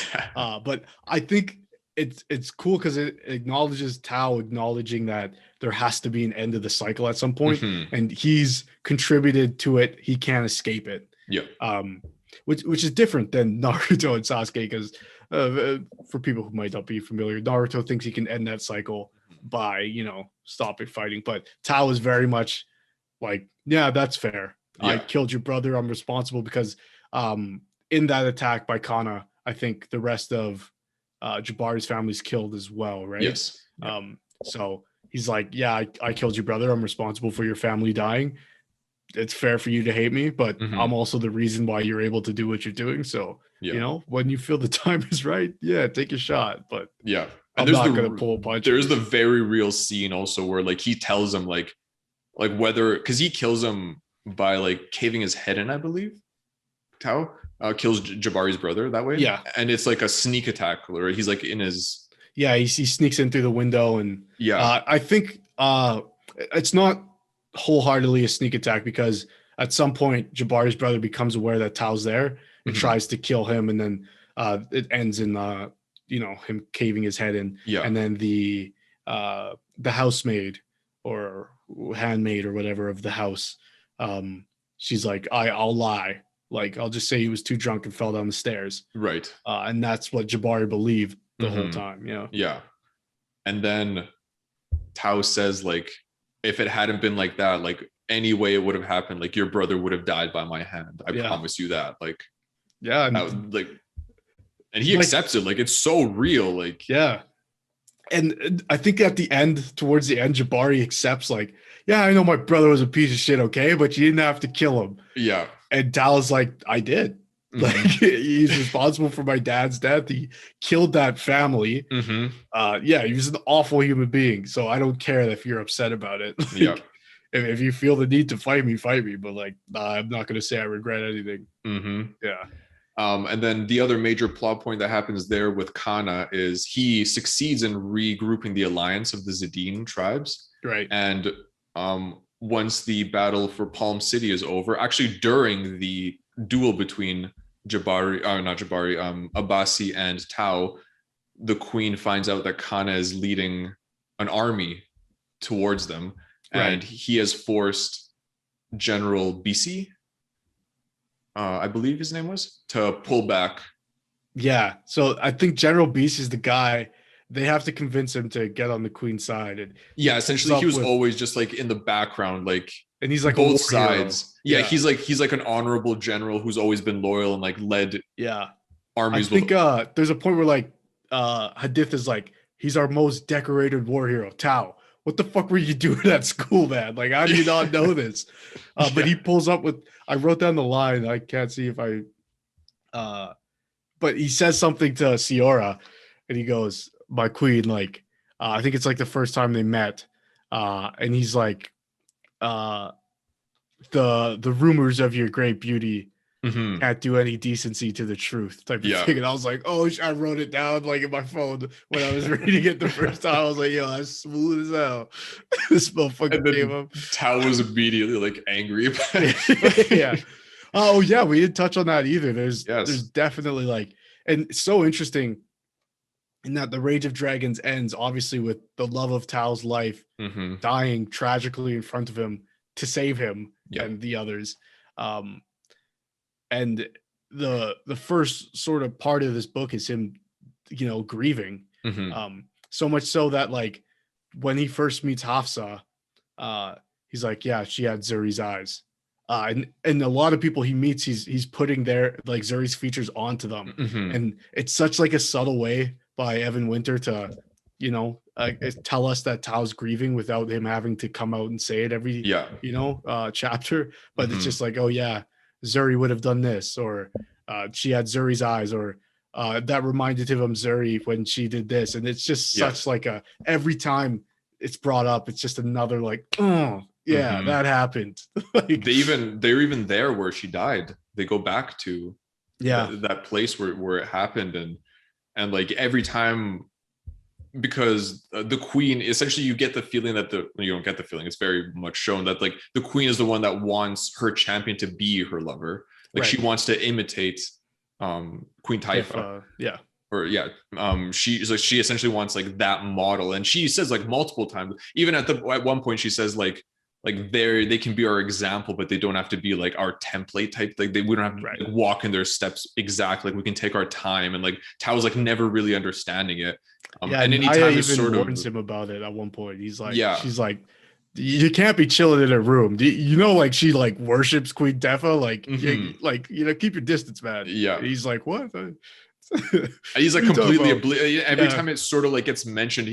Speaker 2: But I think it's cool because it acknowledges Tao acknowledging that there has to be an end of the cycle at some point, and he's contributed to it. He can't escape it. Which is different than Naruto and Sasuke, because for people who might not be familiar, Naruto thinks he can end that cycle by, you know, stopping fighting, but Tao is very much like, yeah, that's fair. I killed your brother. I'm responsible, because in that attack by Kana, I think the rest of Jabari's family's killed as well, right? Yes.
Speaker 1: So he's like, yeah, I killed your brother. I'm responsible for your family dying. It's fair for you to hate me, but
Speaker 2: Mhm.
Speaker 1: I'm also the reason why you're able to do what you're doing. So,
Speaker 2: Yeah.
Speaker 1: when you feel the time is right, yeah, take a shot. But
Speaker 2: Yeah. And
Speaker 1: I'm not gonna pull
Speaker 2: there's the
Speaker 1: punches.
Speaker 2: very real scene also where like he tells him like whether because he kills him by like caving his head in, I believe. Tao kills Jabari's brother that way,
Speaker 1: Yeah,
Speaker 2: and it's like a sneak attack where he's like in his
Speaker 1: yeah, he sneaks in through the window, and
Speaker 2: yeah.
Speaker 1: I think it's not wholeheartedly a sneak attack because at some point Jabari's brother becomes aware that Tao's there and
Speaker 2: Mhm.
Speaker 1: tries to kill him, and then it ends in him caving his head in,
Speaker 2: Yeah.
Speaker 1: and then the housemaid or handmaid or whatever of the house, she's like, I'll lie, like I'll just say he was too drunk and fell down the stairs,
Speaker 2: Right.
Speaker 1: and that's what Jabari believed the whole
Speaker 2: Mhm.
Speaker 1: time.
Speaker 2: Yeah. And then Tao says like if it hadn't been like that, like any way it would have happened, like your brother would have died by my hand. I
Speaker 1: Yeah,
Speaker 2: promise you that. Like
Speaker 1: yeah,
Speaker 2: like and he
Speaker 1: like
Speaker 2: accepts it. Like it's so real. Like
Speaker 1: yeah. And I think at the end, towards the end, Jabari accepts, like, yeah, I know my brother was a piece of shit, okay, but you didn't have to kill him.
Speaker 2: yeah.
Speaker 1: And Dal's like, I did. Like,
Speaker 2: Mm-hmm.
Speaker 1: he's responsible for my dad's death. He killed that family.
Speaker 2: Mm-hmm.
Speaker 1: Yeah, he was an awful human being. So I don't care if you're upset about it.
Speaker 2: Yeah.
Speaker 1: Like, if you feel the need to fight me, fight me. But like, nah, I'm not gonna say I regret anything.
Speaker 2: Mm-hmm.
Speaker 1: Yeah.
Speaker 2: And then the other major plot point that happens there with Kana is he succeeds in regrouping the alliance of the Zidane tribes.
Speaker 1: Right.
Speaker 2: And once the battle for Palm City is over, actually during the duel between not Jabari, Abasi and Tao, the queen finds out that Kana is leading an army towards them. And
Speaker 1: Right.
Speaker 2: he has forced General BC, I believe his name was, to pull back.
Speaker 1: Yeah. So I think General Beast is the guy. They have to convince him to get on the Queen's side. And
Speaker 2: Yeah,
Speaker 1: he teams
Speaker 2: essentially he
Speaker 1: up
Speaker 2: was
Speaker 1: with,
Speaker 2: always just like in the background, like
Speaker 1: and he's like a
Speaker 2: both
Speaker 1: war hero.
Speaker 2: sides. Yeah,
Speaker 1: Yeah.
Speaker 2: he's like an honorable general who's always been loyal and like led
Speaker 1: Yeah. I
Speaker 2: armies with.
Speaker 1: think there's a point where like Hadith is like, he's our most decorated war hero, Tao. What the fuck were you doing at school, man? Like, how do you not know this? But
Speaker 2: Yeah.
Speaker 1: he pulls up with, I wrote down the line. I can't see if but he says something to Ciora, and he goes, "My queen." Like, I think it's like the first time they met, and he's like, uh, the rumors of your great beauty
Speaker 2: Mhm.
Speaker 1: can't do any decency to the truth," type of
Speaker 2: Yeah.
Speaker 1: thing. And I was like, "Oh, I wrote it down like in my phone when I was reading it the first time." I was like, "Yo, that's smooth as hell." This motherfucker
Speaker 2: And
Speaker 1: came
Speaker 2: then
Speaker 1: up.
Speaker 2: Tao was immediately like angry about it.
Speaker 1: Yeah. Oh yeah, we didn't touch on that either. There's
Speaker 2: Yes.
Speaker 1: definitely like, and it's so interesting in that the Rage of Dragons ends obviously with the love of Tao's life
Speaker 2: Mm-hmm.
Speaker 1: dying tragically in front of him to save him
Speaker 2: Yep.
Speaker 1: and the others. Um, and the first sort of part of this book is him, grieving.
Speaker 2: Mm-hmm.
Speaker 1: So much so that like when he first meets Hafsa, uh, he's like, yeah, she had Zuri's eyes. And a lot of people he meets, he's putting their like Zuri's features onto them,
Speaker 2: Mm-hmm.
Speaker 1: and it's such like a subtle way by Evan Winter to, tell us that Tao's grieving without him having to come out and say it every,
Speaker 2: Yeah.
Speaker 1: chapter. But it's
Speaker 2: Mm-hmm.
Speaker 1: just like, oh yeah, Zuri would have done this, or she had Zuri's eyes, or that reminded him of Zuri when she did this, and it's just
Speaker 2: Yeah.
Speaker 1: such like a every time it's brought up, it's just another like, oh yeah,
Speaker 2: Mm-hmm.
Speaker 1: that happened. Like,
Speaker 2: they're even there where she died. They go back to
Speaker 1: yeah,
Speaker 2: that place where it happened, and like every time, because the queen, essentially you get the feeling that you don't get the feeling, it's very much shown that like the queen is the one that wants her champion to be her lover, like
Speaker 1: right.
Speaker 2: she wants to imitate Queen Taifa.
Speaker 1: Yeah,
Speaker 2: Or yeah, she essentially wants like that model, and she says like multiple times, even at one point she says like they can be our example, but they don't have to be like our template type. Like we don't have to
Speaker 1: right.
Speaker 2: like, walk in their steps exactly. Like we can take our time, and like Tao's like never really understanding it.
Speaker 1: Yeah,
Speaker 2: and
Speaker 1: Naya
Speaker 2: anytime
Speaker 1: even
Speaker 2: it's sort
Speaker 1: warns
Speaker 2: of
Speaker 1: him about it at one point. He's like,
Speaker 2: yeah,
Speaker 1: she's like, you can't be chilling in a room. Like she like worships Queen Defa. Like,
Speaker 2: mm-hmm.
Speaker 1: keep your distance, man.
Speaker 2: Yeah.
Speaker 1: And he's like, what?
Speaker 2: He's like
Speaker 1: What are you talking
Speaker 2: completely
Speaker 1: about?
Speaker 2: every
Speaker 1: Yeah.
Speaker 2: time it sort of like gets mentioned,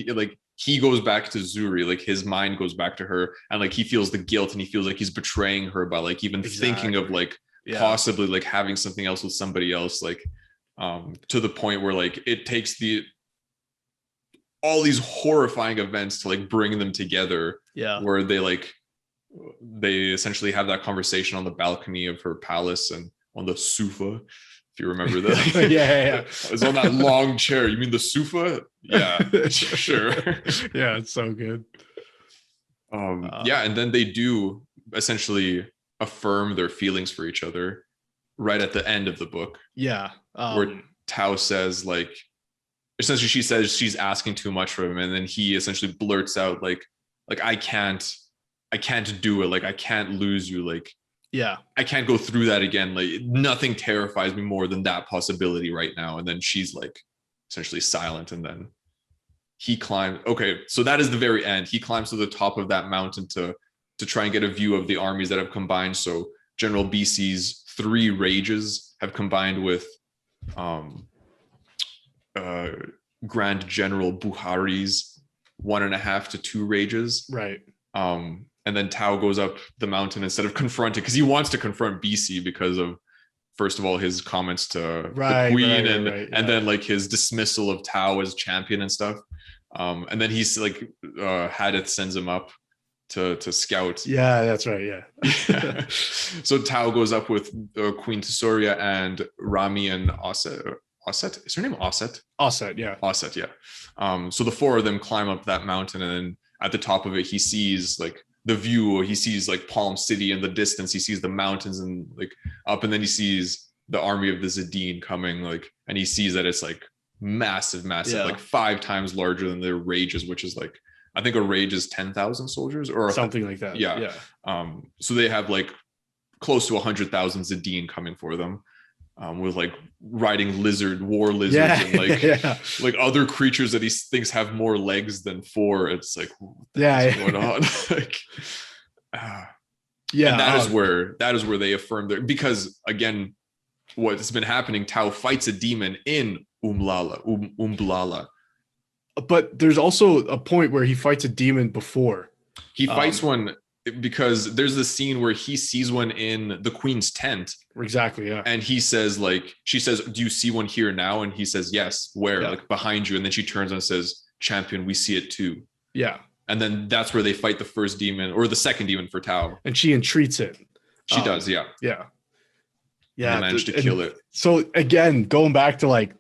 Speaker 2: he goes back to Zuri, like his mind goes back to her, and like he feels the guilt and he feels like he's betraying her by like even thinking of
Speaker 1: Exactly.
Speaker 2: like
Speaker 1: Yeah.
Speaker 2: possibly like having something else with somebody else, like to the point where like it takes all these horrifying events to like bring them together,
Speaker 1: Yeah.
Speaker 2: where they essentially have that conversation on the balcony of her palace and on the sofa, if you remember that.
Speaker 1: Yeah.
Speaker 2: It's on that long chair. You mean the sofa? Yeah, sure.
Speaker 1: Yeah, it's so good.
Speaker 2: Yeah, and then they do essentially affirm their feelings for each other right at the end of the book,
Speaker 1: Yeah.
Speaker 2: where Tao says like, essentially she says she's asking too much from him, and then he essentially blurts out like I can't do it, like I can't lose you, like
Speaker 1: yeah.
Speaker 2: I can't go through that again, like nothing terrifies me more than that possibility right now. And then she's like essentially silent, and then he climbs. Okay, so that is the very end. He climbs to the top of that mountain to try and get a view of the armies that have combined. So General BC's 3 rages have combined with uh, Grand General Buhari's 1.5 to 2 rages.
Speaker 1: Right.
Speaker 2: And then Tao goes up the mountain instead of confronting, because he wants to confront BC because of, first of all, his comments to the queen, and then like his dismissal of Tao as champion and stuff. And then he's like, Hadith sends him up to scout.
Speaker 1: Yeah, that's right. Yeah.
Speaker 2: So Tao goes up with Queen Tesoria and Rami and Osset. Is her name Osset?
Speaker 1: Osset, yeah.
Speaker 2: Osset, yeah. So the 4 of them climb up that mountain, and then at the top of it, he sees like the view. He sees like Palm City in the distance. He sees the mountains and like up, and then he sees the army of the Zadine coming, like, and he sees that it's like massive, like 5 times larger than their rages, which is like, I think a rage is 10,000 soldiers or
Speaker 1: something like that.
Speaker 2: Yeah. So they have like close to 100,000 Zadine coming for them. With like riding war lizards, and like like other creatures that he thinks have more legs than 4. It's like, what's going on? Like, and that is where they affirm their, because again, what's been happening, Tao fights a demon in Umblala.
Speaker 1: But there's also a point where he fights a demon before.
Speaker 2: He fights one, because there's the scene where he sees one in the queen's tent.
Speaker 1: Exactly, yeah.
Speaker 2: And he says, like, she says, do you see one here now? And he says, yes. Where? Yeah. Like, behind you. And then she turns and says, champion, we see it too.
Speaker 1: Yeah.
Speaker 2: And then that's where they fight the first demon, or the second demon for Tao.
Speaker 1: And she entreats it.
Speaker 2: She does, yeah.
Speaker 1: Yeah.
Speaker 2: Yeah. And they managed to kill it.
Speaker 1: So again, going back to like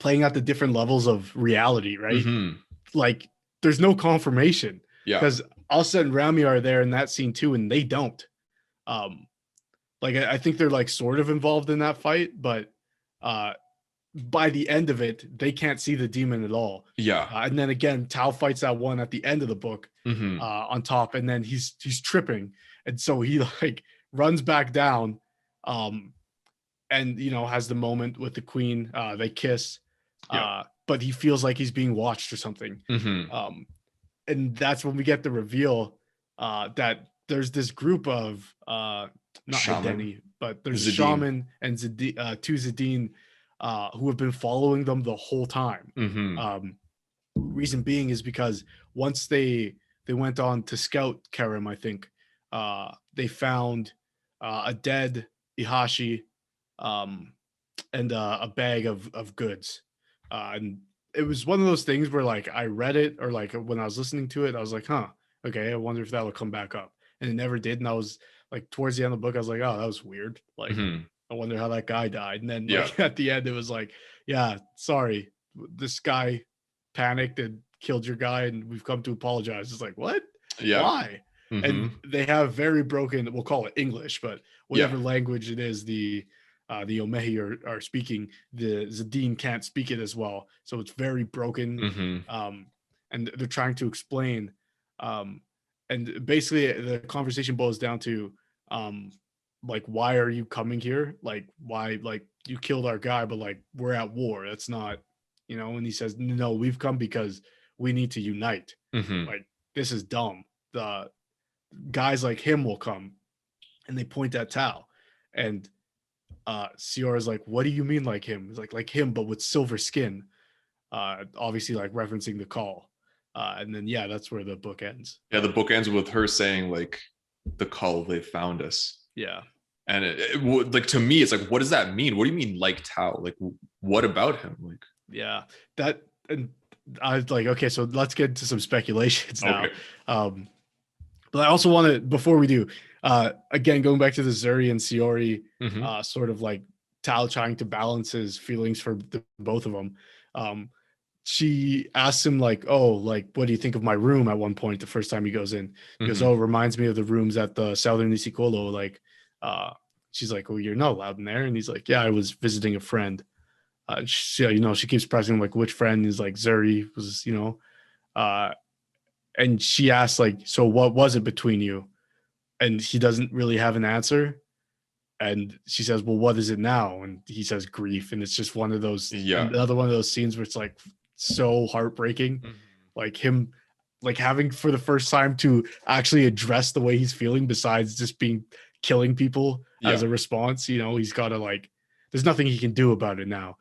Speaker 1: playing out the different levels of reality, right?
Speaker 2: Mm-hmm.
Speaker 1: Like there's no confirmation.
Speaker 2: Yeah.
Speaker 1: Because Elsa and Rami are there in that scene too, and they don't. Like I think they're like sort of involved in that fight, but by the end of it, they can't see the demon at all.
Speaker 2: Yeah.
Speaker 1: And then again, Tao fights that one at the end of the book, on top, and then he's tripping, and so he like runs back down, and has the moment with the queen. They kiss, but he feels like he's being watched or something. And that's when we get the reveal that there's this group of not Hedeni, but there's a shaman and 2 Zadine who have been following them the whole time. Reason being is because once they went on to scout Kerem, I think they found a dead Ihashi and a bag of goods, and it was one of those things where like I read it, or like when I was listening to it, I was like, okay, I wonder if that'll come back up. And it never did. And I was like, towards the end of the book, I was like, oh, that was weird. Like, I wonder how that guy died. And then like, at the end, it was like, yeah, sorry, this guy panicked and killed your guy, and we've come to apologize. It's like, what?
Speaker 2: Yeah.
Speaker 1: Why? And they have very broken, we'll call it English, but whatever language it is, the Omehi are speaking, the Zadine can't speak it as well. So it's very broken. And they're trying to explain. And basically the conversation boils down to, like, why are you coming here? Like, why, like, you killed our guy, but like, we're at war. That's not, and he says, no, we've come because we need to unite. Like, this is dumb. The guys like him will come, and they point at Tao. And Siora's like, what do you mean like him? It's like him, but with silver skin. Obviously like referencing the call. And then yeah, that's where the book ends.
Speaker 2: Yeah, the book ends with her saying like, the call, they found us.
Speaker 1: Yeah.
Speaker 2: And like, to me, it's like, what does that mean? What do you mean like Tao? Like, what about him? Like,
Speaker 1: yeah, that, and I was like, okay, so let's get into some speculations now.
Speaker 2: okay.
Speaker 1: But I also want to, before we do, again, going back to the Zuri and Siori,
Speaker 2: Mhm.
Speaker 1: sort of like Tao trying to balance his feelings for both of them. She asks him like, oh, like, what do you think of my room at one point, the first time he goes in? He goes,
Speaker 2: Mhm.
Speaker 1: oh, it reminds me of the rooms at the Southern Isikolo. Like, she's like, oh, you're not allowed in there. And he's like, yeah, I was visiting a friend. She, she keeps pressing like, which friend? Is like, Zuri was, uh, and she asks like, so what was it between you? And he doesn't really have an answer. And she says, well, what is it now? And he says grief. And it's just one of those,
Speaker 2: Yeah.
Speaker 1: another one of those scenes where it's like so heartbreaking.
Speaker 2: Mhm.
Speaker 1: Like him, like having for the first time to actually address the way he's feeling besides just being killing people as
Speaker 2: Yeah.
Speaker 1: a response. He's got to like, there's nothing he can do about it now.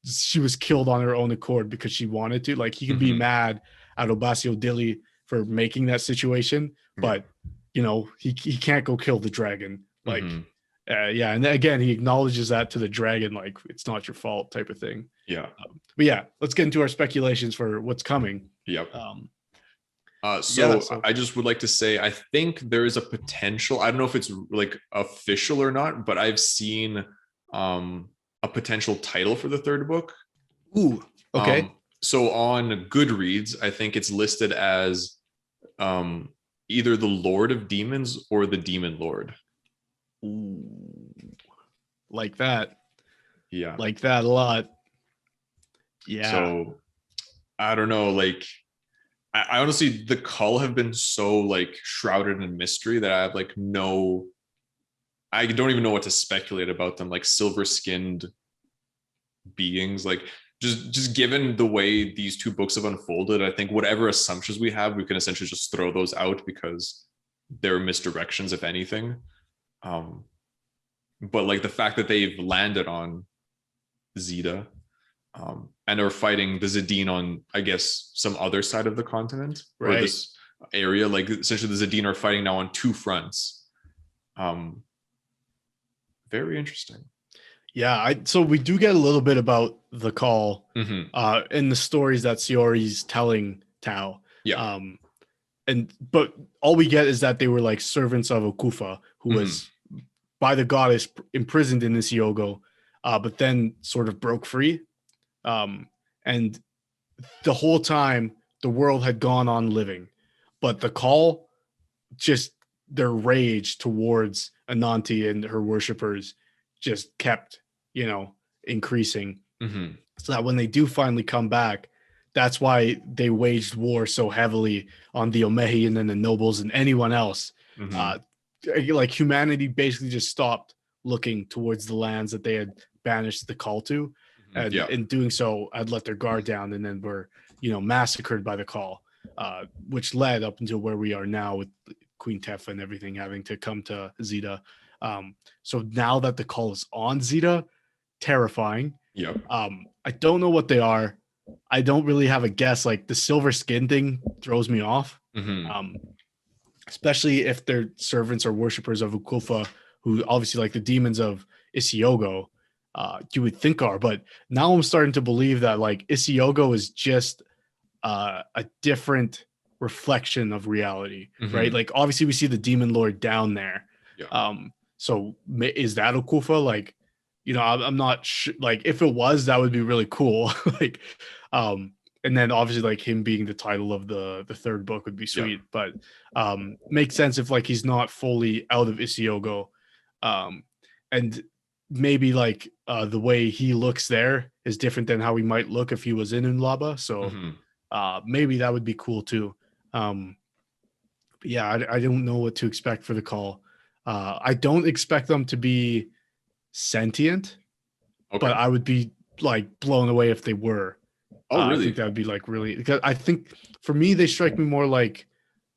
Speaker 1: She was killed on her own accord because she wanted to. Like he can be
Speaker 2: Mhm.
Speaker 1: mad at Obasio Dilly for making that situation,
Speaker 2: Yeah.
Speaker 1: but he can't go kill the dragon. Like,
Speaker 2: Mhm.
Speaker 1: yeah, and again, he acknowledges that to the dragon, like it's not your fault, type of thing.
Speaker 2: Yeah.
Speaker 1: But yeah, let's get into our speculations for what's coming.
Speaker 2: Yep.
Speaker 1: Um, yeah,
Speaker 2: So
Speaker 1: so
Speaker 2: I just would like to say, I think there is a potential. I don't know if it's like official or not, but I've seen a potential title for the third book.
Speaker 1: ooh, okay,
Speaker 2: So on Goodreads, I think it's listed as um, either the Lord of Demons or the Demon Lord.
Speaker 1: ooh, like that,
Speaker 2: Yeah.
Speaker 1: like that a lot. Yeah,
Speaker 2: So I don't know. Like, I honestly, the Cull have been so like shrouded in mystery that I have like no, I don't even know what to speculate about them. Like silver skinned beings, like just given the way these two books have unfolded, I think whatever assumptions we have, we can essentially just throw those out because they're misdirections, if anything. Um, but like the fact that they've landed on Zeta, and are fighting the Zadine on, I guess, some other side of the continent or
Speaker 1: right.
Speaker 2: this area. Like essentially, the Zadine are fighting now on two fronts. Um, Very interesting.
Speaker 1: Yeah, so we do get a little bit about the call
Speaker 2: Mm-hmm.
Speaker 1: in the stories that Siori's telling Tao.
Speaker 2: Yeah.
Speaker 1: But all we get is that they were like servants of Okufa, who
Speaker 2: Mm-hmm.
Speaker 1: was by the goddess imprisoned in this Yogo, but then sort of broke free. Um, and the whole time the world had gone on living, but the call, just their rage towards Ananti and her worshippers just kept, increasing.
Speaker 2: Mm-hmm.
Speaker 1: So that when they do finally come back, that's why they waged war so heavily on the Omehi and then the nobles and anyone else.
Speaker 2: Mm-hmm.
Speaker 1: Uh, like humanity basically just stopped looking towards the lands that they had banished the call to,
Speaker 2: Mm-hmm.
Speaker 1: and
Speaker 2: Yeah.
Speaker 1: in doing so, had let their guard down and then were massacred by the call, which led up until where we are now with Queen Tefa and everything having to come to Zeta. So now that the call is on Zeta, terrifying.
Speaker 2: Yep.
Speaker 1: I don't know what they are. I don't really have a guess. Like the silver skin thing throws me off.
Speaker 2: Mm-hmm.
Speaker 1: Especially if they're servants or worshippers of Ukufa, who obviously like the demons of Isiogo, you would think are. But now I'm starting to believe that like Isiogo is just a different reflection of reality, right?
Speaker 2: Mm-hmm.
Speaker 1: Like obviously we see the demon lord down there.
Speaker 2: Yeah.
Speaker 1: So is that Okufa? Like, I'm not sure. Like if it was, that would be really cool. like, and then obviously like him being the title of the third book would be
Speaker 2: Yeah.
Speaker 1: sweet. But makes sense if like he's not fully out of Isiogo, and maybe like the way he looks there is different than how he might look if he was in Unlaba. So
Speaker 2: Mm-hmm.
Speaker 1: maybe that would be cool too. But yeah, I don't know what to expect for the call. I don't expect them to be sentient,
Speaker 2: Okay.
Speaker 1: but I would be like blown away if they were.
Speaker 2: Oh,
Speaker 1: I think
Speaker 2: really?
Speaker 1: that would be like really, because I think for me they strike me more like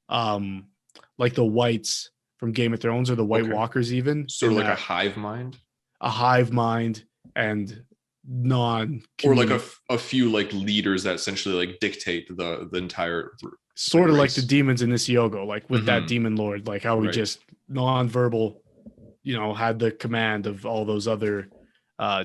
Speaker 1: the whites from Game of Thrones or the White
Speaker 2: Okay.
Speaker 1: Walkers even
Speaker 2: Sort
Speaker 1: in
Speaker 2: of like a
Speaker 1: that.
Speaker 2: hive mind.
Speaker 1: a hive mind and non
Speaker 2: or like a few like leaders that essentially like dictate the entire
Speaker 1: sort of like the
Speaker 2: race.
Speaker 1: demons in this Yogo, like with that demon lord, like how he
Speaker 2: Right.
Speaker 1: just non-verbal, had the command of all those other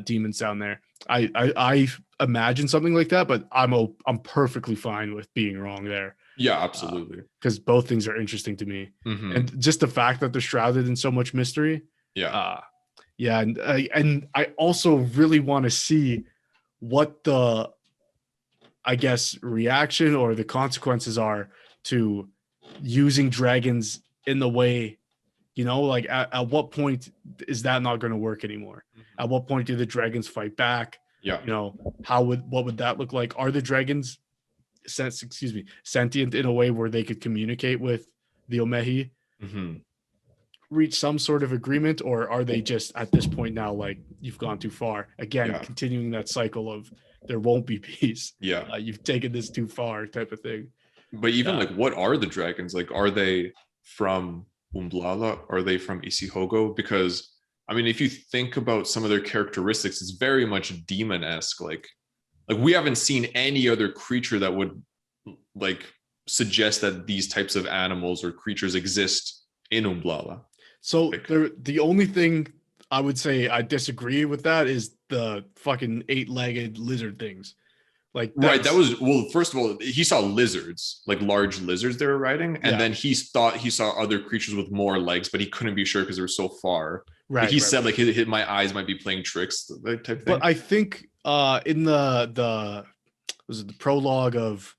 Speaker 1: demons down there. I imagine something like that, but I'm perfectly fine with being wrong there.
Speaker 2: Yeah, absolutely.
Speaker 1: Because both things are interesting to me,
Speaker 2: Mhm.
Speaker 1: and just the fact that they're shrouded in so much mystery.
Speaker 2: Yeah.
Speaker 1: Yeah, and I also really want to see what the, I guess, reaction or the consequences are to using dragons in the way, like at what point is that not going to work anymore? At what point do the dragons fight back?
Speaker 2: Yeah.
Speaker 1: What would that look like? Are the dragons sentient in a way where they could communicate with the Omehi, reach some sort of agreement, or are they just at this point now like, you've gone too far again, continuing that cycle of there won't be peace, you've taken this too far type of thing?
Speaker 2: But even like, what are the dragons? Like, are they from Umblala? Are they from Isihogo? Because I mean, if you think about some of their characteristics, it's very much demon-esque. Like we haven't seen any other creature that would like suggest that these types of animals or creatures exist in Umblala.
Speaker 1: So the only thing I would say I disagree with that is the fucking 8-legged lizard things. Like,
Speaker 2: right, that was, well, first of all, he saw lizards, like large lizards they were riding, and then he thought he saw other creatures with more legs, but he couldn't be sure because they were so far. Right. He said like hit my eyes might be playing tricks, that type of thing.
Speaker 1: But I think in the was it the prologue of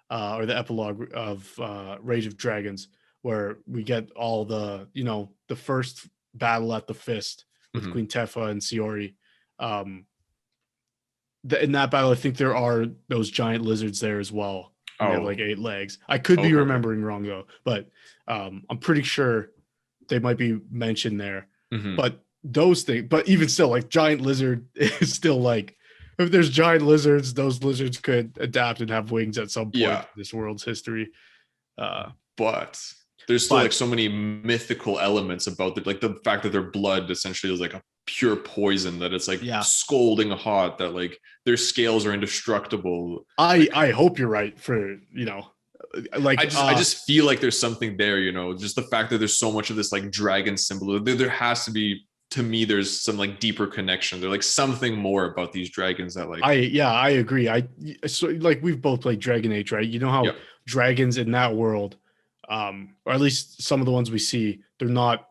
Speaker 1: or the epilogue of Rage of Dragons, where we get all the the first battle at the Fist with Queen Tefa and Siori. In that battle, I think there are those giant lizards there as well. They have like 8 legs. I could be remembering wrong though, but I'm pretty sure they might be mentioned there. But those things, but even still, like giant lizard is still like, if there's giant lizards, those lizards could adapt and have wings at some point in this world's history.
Speaker 2: But there's still like so many mythical elements about it, like the fact that their blood essentially is like a pure poison, that it's like scalding hot, that like their scales are indestructible.
Speaker 1: I hope you're right, for like
Speaker 2: I just feel like there's something there, just the fact that there's so much of this like dragon symbol. There has to be, to me, there's some like deeper connection. There's like something more about these dragons that like
Speaker 1: I agree. So like we've both played Dragon Age, right? You know how dragons in that world, or at least some of the ones we see, they're not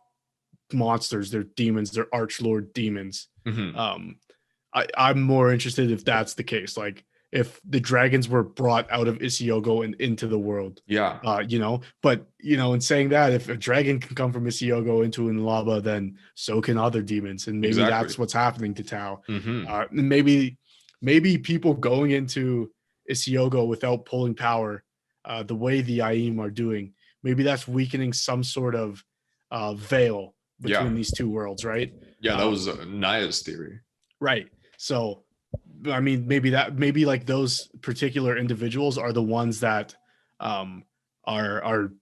Speaker 1: monsters, they're demons, they're archlord demons. I'm more interested if that's the case, like if the dragons were brought out of Isiyogo and into the world. But in saying that, if a dragon can come from Isiyogo into Unlaba, then so can other demons, and maybe that's what's happening to Tau. Maybe people going into Isiyogo without pulling power, the way the Aim are doing, maybe that's weakening some sort of veil between these two worlds, right?
Speaker 2: That was Naya's theory.
Speaker 1: Right. So, I mean, maybe like those particular individuals are the ones that are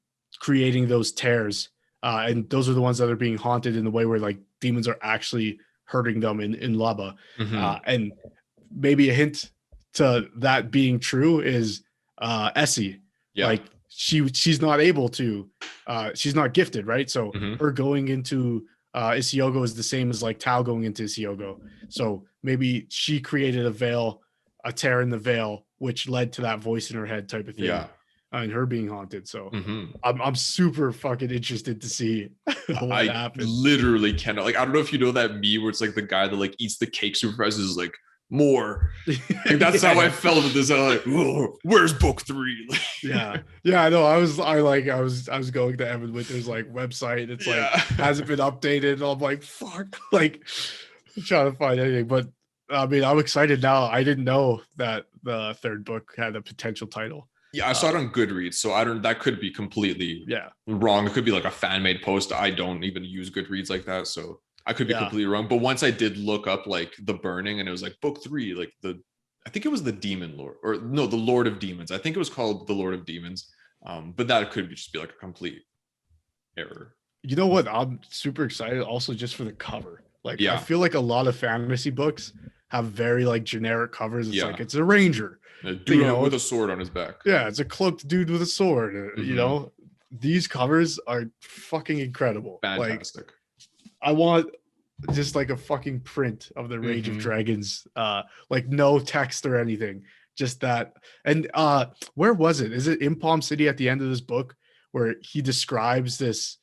Speaker 1: creating those tears, and those are the ones that are being haunted in the way where like demons are actually hurting them in Laba. And maybe a hint to that being true is Essie. Like she's not able to, she's not gifted, right? So her going into Isiyogo is the same as like Tau going into Isiyogo. So maybe she created a tear in the veil, which led to that voice in her head type of thing. And her being haunted. So I'm super fucking interested to see what happens.
Speaker 2: Literally cannot, like, I don't know if you know that meme where it's like the guy that like eats the cake super fast is like, more. Like, that's how I felt with this. I'm like, where's book 3?
Speaker 1: I know. I was going to Evan Winter's like website. It's like hasn't been updated. And I'm like, fuck, like I'm trying to find anything. But I mean, I'm excited now. I didn't know that the third book had a potential title.
Speaker 2: I saw it on Goodreads, so that could be completely wrong. It could be like a fan made post. I don't even use Goodreads like that, so I could be completely wrong. But once I did look up like the burning, and it was like book 3, like I think it was the Demon Lord, or no, the Lord of Demons. I think it was called the Lord of Demons. But that could just be like a complete error.
Speaker 1: You know what? I'm super excited also just for the cover. Like I
Speaker 2: Yeah.
Speaker 1: feel like a lot of fantasy books have very like generic covers. It's
Speaker 2: Yeah.
Speaker 1: like it's a ranger,
Speaker 2: A dude
Speaker 1: you know,
Speaker 2: with a sword on his back.
Speaker 1: yeah, it's a cloaked dude with a sword. You
Speaker 2: Mhm.
Speaker 1: know, these covers are fucking incredible. Like
Speaker 2: Fantastic.
Speaker 1: I want just like a fucking print of the Rage of
Speaker 2: Mhm.
Speaker 1: Dragons, like no text or anything, just that. And where was it? Is it in Palm City at the end of this book where he describes this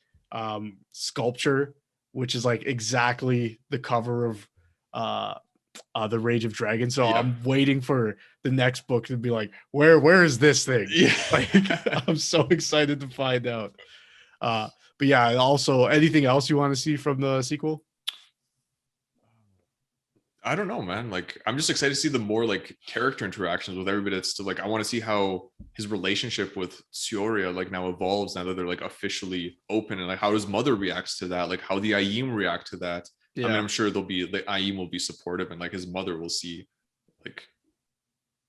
Speaker 1: sculpture, which is like exactly the cover of the Rage of Dragons. So
Speaker 2: Yeah.
Speaker 1: I'm waiting for the next book to be like, where is this thing?
Speaker 2: Yeah.
Speaker 1: Like I'm so excited to find out. But yeah, also anything else you want to see from the sequel?
Speaker 2: I don't know, man. Like, I'm just excited to see the more like character interactions with everybody. That's still like, I want to see how his relationship with Sioria like now evolves now that they're like officially open, and like how his mother reacts to that, like how the Aim react to that. I mean, I'm sure there'll be the Aim will be supportive, and like his mother will see like,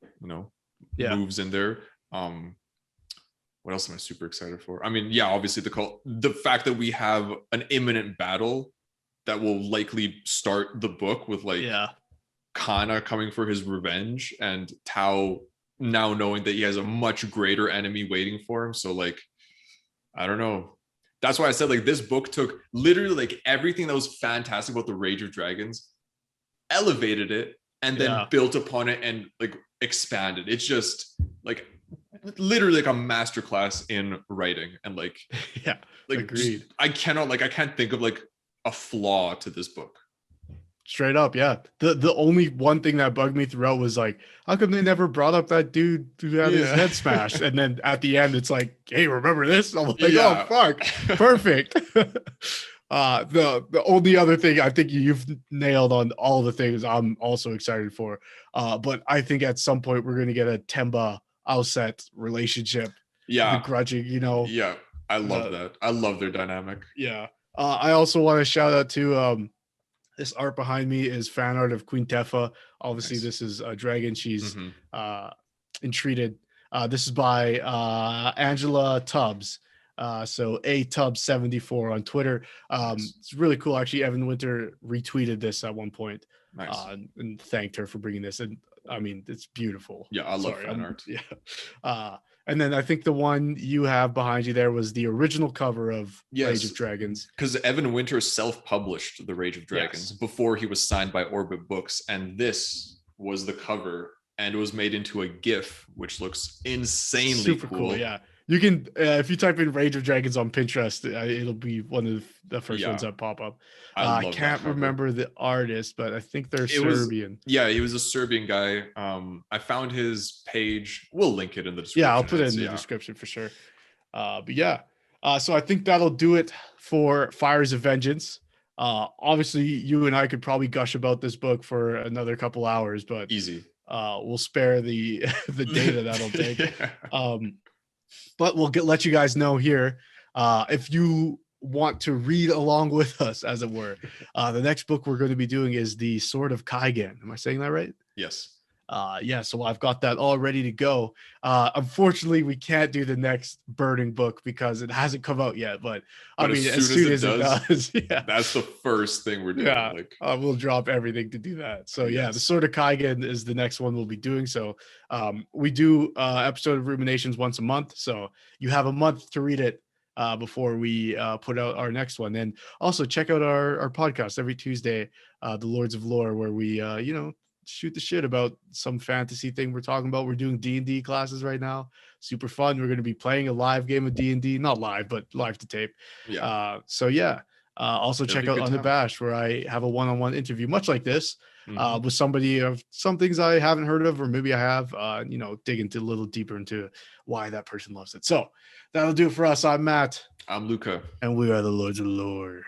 Speaker 2: you know, moves in there. What else am I super excited for? I mean, yeah, obviously the fact that we have an imminent battle that will likely start the book with like Kana coming for his revenge and Tao now knowing that he has a much greater enemy waiting for him. So like, I don't know. That's why I said like this book took literally like everything that was fantastic about the Rage of Dragons, elevated it, and then built upon it and like expanded. It's just like literally like a masterclass in writing and like like
Speaker 1: agreed.
Speaker 2: I can't think of like a flaw to this book.
Speaker 1: Straight up, yeah. The only one thing that bugged me throughout was like, how come they never brought up that dude who had his head smashed? And then at the end, it's like, hey, remember this? I'm like, oh fuck, perfect. The only other thing I think you've nailed on all the things I'm also excited for. But I think at some point we're gonna get a Temba Outset relationship. Begrudging, you know.
Speaker 2: Yeah, I love that. I love their dynamic.
Speaker 1: Yeah. I also want to shout out to this art behind me is fan art of Queen Tefa. Obviously, this is a dragon. She's entreated. This is by Angela Tubbs. So A Tubbs 74 on Twitter. It's really cool. Actually, Evan Winter retweeted this at one point and thanked her for bringing this. And I mean, it's beautiful.
Speaker 2: Yeah, I love fan art.
Speaker 1: Yeah. And then I think the one you have behind you there was the original cover of Rage of Dragons.
Speaker 2: Because Evan Winter self-published the Rage of Dragons before he was signed by Orbit Books. And this was the cover. And it was made into a GIF, which looks insanely
Speaker 1: super cool. Yeah. You can, if you type in Rage of Dragons on Pinterest, it'll be one of the first ones that pop up. I can't remember the artist, but I think they're Serbian.
Speaker 2: He was a Serbian guy. I found his page. We'll link it in the description.
Speaker 1: Yeah, I'll put it in the description for sure. But yeah, so I think that'll do it for Fires of Vengeance. Obviously, you and I could probably gush about this book for another couple hours, but
Speaker 2: easy.
Speaker 1: We'll spare the data that'll take. But we'll let you guys know here if you want to read along with us, as it were. The next book we're going to be doing is The Sword of Kaigen. Am I saying that right?
Speaker 2: Yes.
Speaker 1: So I've got that all ready to go. Unfortunately, we can't do the next Burning book because it hasn't come out yet. But I mean, as soon as it does,
Speaker 2: that's the first thing we're doing.
Speaker 1: Yeah, we'll drop everything to do that. So The Sword of Kaigen is the next one we'll be doing. So we do episode of Ruminations once a month. So you have a month to read it before we put out our next one. And also check out our podcast every Tuesday, The Lords of Lore, where we shoot the shit about some fantasy thing we're talking about. We're doing D&D classes right now. Super fun. We're going to be playing a live game of D&D, not live, but live to tape. Also check out Unabashed, where I have a one-on-one interview, much like this, with somebody of some things I haven't heard of, or maybe I have, dig into a little deeper into why that person loves it. So that'll do it for us. I'm Matt.
Speaker 2: I'm Luka.
Speaker 1: And we are the Lords of Lore.